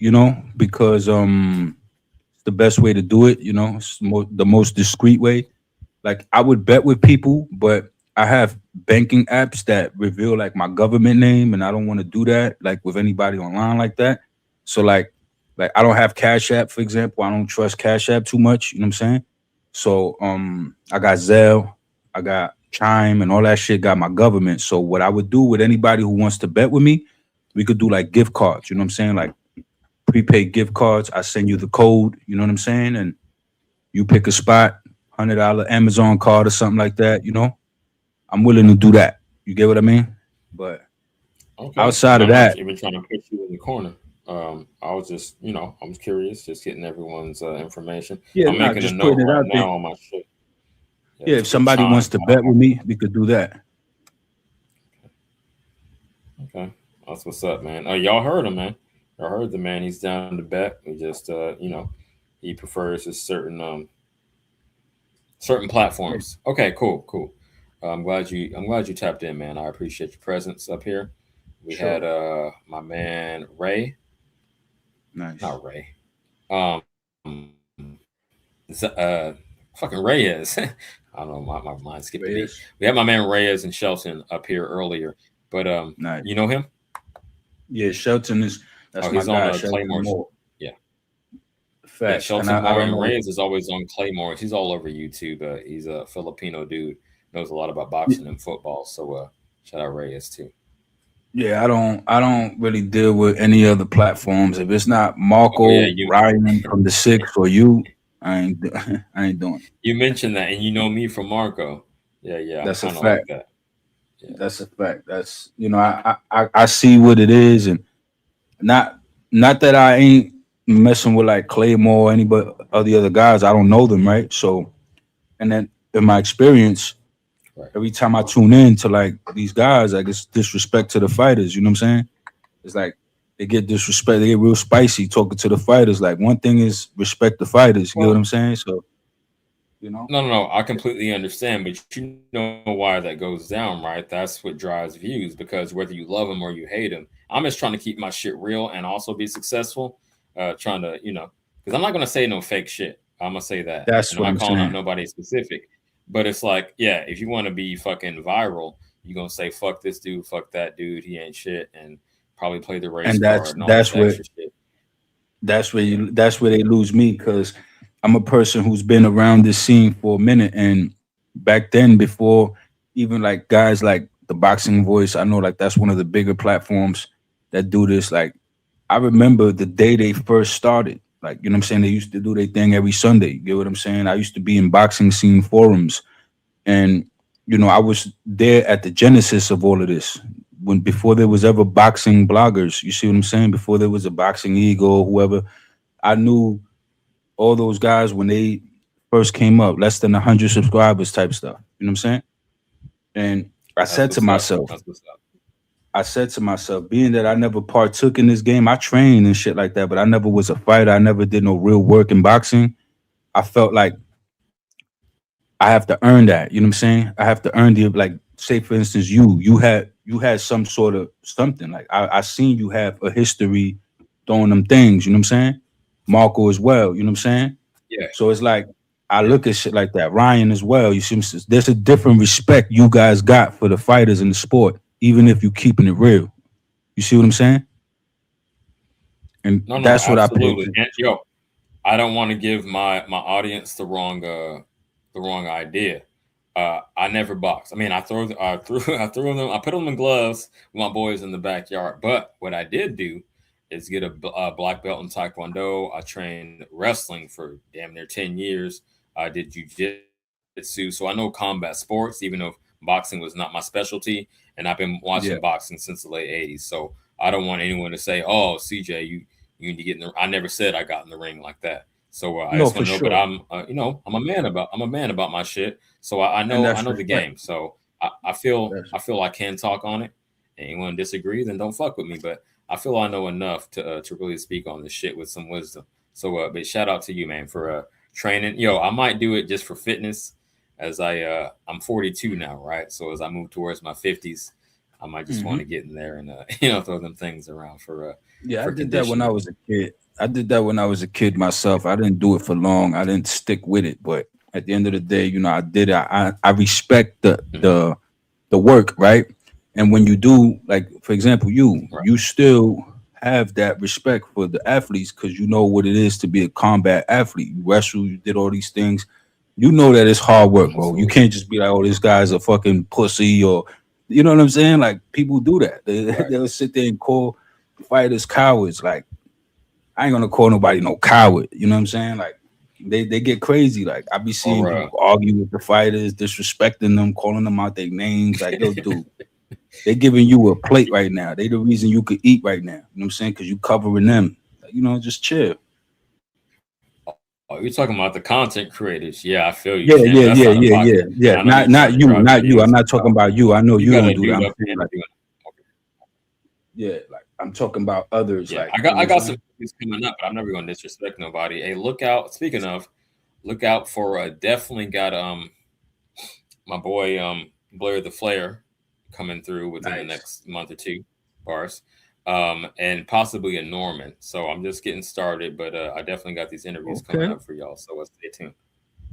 Speaker 20: because it's the best way to do it. It's the most discreet way. Like I would bet with people, but I have banking apps that reveal like my government name, and I don't want to do that like with anybody online like that. So like I don't have Cash App, for example. I don't trust Cash App too much. You know what I'm saying? So I got Zelle, I got Chime, and all that shit got my government. So what I would do with anybody who wants to bet with me, we could do like gift cards. You know what I'm saying? Like prepaid gift cards. I send you the code. You know what I'm saying? And you pick a spot, $100 Amazon card or something like that. I'm willing to do that. You get what I mean? But
Speaker 1: Okay.
Speaker 20: outside of
Speaker 1: I'm not
Speaker 20: that,
Speaker 1: even trying to put you in the corner. I was just, I was curious, just getting everyone's information.
Speaker 20: yeah,
Speaker 1: I'm
Speaker 20: nah,
Speaker 1: making a
Speaker 20: just
Speaker 1: note
Speaker 20: putting it
Speaker 1: right
Speaker 20: out there.
Speaker 1: now on my shit.
Speaker 20: Yeah, if
Speaker 1: Good
Speaker 20: somebody
Speaker 1: time.
Speaker 20: wants to bet with me, we could do that.
Speaker 1: Okay, that's what's up, man. Oh, y'all heard him, man. Y'all heard the man. He's down to bet. We just, he prefers his certain platforms. Okay, cool. I'm glad you tapped in, man. I appreciate your presence up here. We
Speaker 20: Sure.
Speaker 1: had my man Ray,
Speaker 20: Nice.
Speaker 1: not Ray, um, fucking Reyes. I don't know, my mind skipped a beat.
Speaker 20: Reyes.
Speaker 1: We had my man Reyes and Shelton up here earlier, but
Speaker 20: Nice.
Speaker 1: you know him?
Speaker 20: Yeah, Shelton that's
Speaker 1: Oh,
Speaker 20: my
Speaker 1: he's on
Speaker 20: guy, Shelton
Speaker 1: Claymore's.
Speaker 20: Moore.
Speaker 1: Yeah,
Speaker 20: Facts.
Speaker 1: Shelton
Speaker 20: And I
Speaker 1: Moore
Speaker 20: don't
Speaker 1: and
Speaker 20: know.
Speaker 1: Reyes is always on Claymore's. He's all over YouTube. He's a Filipino dude, knows a lot about boxing and football. So shout out Reyes too.
Speaker 20: Yeah, I don't really deal with any other platforms. If it's not Marco,
Speaker 1: Oh yeah,
Speaker 20: Ryan from the Six, or you, I ain't doing it.
Speaker 1: you mentioned that, and you know me from Marco. Yeah, I'm
Speaker 20: That's a
Speaker 1: kind of like
Speaker 20: fact.
Speaker 1: that. Yeah.
Speaker 20: That's a fact. That's I see what it is, and not that I ain't messing with like Claymore or anybody the other guys. I don't know them, right? So, and then in my experience, every time I tune in to like these guys, like it's disrespect to the fighters. You know what I'm saying? It's like they get disrespect. They get real spicy talking to the fighters. Like one thing is respect the fighters. You know what I'm saying? So,
Speaker 1: No. I completely understand, but you know why that goes down, right? That's what drives views, because whether you love them or you hate them, I'm just trying to keep my shit real and also be successful. Trying to, because I'm not gonna say no fake shit. I'm gonna say that,
Speaker 20: that's
Speaker 1: and
Speaker 20: what
Speaker 1: I'm
Speaker 20: I'm
Speaker 1: not calling out
Speaker 20: saying.
Speaker 1: nobody specific. But it's like, yeah, if you want to be fucking viral, you're gonna say fuck this dude, fuck that dude, he ain't shit, and probably play the race
Speaker 20: And
Speaker 1: card and all this
Speaker 20: where
Speaker 1: extra shit.
Speaker 20: that's where they lose me, because I'm a person who's been around this scene for a minute, and back then, before even like guys like the Boxing Voice, I know like that's one of the bigger platforms that do this. Like I remember the day they first started. Like, you know what I'm saying? They used to do their thing every Sunday. You get what I'm saying? I used to be in boxing scene forums, and I was there at the genesis of all of this. Before there was ever boxing bloggers, you see what I'm saying? Before there was a Boxing Eagle, whoever, I knew all those guys when they first came up, less than 100 subscribers type stuff. You know what I'm saying? And I said to myself, being that I never partook in this game, I trained and shit like that, but I never was a fighter. I never did no real work in boxing. I felt like I have to earn that. You know what I'm saying? I have to earn like, say for instance, you had some sort of something. Like I seen you have a history throwing them things, you know what I'm saying? Marco as well, you know what I'm saying?
Speaker 1: Yeah.
Speaker 20: So it's like I look at shit like that. Ryan as well. You see, there's a different respect you guys got for the fighters in the sport, even if you keeping it real. You see what I'm saying? And
Speaker 1: No,
Speaker 20: that's what
Speaker 1: absolutely.
Speaker 20: I pay.
Speaker 1: And I don't want to give my audience the wrong idea. I never boxed. I mean, I threw them. I put them in gloves with my boys in the backyard. But what I did do is get a black belt in Taekwondo. I trained wrestling for damn near 10 years. I did jiu-jitsu, so I know combat sports, even though boxing was not my specialty. And I've been watching boxing since the late 80s. So I don't want anyone to say, "Oh, CJ, you need to get in the." I never said I got in the ring like that. So I just want to know, but I'm I'm a man about my shit. So I know the game. So I feel I can talk on it. Anyone disagree, then don't fuck with me. But I feel I know enough to really speak on this shit with some wisdom. So but shout out to you, man, for training. I might do it just for fitness. as I'm 42 now, right? So as I move towards my 50s, I might just want to get in there and throw them things around for
Speaker 20: Yeah,
Speaker 1: for
Speaker 20: I did that when I
Speaker 1: conditioning.
Speaker 20: was a kid. I did that when I was a kid myself. I didn't do it for long. I didn't stick with it, but at the end of the day, I did it. I respect the work, right? And when you do, like for example, you still have that respect for the athletes because you know what it is to be a combat athlete. You wrestle, you did all these things. You know that it's hard work, bro. You can't just be like, "Oh, this guy's a fucking pussy," or you know what I'm saying? Like people do that. They'll sit there and call fighters cowards. Like I ain't gonna call nobody no coward. You know what I'm saying? Like they get crazy. Like I be seeing people argue with the fighters, disrespecting them, calling them out their names. Like yo, dude, they giving you a plate right now. They the reason you could eat right now. You know what I'm saying? Because you covering them. Like, just chill.
Speaker 1: Oh, you're talking about the content creators. Yeah, I feel you.
Speaker 20: Yeah,
Speaker 1: Champ.
Speaker 20: yeah,
Speaker 1: That's
Speaker 20: yeah,
Speaker 1: out of
Speaker 20: yeah,
Speaker 1: pocket.
Speaker 20: yeah, yeah.
Speaker 1: And I know
Speaker 20: Not
Speaker 1: you're
Speaker 20: you,
Speaker 1: trying to
Speaker 20: not
Speaker 1: drop
Speaker 20: you. I'm
Speaker 1: videos
Speaker 20: not
Speaker 1: and
Speaker 20: talking
Speaker 1: stuff.
Speaker 20: about you. I know you
Speaker 1: got
Speaker 20: don't
Speaker 1: a
Speaker 20: do that.
Speaker 1: dude
Speaker 20: I'm
Speaker 1: up
Speaker 20: saying
Speaker 1: there
Speaker 20: like,
Speaker 1: doing.
Speaker 20: yeah, like I'm talking about others.
Speaker 1: Yeah,
Speaker 20: Like
Speaker 1: I
Speaker 20: you know
Speaker 1: got
Speaker 20: what I'm
Speaker 1: some
Speaker 20: saying?
Speaker 1: things coming up, but I'm never going to disrespect nobody. Hey, look out! Speaking of, look out for definitely got my boy Blair the Flair coming through within the next month or two, bars, and possibly a Norman. So I'm just getting started, but I definitely got these interviews coming
Speaker 20: Okay.
Speaker 1: up for y'all. So stay tuned.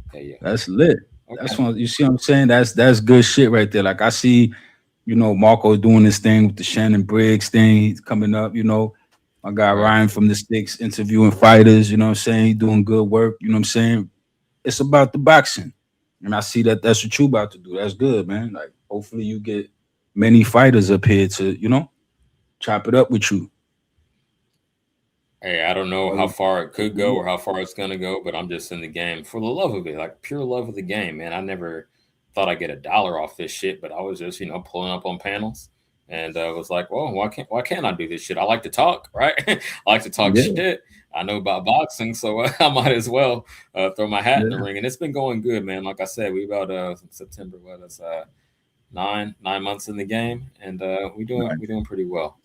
Speaker 1: Okay, yeah.
Speaker 20: That's lit. That's
Speaker 1: Okay.
Speaker 20: what you see what I'm saying? That's good shit right there. Like I see, Marco doing this thing with the Shannon Briggs thing. He's coming up, My guy Ryan from the Sticks interviewing fighters, you know what I'm saying? He doing good work, you know what I'm saying? It's about the boxing. And I see that that's what you about to do. That's good, man. Like hopefully you get many fighters up here to, chop it up with you.
Speaker 1: Hey, I don't know how far it could go or how far it's gonna go, but I'm just in the game for the love of it, like pure love of the game, man. I never thought I'd get $1 off this shit, but I was just, pulling up on panels and was like, well, why can't I do this shit? I like to talk, right? I like to talk
Speaker 20: Yeah.
Speaker 1: shit. I know about boxing, so I might as well throw my hat in the
Speaker 20: Yeah.
Speaker 1: ring. And it's been going good, man. Like I said, we about September, that's 9 months in the game, and we're doing pretty well.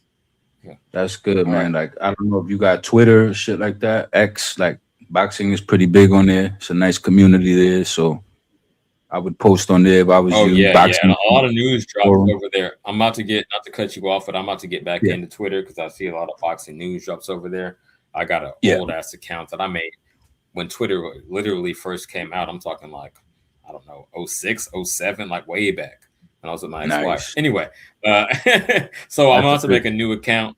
Speaker 1: Yeah.
Speaker 20: That's good,
Speaker 1: All
Speaker 20: man. Like I don't know if you got Twitter, shit like that. X, like boxing is pretty big on there. It's a nice community there. So I would post on there if I was
Speaker 1: Oh
Speaker 20: you.
Speaker 1: yeah, yeah. And
Speaker 20: Boxing
Speaker 1: a lot of news drops
Speaker 20: forum.
Speaker 1: over there. I'm about to get, not to cut you off, but I'm about to get back
Speaker 20: Yeah.
Speaker 1: into Twitter because I see a lot of boxing news drops over there. I got an
Speaker 20: Yeah.
Speaker 1: old ass account that I made when Twitter literally first came out. I'm talking like, I don't know, 06, 07, like way back when I was with my ex-wife.
Speaker 20: Nice.
Speaker 1: Anyway, so I'm
Speaker 20: That's
Speaker 1: about to
Speaker 20: good.
Speaker 1: make a new account.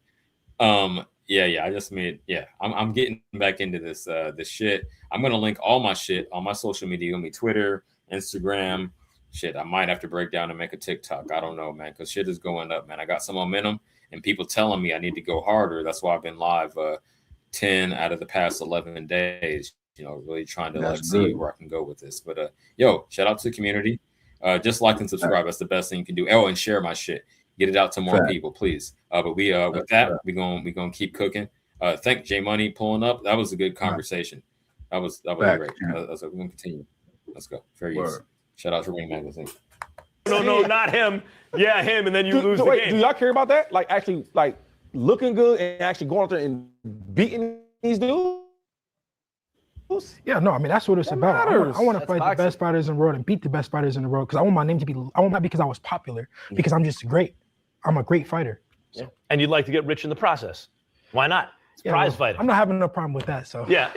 Speaker 1: I just made, I'm getting back into this shit. I'm gonna link all my shit on my social media, gonna be Twitter, Instagram. Shit, I might have to break down and make a TikTok. I don't know, man, because shit is going up, man. I got some momentum and people telling me I need to go harder. That's why I've been live 10 out of the past 11 days, really trying to
Speaker 20: That's
Speaker 1: see
Speaker 20: good.
Speaker 1: where I can go with this. But shout out to the community. Just like and subscribe. That's the best thing you can do. Oh, and share my shit. Get it out to more
Speaker 20: Fact.
Speaker 1: people, please. But we with that, we're gonna keep cooking. Thank J Money pulling up. That was a good conversation. That was
Speaker 20: Fact,
Speaker 1: great.
Speaker 20: yeah.
Speaker 1: We're gonna continue. Let's go. Fair use.
Speaker 20: Word.
Speaker 1: Shout out to Ring Magazine.
Speaker 16: No, not him. Yeah, him, and then you lose the
Speaker 5: Wait,
Speaker 16: game.
Speaker 5: do y'all care about that? Like actually, like looking good and actually going out there and beating these dudes?
Speaker 17: Yeah, no, I mean that's what it's about.
Speaker 5: matters.
Speaker 17: I want to
Speaker 5: That's
Speaker 17: fight
Speaker 5: boxing.
Speaker 17: the best fighters in the world and beat the best fighters in the world because I want my name to be. I want not because I was popular, because I'm just great. I'm a great fighter.
Speaker 16: Yeah. And you'd like to get rich in the process. Why not? It's prize fighting.
Speaker 17: I'm not having no problem with that. So
Speaker 16: Yeah.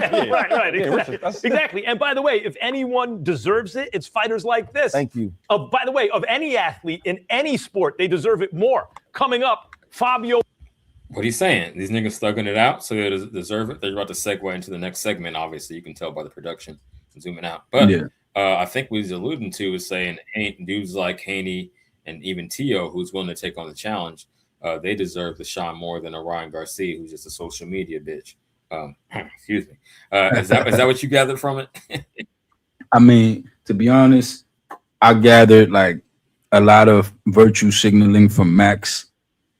Speaker 16: right.
Speaker 5: Yeah,
Speaker 16: Exactly. Exactly. And by the way, if anyone deserves it, it's fighters like this.
Speaker 5: Thank you.
Speaker 16: By the way, of any athlete in any sport, they deserve it more. Coming up, Fabio.
Speaker 1: What he's saying, these niggas thugging it out, so they deserve it. They're about to segue into the next segment. Obviously, you can tell by the production zooming out. But
Speaker 20: Yeah.
Speaker 1: I think what he's alluding to is saying dudes like Haney and even Tio, who's willing to take on the challenge, they deserve to shine more than a Ryan Garcia, who's just a social media bitch. Excuse me. Is that what you gathered from it?
Speaker 20: I mean, to be honest, I gathered like a lot of virtue signaling from Max.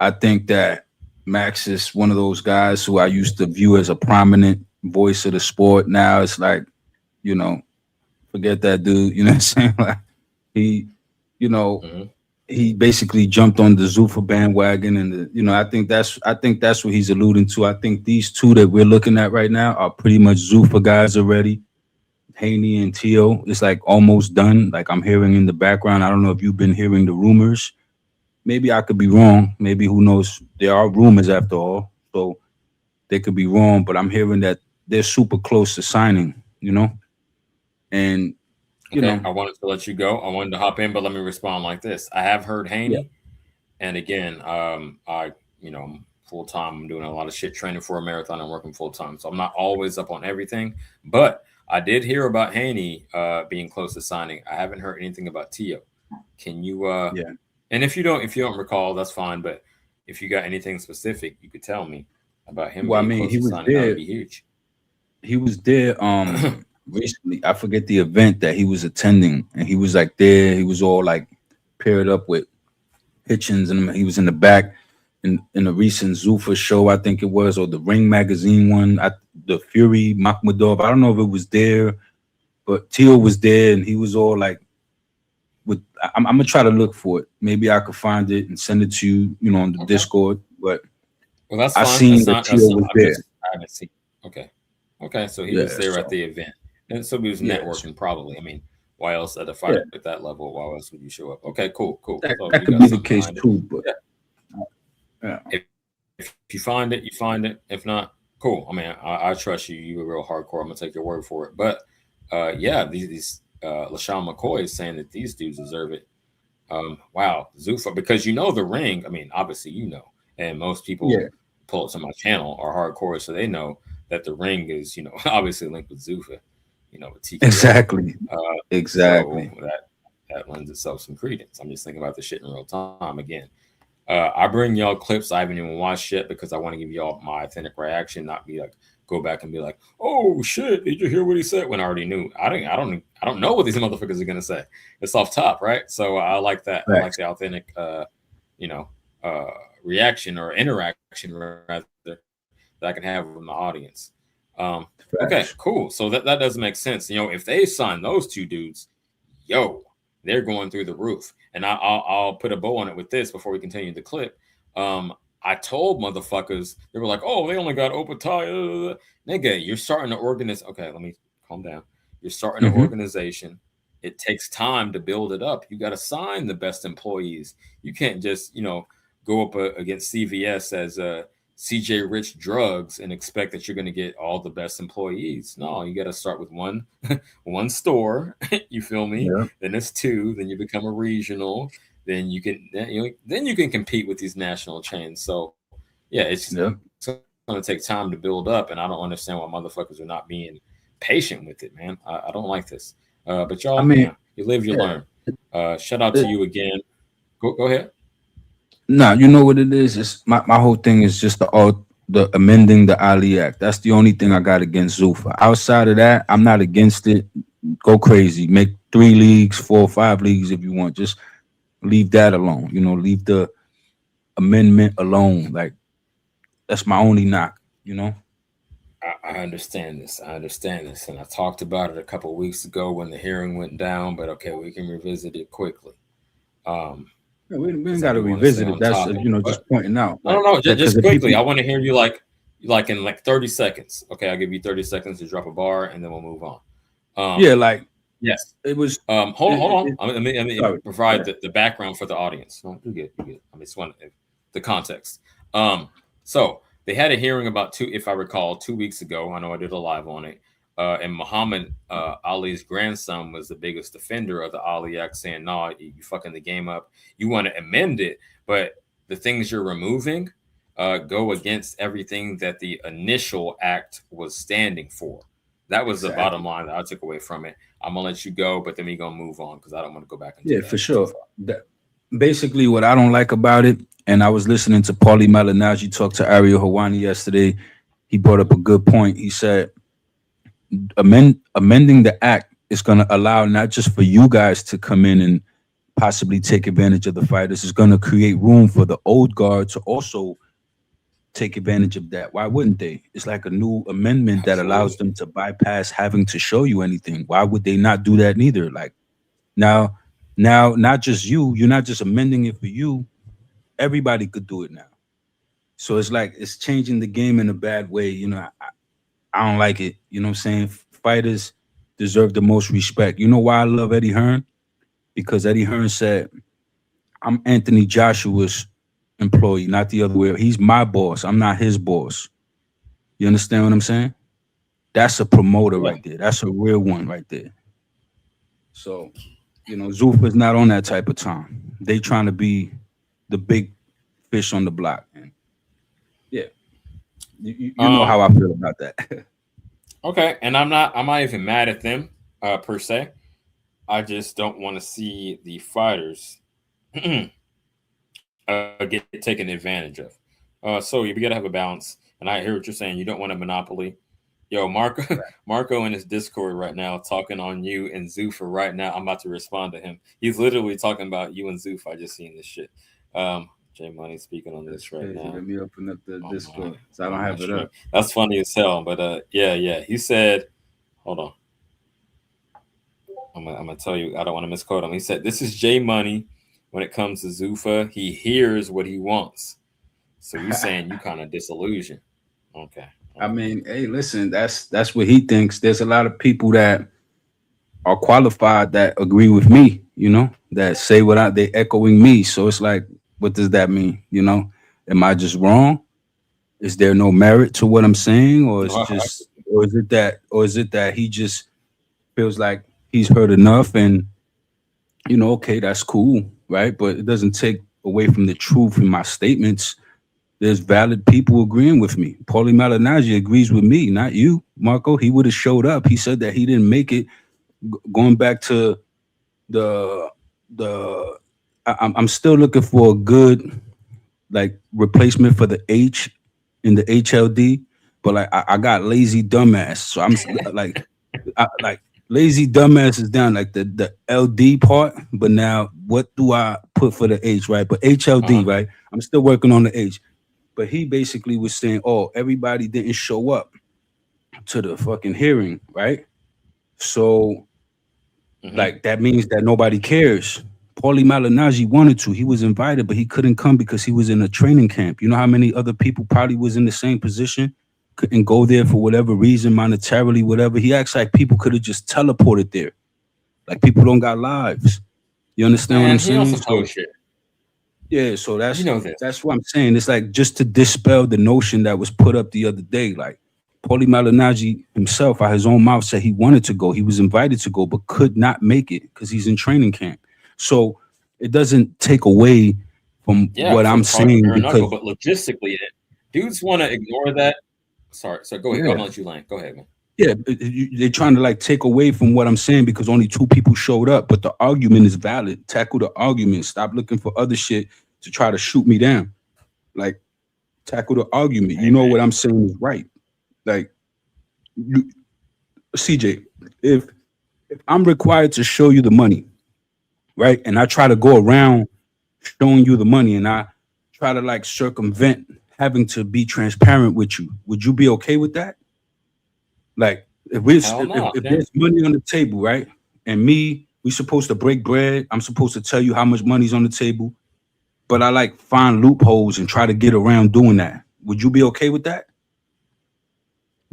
Speaker 20: I think that Max is one of those guys who I used to view as a prominent voice of the sport. Now it's like, forget that dude. You know what I'm saying? Like he, he basically jumped on the Zuffa bandwagon, and I think that's what he's alluding to. I think these two that we're looking at right now are pretty much Zuffa guys already. Haney and Tio is like almost done. Like I'm hearing in the background. I don't know if you've been hearing the rumors. Maybe I could be wrong. Maybe who knows? There are rumors after all, so they could be wrong. But I'm hearing that they're super close to signing. And
Speaker 1: Okay, I wanted to let you go. I wanted to hop in, but let me respond like this. I have heard Haney, and again, I'm full time. I'm doing a lot of shit training for a marathon. I'm working full time, so I'm not always up on everything. But I did hear about Haney being close to signing. I haven't heard anything about Tio. Can you? And if you don't recall, that's fine. But if you got anything specific, you could tell me about him.
Speaker 20: Well, I
Speaker 1: being
Speaker 20: mean,
Speaker 1: close
Speaker 20: he
Speaker 1: to
Speaker 20: was
Speaker 1: signing. That
Speaker 20: there.
Speaker 1: would be huge.
Speaker 20: He was there recently. I forget the event that he was attending, and he was like there. He was all like paired up with Hitchens, and he was in the back in a recent Zuffa show, I think it was, or the Ring magazine one. The Fury Makhmudov. I don't know if it was there, but Tio was there, and he was all like, "With I'm gonna try to look for it. Maybe I could find it and send it to you, on the Discord." But
Speaker 1: Well, that's
Speaker 20: I
Speaker 1: fine.
Speaker 20: seen
Speaker 1: That's
Speaker 20: that
Speaker 1: not.
Speaker 20: Tio
Speaker 1: That's not.
Speaker 20: was
Speaker 1: I'm
Speaker 20: there.
Speaker 1: just. I haven't seen. Okay. So he
Speaker 20: Yeah,
Speaker 1: was there at
Speaker 20: so
Speaker 1: the event, and so he was
Speaker 20: yeah,
Speaker 1: networking. Probably. I mean, why else at a
Speaker 20: yeah,
Speaker 1: fight at that level? Why else would you show up? Okay, cool.
Speaker 20: that,
Speaker 1: So
Speaker 20: that
Speaker 1: you
Speaker 20: could
Speaker 1: got
Speaker 20: be the
Speaker 1: something
Speaker 20: case
Speaker 1: behind it.
Speaker 20: too. But
Speaker 1: Yeah.
Speaker 20: yeah,
Speaker 1: If you find it, you find it. If not, cool. I mean, I trust you. You were real hardcore. I'm gonna take your word for it. But yeah, these LaShawn McCoy is saying that these dudes deserve it. Wow, Zuffa, because the ring. I mean, obviously and most people
Speaker 20: yeah,
Speaker 1: pull up to my channel are hardcore, so they know that the ring is obviously linked with Zuffa, with TKO.
Speaker 20: exactly,
Speaker 1: So
Speaker 20: exactly.
Speaker 1: that lends itself some credence. I'm just thinking about this shit in real time again. I bring y'all clips I haven't even watched yet because I want to give y'all my authentic reaction, not be like go back and be like, "Oh shit, did you hear what he said?" When I already knew. I don't know what these motherfuckers are gonna say. It's off top, right? So I like that. I like the authentic, reaction or interaction rather that I can have with my audience. Okay, cool. So that doesn't make sense. If they sign those two dudes, they're going through the roof. And I'll put a bow on it with this before we continue the clip. I told motherfuckers, they were like, "Oh, they only got Opatai." Nigga, you're starting to organize. Okay, let me calm down. You're starting an organization. It takes time to build it up. You got to sign the best employees. You can't just, go up against CVS as CJ Rich Drugs and expect that you're going to get all the best employees. No, you got to start with one store. You feel me?
Speaker 20: Yeah.
Speaker 1: Then it's two. Then you become a regional. Then you can compete with these national chains. So yeah, it's going to take time to build up, and I don't understand why motherfuckers are not being patient with it, man. I don't like this. But y'all, you live, you learn. Shout out to you again. Go ahead.
Speaker 20: Nah, you know what it is? It's my whole thing is just the amending the Ali Act. That's the only thing I got against Zuffa. Outside of that, I'm not against it. Go crazy. Make 3 leagues, 4 or 5 leagues if you want. Just leave that alone. Leave the amendment alone. Like that's my only knock.
Speaker 1: I understand this. And I talked about it a couple of weeks ago when the hearing went down. But okay, we can revisit it quickly.
Speaker 20: We ain't got to revisit it. That's just pointing out.
Speaker 1: No. Just quickly. I want to hear you like in 30 seconds. Okay, I'll give you 30 seconds to drop a bar, and then we'll move on. Yes.
Speaker 20: It was.
Speaker 1: Hold on. Let me provide the background for the audience. No, you get. I mean, it's the context. So they had a hearing about if I recall, 2 weeks ago. I know I did a live on it. And Muhammad Ali's grandson was the biggest defender of the Ali Act, saying, "No, you fucking the game up. You want to amend it, but the things you're removing go against everything that the initial act was standing for." That was the bottom line that I took away from it. I'm gonna let you go, but then we're gonna move on because I don't want to go back and
Speaker 20: for sure. Basically, what I don't like about it, and I was listening to Paulie Malignaggi talk to Ariel Hawani yesterday. He brought up a good point. He said, amending the act is going to allow not just for you guys to come in and possibly take advantage of the fighters. It's going to create room for the old guard to also take advantage of that. Why wouldn't they? It's like a new amendment that allows them to bypass having to show you anything. Why would they not do that neither? Like now, not just you're not just amending it for you. Everybody could do it now. So it's like it's changing the game in a bad way. I don't like it. You know what I'm saying? Fighters, deserve the most respect. You know why I love Eddie Hearn? Because Eddie Hearn said, I'm Anthony Joshua's employee, not the other way. He's my boss. I'm not his boss. You understand what I'm saying? That's a promoter right there. That's a real one right there. So, you know, Zuffa's not on that type of time. They trying to be the big fish on the block. And yeah, you know how I feel about that.
Speaker 1: Okay, and I'm not even mad at them per se. I just don't want to see the fighters get taken advantage of. So we gotta have a balance. And I hear what you're saying. You don't want a monopoly. Yo, Marco in his Discord right now talking on you and Zuffa right now. I'm about to respond to him. He's literally talking about you and Zuffa. I just seen this shit. J Money speaking on this right now.
Speaker 20: Let me open up the Discord. So I don't have it up.
Speaker 1: That's funny as hell. But yeah. He said, hold on. I'm gonna tell you, I don't want to misquote him. He said, this is J Money. When it comes to Zuffa, he hears what he wants. So you're saying you kind of disillusioned. Okay.
Speaker 20: I mean, hey, listen, that's what he thinks. There's a lot of people that are qualified that agree with me, you know, that say what they echoing me. So it's like, what does that mean? You know, am I just wrong? Is there no merit to what I'm saying? Or is it that he just feels like he's heard enough and, you know, okay, that's cool, right? But it doesn't take away from the truth in my statements. There's valid people agreeing with me. Paulie Malignaggi agrees with me, not you, Marco. He would have showed up. He said that he didn't make it. Going back to I'm still looking for a good like replacement for the H in the HLD, but like I got lazy dumbass. So I'm like lazy dumbass is down like the LD part, but now what do I put for the H, right? But HLD, right? I'm still working on the H. But he basically was saying, oh, everybody didn't show up to the fucking hearing, right? So like that means that nobody cares. Paulie Malignaggi wanted to. He was invited, but he couldn't come because he was in a training camp. You know how many other people probably was in the same position, couldn't go there for whatever reason, monetarily, whatever. He acts like people could have just teleported there. Like people don't got lives. You understand what I'm saying? Yeah, so that's what I'm saying. It's like just to dispel the notion that was put up the other day. Like Paulie Malignaggi himself, out his own mouth, said he wanted to go. He was invited to go, but could not make it because he's in training camp. So it doesn't take away from what I'm saying. Because,
Speaker 1: but logistically, dudes want to ignore that. Sorry, so go ahead.
Speaker 20: Yeah.
Speaker 1: I'm gonna let you land. Go ahead, man.
Speaker 20: Yeah, they're trying to like take away from what I'm saying because only 2 people showed up, but the argument is valid. Tackle the argument. Stop looking for other shit to try to shoot me down. Like, tackle the argument. You know what I'm saying is right. Like, CJ, if I'm required to show you the money, right, and I try to go around showing you the money and I try to like circumvent having to be transparent with you, would you be okay with that? Like, if there's money on the table, right, and we supposed to break bread, I'm supposed to tell you how much money's on the table, but I like find loopholes and try to get around doing that. Would you be okay with that?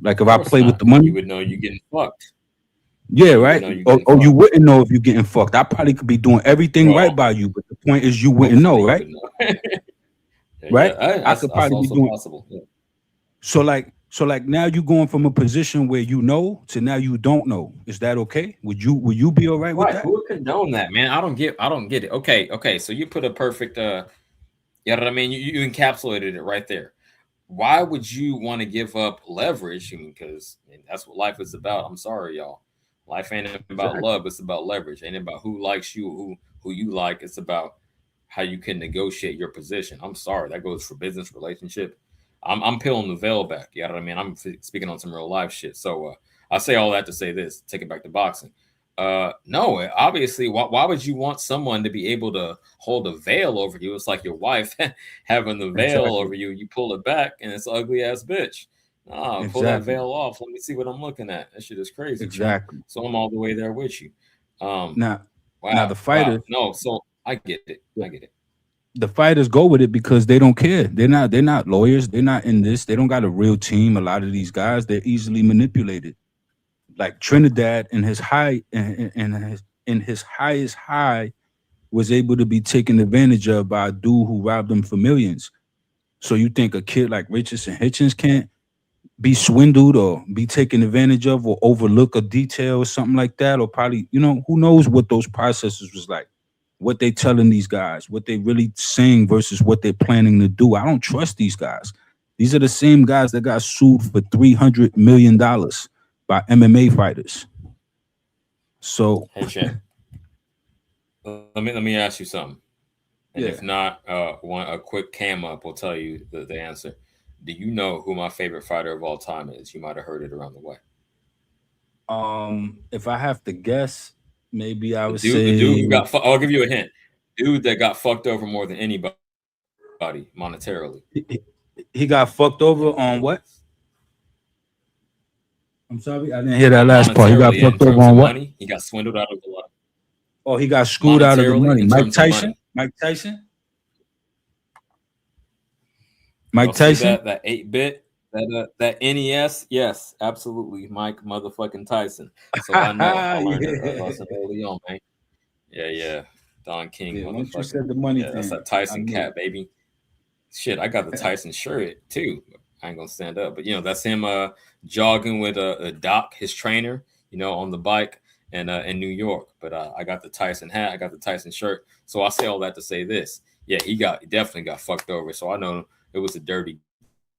Speaker 20: Like if I play with the money,
Speaker 1: you would know you're getting fucked.
Speaker 20: Yeah, right. Or you wouldn't know if you're getting fucked. I probably could be doing everything right by you, but the point is you wouldn't know, right? Right? I could probably be doing possible. Yeah. So like now you going from a position where you know to now you don't know. Is that okay? Would you be all right with that?
Speaker 1: Who would condone that, man? I don't get it. Okay. So you put a perfect you know what I mean? You encapsulated it right there. Why would you want to give up leverage? Because that's what life is about. I'm sorry, y'all. Life ain't about love. It's about leverage. Ain't about who likes you, who you like. It's about how you can negotiate your position. I'm sorry. That goes for business, relationship. I'm peeling the veil back. You know what I mean? I'm speaking on some real life shit. So I say all that to say this. Take it back to boxing. No, obviously, why would you want someone to be able to hold a veil over you? It's like your wife having the veil over you. You pull it back, and it's an ugly ass bitch. Pull that veil off. Let me see what I'm looking at. That shit is crazy.
Speaker 20: Exactly.
Speaker 1: Man. So I'm all the way there with you.
Speaker 20: Now the fighter.
Speaker 1: No, so I get it.
Speaker 20: The fighters go with it because they don't care. They're not lawyers. They're not in this. They don't got a real team. A lot of these guys, they're easily manipulated. Like Trinidad in his highest high was able to be taken advantage of by a dude who robbed him for millions. So you think a kid like Richardson Hitchens can't be swindled or be taken advantage of or overlook a detail or something like that? Or probably, who knows what those processes was like, what they telling these guys, what they really saying versus what they're planning to do. I don't trust these guys. These are the same guys that got sued for $300 million by MMA fighters. So
Speaker 1: Hey, Chet. Let me ask you something. And if not, a quick cam up will tell you the answer. Do you know who my favorite fighter of all time is? You might have heard it around the way.
Speaker 20: If I have to guess, maybe I would
Speaker 1: The
Speaker 20: say
Speaker 1: dude who got I'll give you a hint. Dude that got fucked over more than anybody monetarily.
Speaker 20: He got fucked over on what? I'm sorry, I didn't hear that last part. He got fucked over on what?
Speaker 1: Money, he got swindled out of a lot.
Speaker 20: Oh, he got screwed out of the money. Mike Tyson?
Speaker 1: Mike
Speaker 20: Tyson?
Speaker 1: That 8-bit, that NES, yes, absolutely, Mike motherfucking Tyson. So I know I learned a lesson early on, man. Yeah, Don King, motherfucker.
Speaker 20: Once you said the money thing,
Speaker 1: that's that Tyson cat, baby. Shit, I got the Tyson shirt too. I ain't gonna stand up, but that's him jogging with a Doc, his trainer, on the bike and in New York. But I got the Tyson hat, I got the Tyson shirt. So I say all that to say this. Yeah, he definitely got fucked over. So I know it was a dirty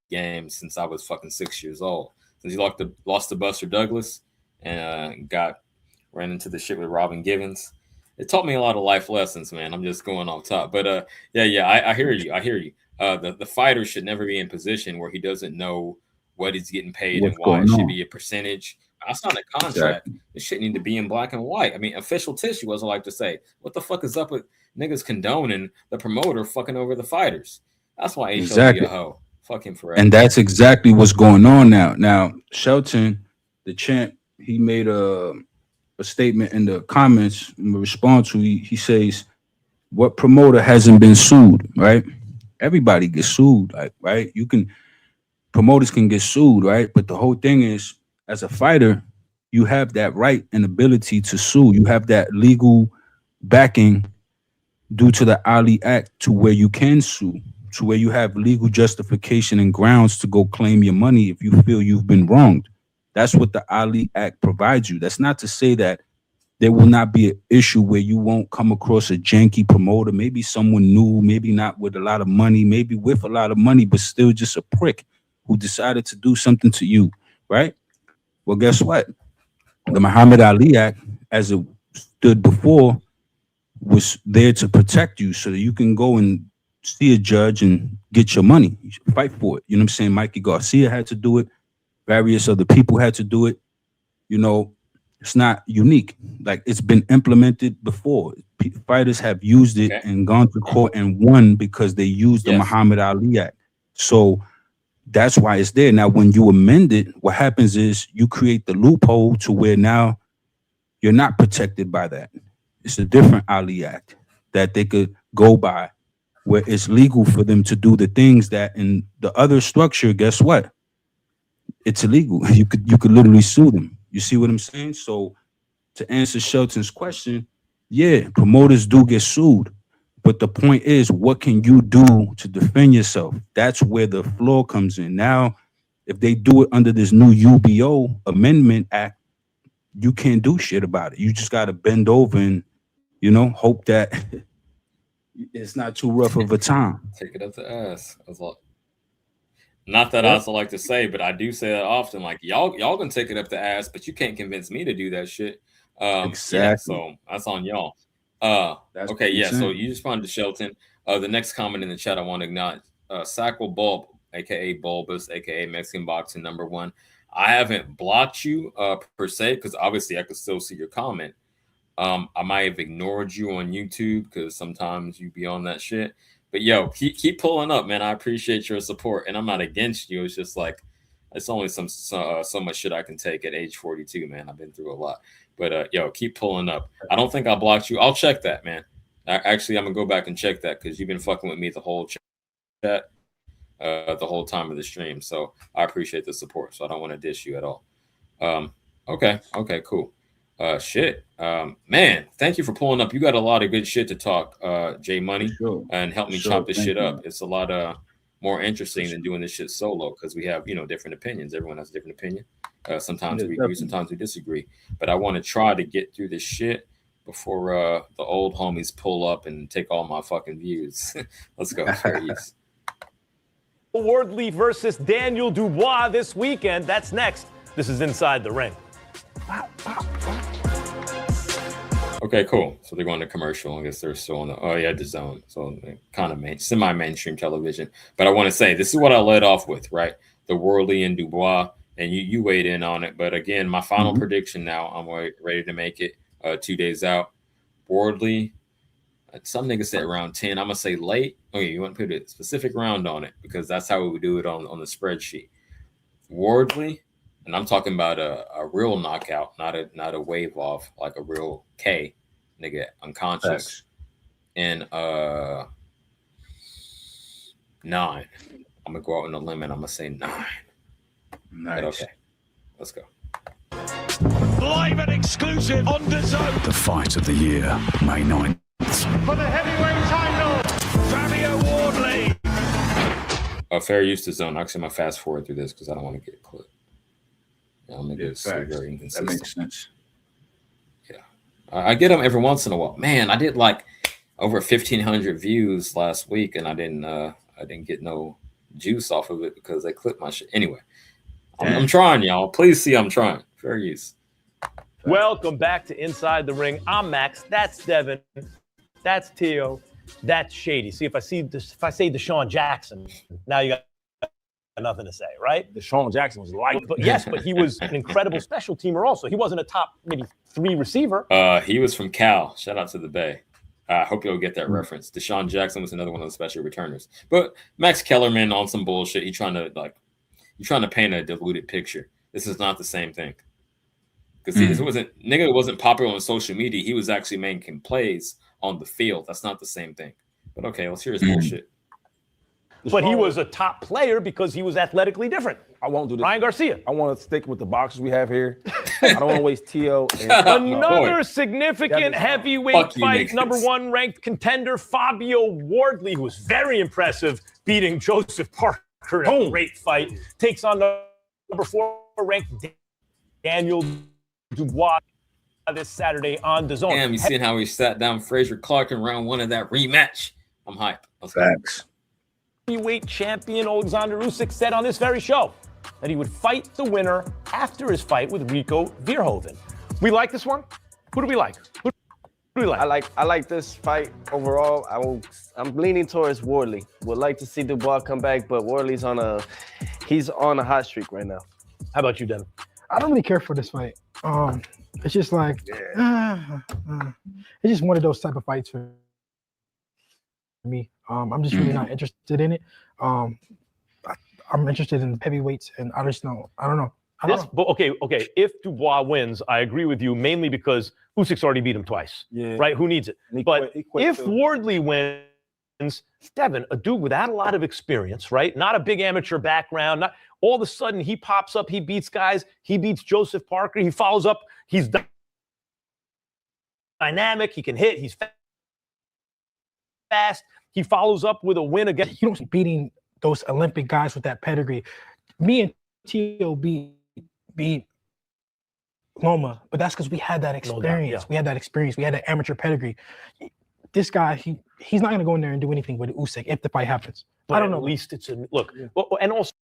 Speaker 1: game since I was fucking 6 years old. Since he lost to Buster Douglas and ran into the shit with Robin Givens. It taught me a lot of life lessons, man. I'm just going off top. But I hear you. The fighter should never be in position where he doesn't know what he's getting paid and why. It should be a percentage. I signed a contract.
Speaker 20: Exactly.
Speaker 1: It shouldn't need to be in black and white. I mean, official tissue, as I like to say. What the fuck is up with niggas condoning the promoter fucking over the fighters? That's why HL be a hoe. Fuck him forever.
Speaker 20: And that's exactly what's going on now. Now, Shelton, the champ, he made a statement in the comments in response to he says, what promoter hasn't been sued, right? Everybody gets sued, like, right? Promoters can get sued, right? But the whole thing is, as a fighter, you have that right and ability to sue. You have that legal backing due to the Ali Act to where you can sue, to where you have legal justification and grounds to go claim your money if you feel you've been wronged. That's what the Ali Act provides you. That's not to say that there will not be an issue where you won't come across a janky promoter, maybe someone new, maybe not with a lot of money, maybe with a lot of money, but still just a prick who decided to do something to you, right? Well, guess what? The Muhammad Ali Act, as it stood before, was there to protect you so that you can go and see a judge and get your money. You should fight for it. You know what I'm saying? Mikey Garcia had to do it. Various other people had to do it. It's not unique. Like, it's been implemented before. Fighters have used it and gone to court and won because they used the Muhammad Ali Act. So that's why it's there. Now, when you amend it, what happens is you create the loophole to where now you're not protected by that. It's a different Ali Act that they could go by, where it's legal for them to do the things that in the other structure, guess what? It's illegal. You could literally sue them. You see what I'm saying? So to answer Shelton's question, yeah, promoters do get sued. But the point is, what can you do to defend yourself? That's where the flaw comes in. Now, if they do it under this new UBO Amendment Act, you can't do shit about it. You just got to bend over and, hope that it's not too rough of a time.
Speaker 1: Take it up the ass. Not that I also like to say, but I do say that often. Like, y'all can take it up the ass, but you can't convince me to do that shit.
Speaker 20: Exactly.
Speaker 1: Yeah, so that's on y'all. Okay, yeah. So you responded to Shelton. The next comment in the chat I want to acknowledge, Sackwell Bulb, aka Bulbous, aka Mexican Boxing #1. I haven't blocked you per se, because obviously I could still see your comment. I might have ignored you on YouTube because sometimes you be on that shit. But yo, keep pulling up, man. I appreciate your support, and I'm not against you. It's just like it's only so much shit I can take at age 42, man. I've been through a lot. But yo, keep pulling up. I don't think I blocked you. I'll check that, man. Actually, I'm gonna go back and check that because you've been fucking with me the whole chat, the whole time of the stream. So I appreciate the support. So I don't want to dish you at all. Okay, cool. Shit. Man, thank you for pulling up. You got a lot of good shit to talk, J Money,
Speaker 20: Sure.
Speaker 1: and help me
Speaker 20: Sure.
Speaker 1: chop this
Speaker 20: Thank
Speaker 1: shit
Speaker 20: you.
Speaker 1: up. It's a lot more interesting than doing this shit solo because we have, different opinions. Everyone has a different opinion. Sometimes
Speaker 20: Yeah,
Speaker 1: we agree,
Speaker 20: definitely.
Speaker 1: sometimes we disagree. But I want to try to get through this shit before the old homies pull up and take all my fucking views. Let's go. Fair use.
Speaker 16: Wardley versus Daniel Dubois this weekend. That's next. This is Inside the Ring.
Speaker 1: Okay, cool. So they're going to commercial. I guess they're still on the zone. So kind of semi-mainstream television. But I want to say this is what I led off with, right? The Wardley and Dubois, and you weighed in on it. But again, my final prediction now, I'm ready to make it 2 days out. Wardley, some niggas said round 10. I'm gonna say late. Okay, you want to put a specific round on it because that's how we would do it on the spreadsheet. Wardley. And I'm talking about a real knockout, not a wave off, like a real K, nigga, unconscious. And 9. I'm gonna go out on a limb and I'm gonna say 9.
Speaker 20: Nice.
Speaker 1: But okay, let's go.
Speaker 21: Live and exclusive on DAZN. The fight of the year, May 9th. For the heavyweight title, Fabio Wardley.
Speaker 1: Fair use to zone. Actually, I'm gonna fast forward through this because I don't want to get clipped. I'm gonna get very inconsistent.
Speaker 20: That makes sense.
Speaker 1: Yeah, I get them every once in a while. Man, I did like over 1,500 views last week, and I didn't get no juice off of it because they clipped my shit. Anyway, I'm trying, y'all. Please see I'm trying. Fair use.
Speaker 16: Welcome back to Inside the Ring. I'm Max. That's Devin. That's Tio. That's Shady. See, if I say Deshaun Jackson, now you got nothing to say, right?
Speaker 5: Deshaun Jackson was light.
Speaker 16: But yes, but he was an incredible special teamer also. He wasn't a top maybe 3 receiver.
Speaker 1: He was from Cal. Shout out to the Bay. I hope you'll get that reference. Deshaun Jackson was another one of the special returners. But Max Kellerman on some bullshit. You're trying to paint a diluted picture. This is not the same thing. Because nigga wasn't popular on social media. He was actually making plays on the field. That's not the same thing. But okay, let's hear his bullshit.
Speaker 16: But he was a top player because he was athletically different.
Speaker 5: I won't do this.
Speaker 16: Ryan Garcia.
Speaker 5: I want to stick with the boxers we have here. I don't want to waste T.O.
Speaker 16: Another significant heavyweight fight.
Speaker 5: niggas.
Speaker 16: Number 1 ranked contender Fabio Wardley, who was very impressive, beating Joseph Parker in a great fight. Takes on number 4 ranked Daniel Dubois this Saturday on DAZN.
Speaker 1: Damn, you seen how he sat down Fraser Clark in round 1 of that rematch? I'm hyped.
Speaker 20: Facts.
Speaker 16: Heavyweight champion Alexander Usyk said on this very show that he would fight the winner after his fight with Rico Verhoeven. We like this one? Who do we like? Who do we like?
Speaker 19: I like this fight overall. I'm leaning towards Wardley. Would like to see Dubois come back, but Wardley's on a hot streak right now.
Speaker 16: How about you, Devin?
Speaker 17: I don't really care for this fight. It's just like it's just one of those type of fights for me. I'm just really not interested in it. I'm interested in heavyweights, and I don't know.
Speaker 16: But okay. If Dubois wins, I agree with you, mainly because Usyk's already beat him twice.
Speaker 5: Yeah.
Speaker 16: Right? Who needs it? But if
Speaker 5: too.
Speaker 16: Wardley wins, Devin, a dude without a lot of experience, right? Not a big amateur background. Not all of a sudden he pops up, he beats guys, he beats Joseph Parker, he follows up, he's dynamic, he can hit, he's fast. He follows up with a win against.
Speaker 17: You don't see beating those Olympic guys with that pedigree. Me and Tio beat Loma, but that's because we had that experience. We had that experience. We had that amateur pedigree. This guy, he's not going to go in there and do anything with Usyk if the fight happens.
Speaker 16: But
Speaker 17: I don't know.
Speaker 16: At least it's a look. And also.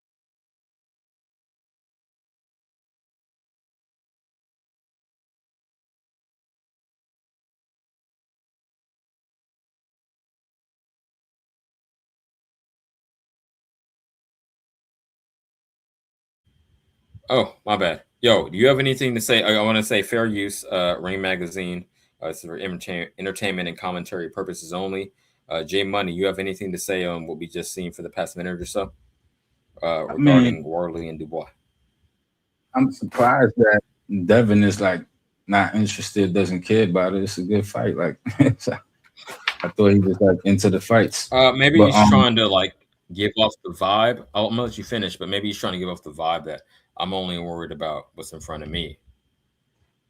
Speaker 1: Oh, my bad. Yo, do you have anything to say? I want to say fair use, Ring Magazine. It's for entertainment and commentary purposes only. J Money, you have anything to say on what we just seen for the past minute or so regarding Wardley and Dubois?
Speaker 20: I'm surprised that Devin is like not interested, doesn't care about it. It's a good fight. Like I thought he was like into the fights.
Speaker 1: Maybe he's trying to like give off the vibe. I'm gonna let you finish, but maybe he's trying to give off the vibe that I'm only worried about what's in front of me.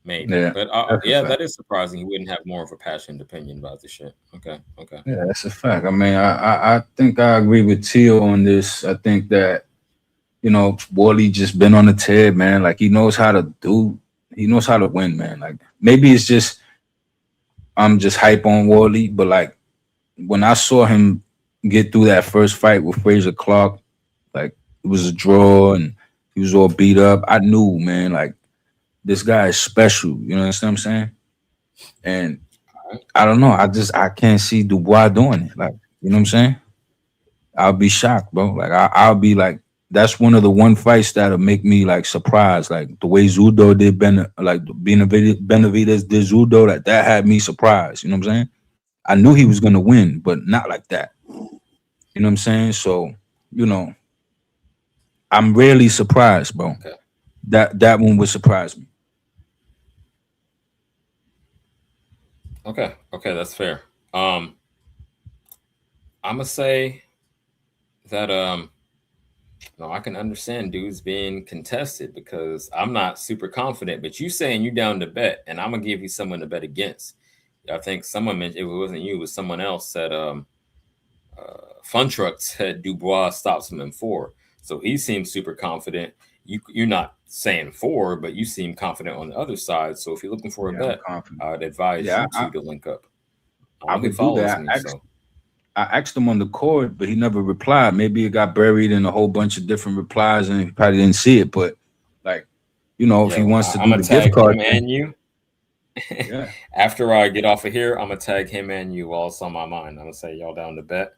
Speaker 1: maybe.
Speaker 20: Yeah,
Speaker 1: But
Speaker 20: that's a
Speaker 1: yeah,
Speaker 20: fact.
Speaker 1: that is surprising. He wouldn't have more of a passionate opinion about the shit. Okay.
Speaker 20: Yeah, that's a fact. I mean, I think I agree with Teal on this. I think that, you know, Wardley just been on the tear, man. Like he knows how to win, man. Like maybe it's just I'm just hype on Wardley, but like when I saw him get through that first fight with Fraser Clark, like it was a draw and he was all beat up. I knew, man, like this guy is special. You know what I'm saying? And I don't know. I can't see Dubois doing it. Like, you know what I'm saying? I'll be shocked, bro. Like I'll be like, that's one of the one fights that'll make me like surprised. Like the way Zudo did Benevidez did Zudo, that had me surprised. You know what I'm saying? I knew he was gonna win, but not like that. You know what I'm saying? So, you know, I'm really surprised, bro.
Speaker 1: Okay.
Speaker 20: That one would surprise me.
Speaker 1: Okay, that's fair. I'm gonna say that no, I can understand dudes being contested because I'm not super confident, but you saying you down to bet, and I'm gonna give you someone to bet against. I think someone mentioned, it wasn't you, it was someone else said Fun Truck said Dubois stops him in 4. So he seems super confident. You're not saying 4, but you seem confident on the other side. So if you're looking for a bet, I'd advise you two to link up.
Speaker 20: I
Speaker 1: He
Speaker 20: would do
Speaker 1: follows
Speaker 20: that.
Speaker 1: me, so.
Speaker 20: I asked him on the court, but he never replied. Maybe it got buried in a whole bunch of different replies and he probably didn't see it. But like, you know, if he wants to
Speaker 1: I'm
Speaker 20: do
Speaker 1: gonna
Speaker 20: the gift
Speaker 1: tag
Speaker 20: card
Speaker 1: him
Speaker 20: thing,
Speaker 1: and you.
Speaker 20: Yeah.
Speaker 1: After I get off of here, I'm gonna tag him and you while it's on my mind. I'm gonna say y'all down to bet.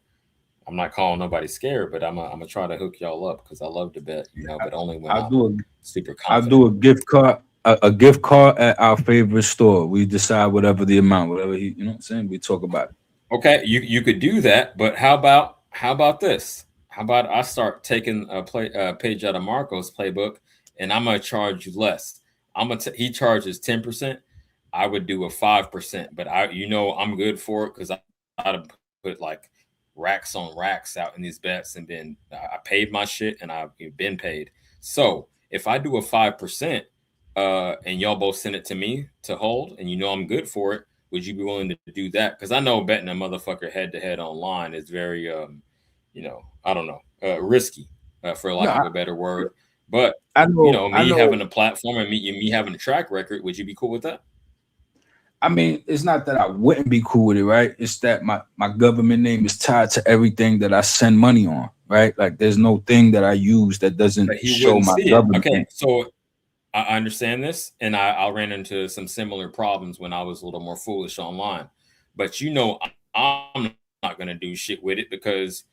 Speaker 1: I'm not calling nobody scared, but I'm gonna try to hook y'all up because I love to bet, you know, but only when I'm super
Speaker 20: I'll
Speaker 1: confident.
Speaker 20: do a gift card, a gift card at our favorite store. We decide whatever the amount, whatever he, you know what I'm saying? We talk about it.
Speaker 1: Okay, you could do that, but how about this? How about I start taking a page out of Marco's playbook, and I'm gonna charge you less. He charges 10%. I would do a 5%, but I'm good for it because I'd put like racks on racks out in these bets, and then I paid my shit, and I've been paid. So if I do a 5%, and y'all both send it to me to hold, and I'm good for it. Would you be willing to do that? Because I know betting a motherfucker head to head online is very, I don't know, risky, for lack of a better word. But
Speaker 20: I know,
Speaker 1: having a platform and me having a track record, would you be cool with that?
Speaker 20: I mean, it's not that I wouldn't be cool with it, right? It's that my government name is tied to everything that I send money on, right? Like there's no thing that I use that doesn't
Speaker 1: But he
Speaker 20: show
Speaker 1: wouldn't
Speaker 20: my
Speaker 1: see it.
Speaker 20: government.
Speaker 1: Okay, so I understand this, and I ran into some similar problems when I was a little more foolish online. But I'm not going to do shit with it because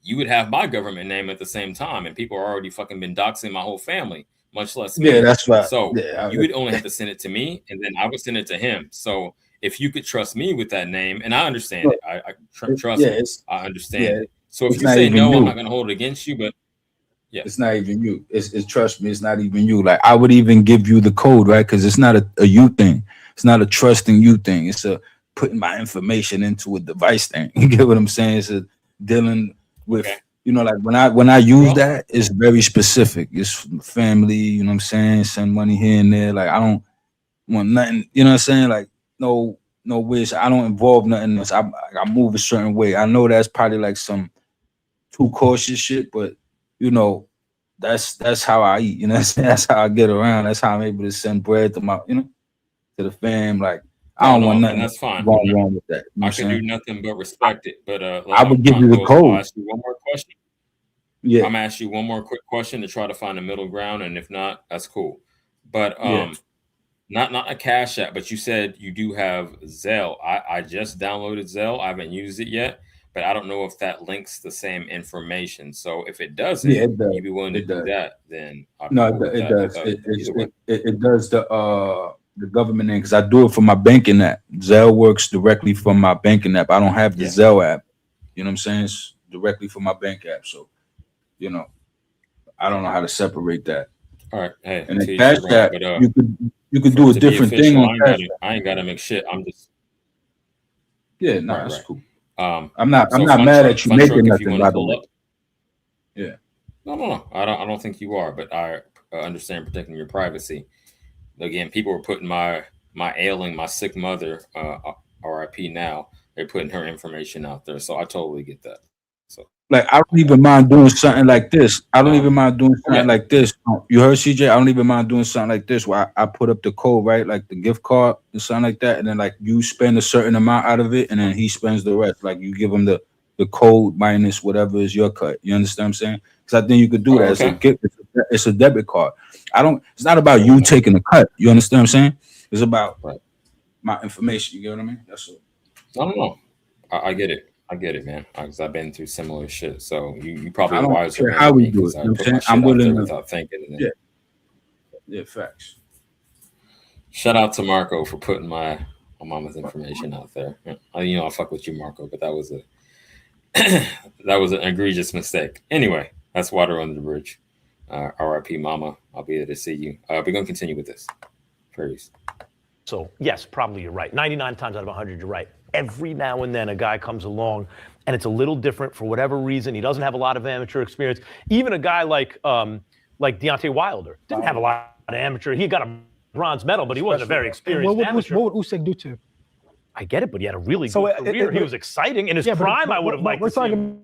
Speaker 1: you would have my government name at the same time, and people are already fucking been doxing my whole family, much less me.
Speaker 20: Yeah, that's right.
Speaker 1: So
Speaker 20: Yeah,
Speaker 1: you would only have to send it to me, and then I would send it to him. So if you could trust me with that name, and I understand it, I trust me. I understand it. So if you say no, I'm not going to hold it against you, but yeah,
Speaker 20: it's not even you. It's trust me, it's not even you. Like I would even give you the code, right? Because it's not a you thing. It's not a trusting you thing. It's a putting my information into a device thing. You get what I'm saying? It's a dealing with, like when I use that, it's very specific. It's family, you know what I'm saying? Send money here and there. Like I don't want nothing, you know what I'm saying? Like no wish. I don't involve nothing else. I move a certain way. I know that's probably like some too cautious shit, but that's how I eat. You know what I'm saying? That's how I get around. That's how I'm able to send bread to my, to the fam. Like I don't want nothing.
Speaker 1: And that's fine.
Speaker 20: Going wrong with that. You know
Speaker 1: I can do nothing but respect it. But
Speaker 20: I would give you the code.
Speaker 1: I'll ask you one more question.
Speaker 20: Yeah.
Speaker 1: I'm gonna ask you one more quick question to try to find a middle ground, and if not, that's cool. But not a Cash App, but you said you do have Zelle. I just downloaded Zelle. I haven't used it yet, but I don't know if that links the same information. So if it doesn't,
Speaker 20: it does.
Speaker 1: you'd be willing to do that, then
Speaker 20: it does. It does the government name because I do it for my banking app. Zelle works directly from my banking app. I don't have the Zelle app. You know what I'm saying? It's directly from my bank app. So, I don't know how to separate that.
Speaker 1: All right. Hey,
Speaker 20: and the Cash App, you could do a different thing on Cash App.
Speaker 1: I ain't gotta make shit. I'm just
Speaker 20: that's cool. I'm not mad at you making nothing, by the way. Yeah.
Speaker 1: No. I don't think you are, but I understand protecting your privacy. again, people were putting my sick mother, RIP now. They're putting her information out there, so I totally get that. So
Speaker 20: Like I don't even mind doing something like this. I don't even mind doing something like this. You heard CJ? I don't even mind doing something like this where I put up the code, right? Like the gift card and something like that. And then like you spend a certain amount out of it and then he spends the rest. Like you give him the code minus whatever is your cut. You understand what I'm saying? Because I think you could do that. It's a gift, it's a debit card. It's not about you taking a cut. You understand what I'm saying? It's about my information. You get what I mean? That's it.
Speaker 1: I don't know. I get it. I get it, man. Because I've been through similar shit. So you probably
Speaker 20: I don't
Speaker 1: wiser
Speaker 20: care
Speaker 1: than
Speaker 20: how we
Speaker 1: me
Speaker 20: do
Speaker 1: because
Speaker 20: it.
Speaker 1: I
Speaker 20: You know
Speaker 1: put
Speaker 20: what
Speaker 1: my
Speaker 20: I'm
Speaker 1: shit
Speaker 20: saying? I'm
Speaker 1: out there
Speaker 20: willing to.
Speaker 1: without thinking. And then,
Speaker 20: Yeah, facts.
Speaker 1: shout out to Marco for putting my mama's information out there. I fuck with you, Marco, but that was an egregious mistake. Anyway, that's water under the bridge. RIP, Mama. I'll be there to see you. We're gonna continue with this. Please.
Speaker 16: So, yes, probably you're right. 99 times out of 100, you're right. Every now and then a guy comes along and it's a little different for whatever reason. He doesn't have a lot of amateur experience. Even a guy like Deontay Wilder didn't have a lot of amateur. He got a bronze medal, but he wasn't a very experienced amateur.
Speaker 17: What would Usyk do to him?
Speaker 16: I get it, but he had a really good career. He was exciting. In his prime, I would have liked to see him.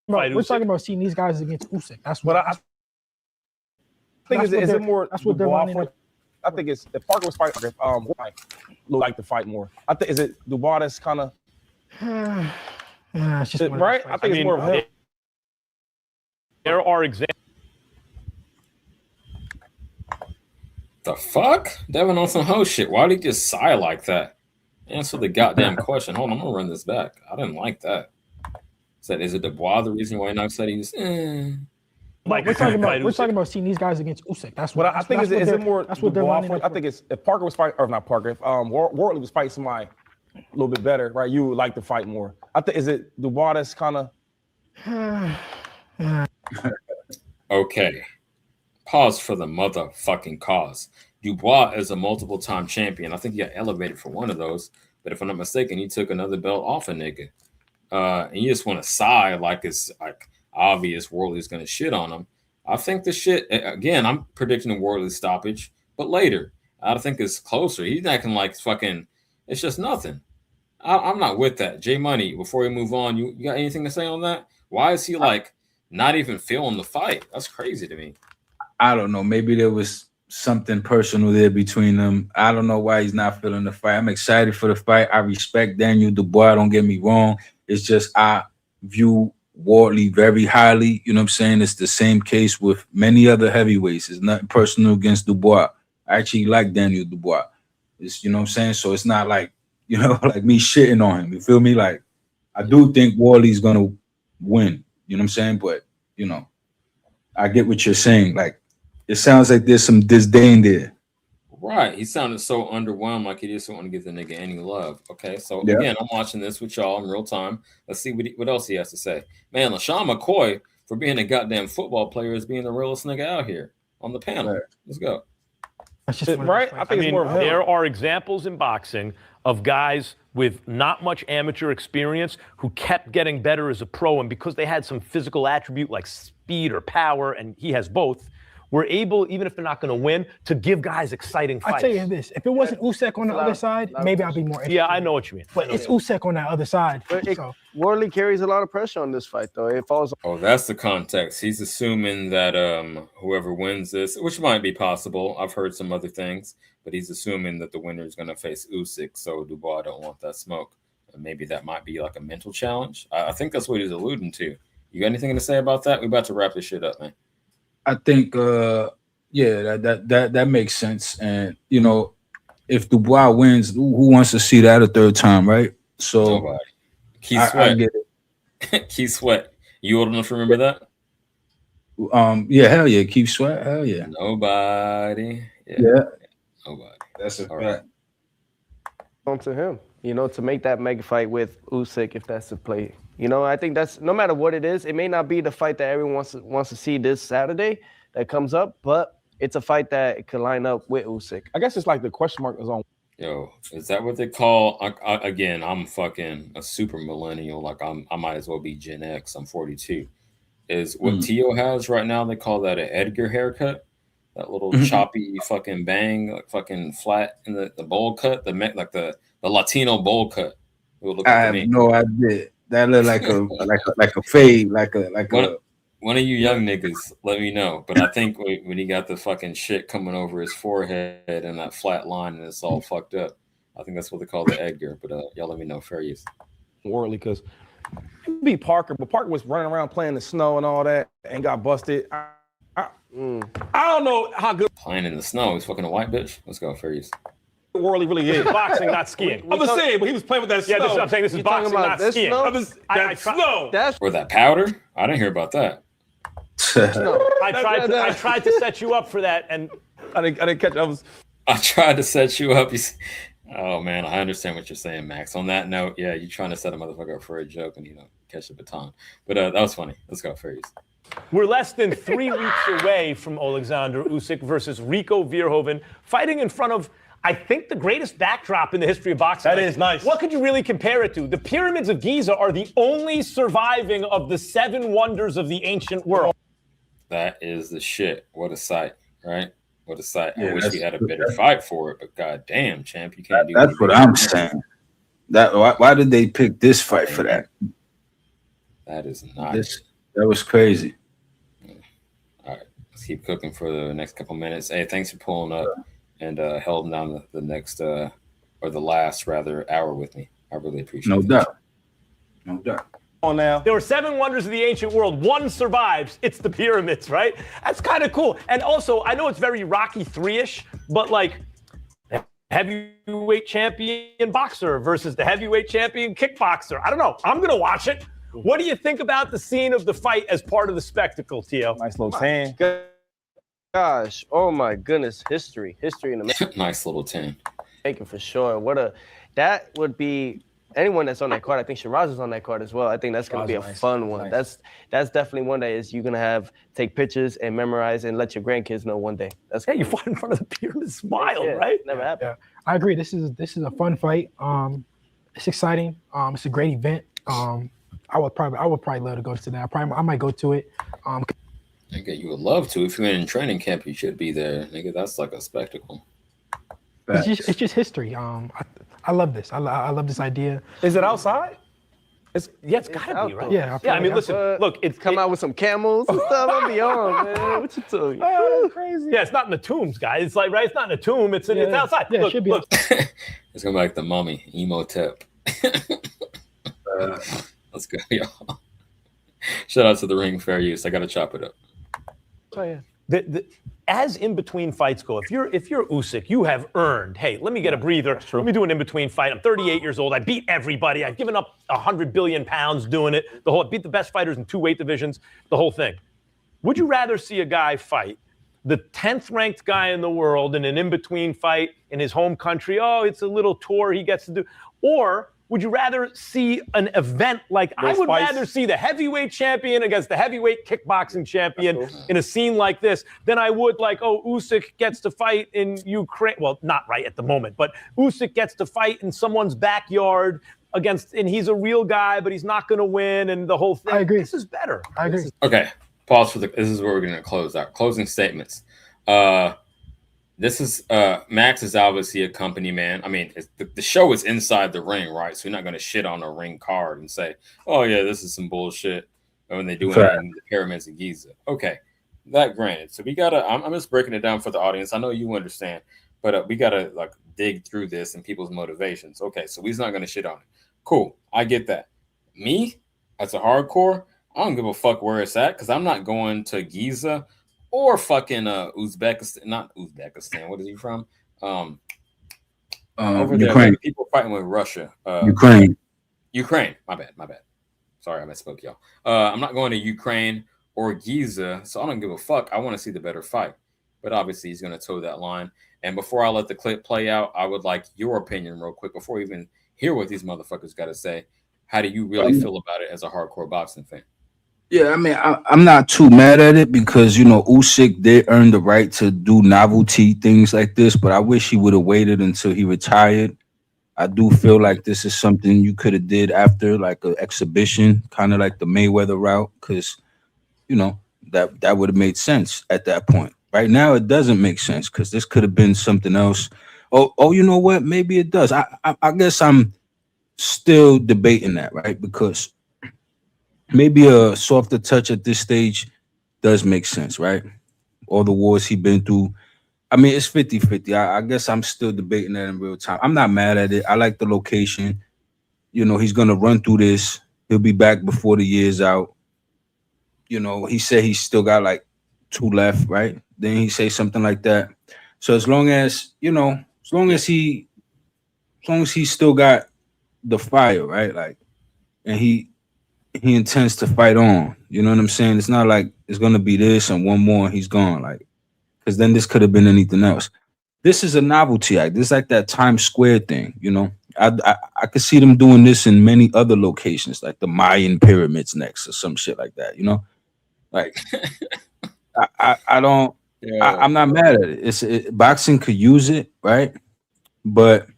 Speaker 17: We're talking about seeing these guys against Usyk. That's what
Speaker 5: I think. Is it more?
Speaker 17: That's what they're
Speaker 5: Dubois
Speaker 17: running.
Speaker 5: I think it's if Parker was fighting. Look like to fight more. I think is it Dubois that's kind of
Speaker 17: it's just
Speaker 5: right. I think it's more of him.
Speaker 16: There are examples.
Speaker 1: The fuck? Devin on some hoe shit. Why did he just sigh like that? Answer the goddamn question. Hold on, I'm gonna run this back. I didn't like that. Said, is it Dubois the reason why Knox said he's
Speaker 17: We're talking about seeing these guys against Usyk. That's what
Speaker 5: I think. Is it more?
Speaker 17: That's what they're running.
Speaker 5: I think it's if Parker was fighting, or not Parker. If Wardley was fighting somebody a little bit better, right? You would like to fight more. I think. Is it Dubois that's kind of?
Speaker 1: Okay. Pause for the motherfucking cause. Dubois is a multiple-time champion. I think he got elevated for one of those, but if I'm not mistaken, he took another belt off a nigga. And you just want to sigh like it's like obvious Wardley's going to shit on him. I think the shit, again, I'm predicting a Wardley stoppage, but later. I think it's closer. He's acting like fucking, it's just nothing. I'm not with that. J Money, before we move on, you got anything to say on that? Why is he like not even feeling the fight? That's crazy to me.
Speaker 20: I don't know. Maybe there was something personal there between them. I don't know why he's not feeling the fight. I'm excited for the fight. I respect Daniel Dubois. Don't get me wrong. It's just I view Wardley very highly. You know what I'm saying? It's the same case with many other heavyweights. It's nothing personal against Dubois. I actually like Daniel Dubois. It's, you know what I'm saying? So it's not like, like me shitting on him. You feel me? Like, I do think Wardley's going to win. You know what I'm saying? But, I get what you're saying. Like, it sounds like there's some disdain there.
Speaker 1: Right. He sounded so underwhelmed, like he just didn't want to give the nigga any love. Okay. So,
Speaker 20: Yeah.
Speaker 1: again, I'm watching this with y'all in real time. Let's see what else he has to say. Man, LaShawn McCoy, for being a goddamn football player, is being the realest nigga out here on the panel.
Speaker 20: Right.
Speaker 1: Let's go.
Speaker 5: Right. I think it's more of him.
Speaker 16: There are examples in boxing of guys with not much amateur experience who kept getting better as a pro, and because they had some physical attribute like speed or power, and he has both, were able, even if they're not going to win, to give guys exciting fights.
Speaker 17: I tell you this: if it wasn't Usyk on the other side, maybe I'd be more interested.
Speaker 16: Yeah, I know what you mean.
Speaker 17: But it's Usyk on that other side. So.
Speaker 19: Wardley carries a lot of pressure on this fight, though. It falls.
Speaker 1: Oh, that's the context. He's assuming that whoever wins this, which might be possible. I've heard some other things, but he's assuming that the winner is going to face Usyk, so Dubois don't want that smoke. And maybe that might be like a mental challenge. I think that's what he's alluding to. You got anything to say about that? We're about to wrap this shit up, man.
Speaker 20: I think, that makes sense. And, if Dubois wins, who wants to see that a third time, right? So
Speaker 1: Nobody. Keith Sweat.
Speaker 20: I get it.
Speaker 1: Keith Sweat. You old enough to remember that?
Speaker 20: Yeah, hell yeah. Keith Sweat, hell yeah.
Speaker 1: Nobody.
Speaker 20: Yeah.
Speaker 1: Nobody.
Speaker 20: That's a
Speaker 1: All
Speaker 20: fact.
Speaker 19: On to him, to make that mega fight with Usyk, if that's the play. I think that's no matter what it is. It may not be the fight that everyone wants to see this Saturday that comes up, but it's a fight that could line up with Usyk.
Speaker 5: I guess it's like the question mark is on.
Speaker 1: Yo, is that what they call? Again, I'm fucking a super millennial. Like I might as well be Gen X. I'm 42. Is what Tio has right now? They call that an Edgar haircut, that little choppy fucking bang, like fucking flat in the bowl cut, the Latino bowl cut. It would look
Speaker 20: I
Speaker 1: like to
Speaker 20: have
Speaker 1: me.
Speaker 20: no idea. That look like a fade,
Speaker 1: One of you young niggas, let me know. But I think when he got the fucking shit coming over his forehead and that flat line and it's all fucked up, I think that's what they call the Edgar. But y'all let me know. Fair use.
Speaker 5: Wardley, because he beat Parker, but Parker was running around playing the snow and all that and got busted. I don't know how good
Speaker 1: Playing in the snow. He's fucking a white bitch. Let's go. Fair use.
Speaker 5: Wardley really is.
Speaker 16: Boxing, not skiing.
Speaker 5: I'm just saying, but he was playing with that snow.
Speaker 16: Yeah, I'm saying this is boxing, not skiing.
Speaker 5: Snow.
Speaker 1: Or that powder? I didn't hear about that.
Speaker 16: I tried to set you up for that, and
Speaker 5: I didn't catch.
Speaker 1: I tried to set you up. Oh man, I understand what you're saying, Max. On that note, yeah, you're trying to set a motherfucker up for a joke and catch the baton. But that was funny. Let's go, fair use.
Speaker 16: We're less than 3 weeks away from Alexander Usyk versus Rico Verhoeven, fighting in front of, I think, the greatest backdrop in the history of boxing.
Speaker 5: That is nice.
Speaker 16: What could you really compare it to? The pyramids of Giza are the only surviving of the 7 wonders of the ancient world.
Speaker 1: That is the shit. What a sight, right? What a sight.
Speaker 20: Yeah,
Speaker 1: I wish we had a better fight for it, but goddamn, champ, you can't do
Speaker 20: That's what I'm saying. Why did they pick this fight for that?
Speaker 1: That is nice.
Speaker 20: That was crazy.
Speaker 1: All right, let's keep cooking for the next couple minutes. Hey, thanks for pulling up and holding down the next or the last rather hour with me. I really appreciate it.
Speaker 20: No doubt.
Speaker 5: On now.
Speaker 16: There were 7 wonders of the ancient world. 1 survives. It's the pyramids, right? That's kind of cool. And also, I know it's very Rocky 3-ish, but like heavyweight champion boxer versus the heavyweight champion kickboxer. I don't know. I'm going to watch it. What do you think about the scene of the fight as part of the spectacle, Tio?
Speaker 5: Nice little tan.
Speaker 19: Gosh, oh my goodness, history in the
Speaker 1: Nice little 10.
Speaker 19: making for sure. That would be anyone that's on that card. I think Shiraz is on that card as well. I think that's going to be a fun one.
Speaker 5: Nice.
Speaker 19: That's definitely one that you're going to take pictures and memorize and let your grandkids know one day.
Speaker 16: You fought in front of the pyramids. Wild, right?
Speaker 19: Never happened.
Speaker 17: Yeah, I agree. This is a fun fight. It's exciting. It's a great event. I would probably love to go to that. I might go to it.
Speaker 1: Nigga, you would love to. If you're in training camp, you should be there. Nigga, that's like a spectacle.
Speaker 17: It's just history. I love this. I love this idea.
Speaker 5: Is it outside?
Speaker 16: It's gotta be, right?
Speaker 17: Yeah.
Speaker 16: I mean, listen, look, it's
Speaker 19: come out with some camels and stuff. I'll be on, man. What you talking?
Speaker 5: Oh, that's crazy.
Speaker 16: Yeah, it's not in the tombs, guys. It's like, right? It's not in a tomb. It's outside.
Speaker 17: Yeah,
Speaker 16: look,
Speaker 17: it should be.
Speaker 16: Look.
Speaker 1: It's gonna be like the mummy, emo tip. Let's go, y'all. Shout out to the ring, fair use. I gotta chop it up.
Speaker 16: Oh yeah. As in between fights go, if you're Usyk, you have earned. Hey, let me get a breather. Let me do an in between fight. I'm 38 years old. I beat everybody. I've given up 100 billion pounds doing it. Beat the best fighters in 2 weight divisions. The whole thing. Would you rather see a guy fight the 10th ranked guy in the world in an in between fight in his home country? Oh, it's a little tour he gets to do, or would you rather see an event like I would rather see the heavyweight champion against the heavyweight kickboxing champion in a scene like this than I would Usyk gets to fight in Ukraine. Well, not right at the moment, but Usyk gets to fight in someone's backyard and he's a real guy, but he's not going to win and the whole thing.
Speaker 17: I agree.
Speaker 16: This is better.
Speaker 17: I agree.
Speaker 1: Okay, pause for this is where we're going to close out. Closing statements. This is Max is obviously a company man. I mean, the show is inside the ring, right? So you're not going to shit on a ring card and say, "Oh yeah, this is some bullshit." When they do it in the pyramids of Giza. Okay, that granted. So we gotta. I'm just breaking it down for the audience. I know you understand, but we gotta dig through this and people's motivations. Okay, so we's not going to shit on it. Cool, I get that. Me, as a hardcore, I don't give a fuck where it's at because I'm not going to Giza. Or fucking Uzbekistan, not Uzbekistan. What is he from? Over there,
Speaker 20: Ukraine.
Speaker 1: People fighting with Russia. Ukraine. My bad. Sorry, I misspoke, y'all. I'm not going to Ukraine or Giza, so I don't give a fuck. I want to see the better fight. But obviously, he's going to toe that line. And before I let the clip play out, I would like your opinion real quick before we even hear what these motherfuckers got to say. How do you really feel about it as a hardcore boxing fan?
Speaker 20: Yeah, I mean, I'm not too mad at it because, Usyk did earn the right to do novelty things like this, but I wish he would have waited until he retired. I do feel like this is something you could have did after like an exhibition, kind of like the Mayweather route, because, that would have made sense at that point, right now it doesn't make sense because this could have been something else. Oh, you know what? Maybe it does. I guess I'm still debating that, right? Because maybe a softer touch at this stage does make sense, right? All the wars he been through. I mean, it's 50-50. I guess I'm still debating that in real time. I'm not mad at it. I like the location. You know, he's gonna run through this. He'll be back before the year's out. You know, he said he's still got like 2 left, right? Then he say something like that. So as long as, you know, as long as he's still got the fire, right? Like, and he intends to fight on. You know what I'm saying? It's not like it's gonna be this and one more and he's gone. Like, because then this could have been anything else. This is a novelty act. This is like that Times Square thing, you know. I could see them doing this in many other locations, like the Mayan pyramids next or some shit like that, you know. Like, I don't. I'm not mad at it. Boxing could use it, right? But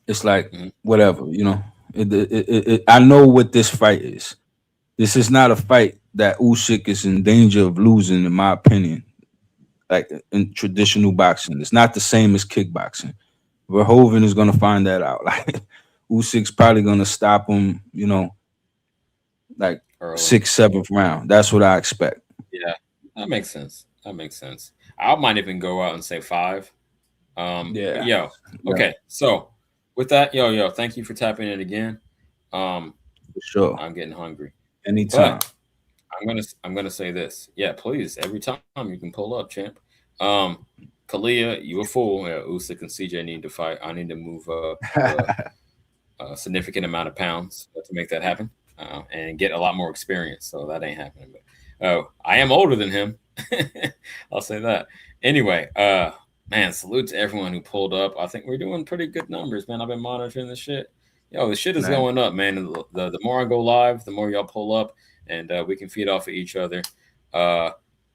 Speaker 20: it's like whatever, you know. I know what this fight is. This is not a fight that Usyk is in danger of losing, in my opinion. Like in traditional boxing, it's not the same as kickboxing. Verhoeven is gonna find that out. Like Usyk's probably gonna stop him, you know, like
Speaker 1: Early.
Speaker 20: 6th, 7th round. That's what I expect.
Speaker 1: Yeah, that makes sense. That makes sense. I might even go out and say 5.
Speaker 20: Yeah.
Speaker 1: Yo. Okay. So with that, yo, thank you for tapping in again.
Speaker 20: For sure.
Speaker 1: I'm getting hungry.
Speaker 20: Anytime.
Speaker 1: But I'm gonna say this. Yeah, please. Every time you can pull up, champ. Kalia, you a fool. Yeah, Usyk and CJ need to fight. I need to move a significant amount of pounds to make that happen and get a lot more experience. So that ain't happening. But I am older than him. I'll say that. Anyway, man, salute to everyone who pulled up. I think we're doing pretty good numbers, man. I've been monitoring this shit. Yo, the shit is going up, man. The more I go live, the more y'all pull up, and we can feed off of each other.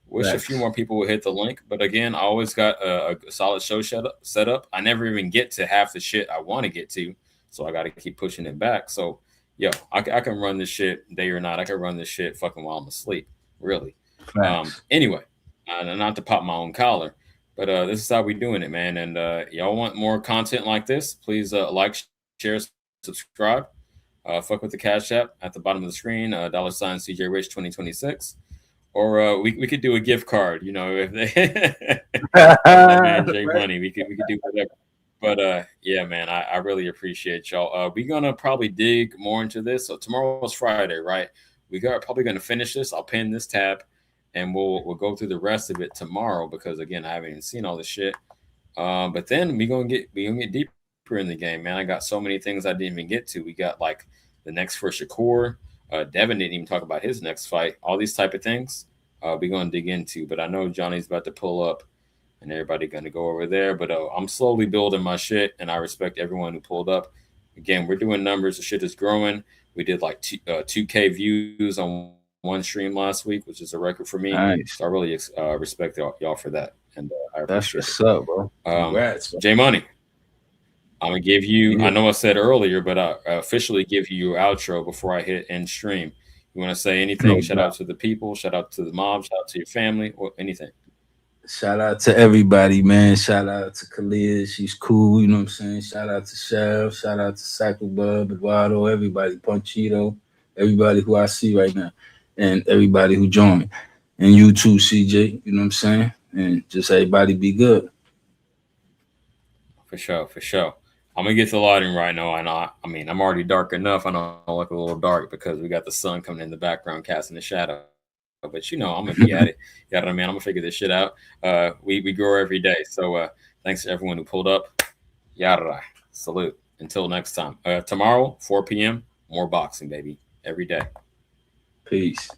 Speaker 1: Wish a few more people would hit the link, but again, I always got a solid show set up. I never even get to half the shit I want to get to, so I got to keep pushing it back. So, yo, I can run this shit day or night. I can run this shit fucking while I'm asleep, really. Anyway, not to pop my own collar, but this is how we doing it, man. And y'all want more content like this? Please like, share, subscribe. Fuck with the Cash App at the bottom of the screen, $CJ Rich 2026. Or we could do a gift card, you know, if they man, J Money, we could do whatever. But yeah, man, I really appreciate y'all. We're gonna probably dig more into this. So tomorrow's Friday, right? Probably gonna finish this. I'll pin this tab, and we'll go through the rest of it tomorrow because again, I haven't even seen all this shit. But then we gonna get deeper in the game, man. I got so many things I didn't even get to. We got like the next for Shakur. Devin didn't even talk about his next fight. All these type of things we're going to dig into. But I know Johnny's about to pull up and everybody going to go over there. But I'm slowly building my shit, and I respect everyone who pulled up. Again, we're doing numbers. The shit is growing. We did like 2K views on one stream last week, which is a record for me.
Speaker 20: Nice.
Speaker 1: So I really respect y'all for that. And I
Speaker 20: That's
Speaker 1: appreciate
Speaker 20: what's
Speaker 1: it.
Speaker 20: up, bro. Congrats.
Speaker 1: J Money. I'm gonna give you. I know I said earlier, but I officially give you your outro before I hit end stream. You want to say anything?
Speaker 20: No
Speaker 1: Shout
Speaker 20: doubt.
Speaker 1: out to the people. Shout out to the mob. Shout out to your family. Or anything.
Speaker 20: Shout out to everybody, man. Shout out to Kalia. She's cool. You know what I'm saying? Shout out to Chef. Shout out to Cycle Bub, Eduardo, everybody, Punchito, everybody who I see right now, and everybody who joined. And you too, CJ. You know what I'm saying? And just everybody be good.
Speaker 1: For sure. For sure. I'm gonna get the lighting right now. I mean, I'm already dark enough. I know I look a little dark because we got the sun coming in the background, casting the shadow. But you know, I'm gonna be at it. You know what I mean? I'm gonna figure this shit out. We grow every day. So thanks to everyone who pulled up. Yada. Salute. Until next time. Tomorrow, 4 p.m. More boxing, baby. Every day.
Speaker 20: Peace.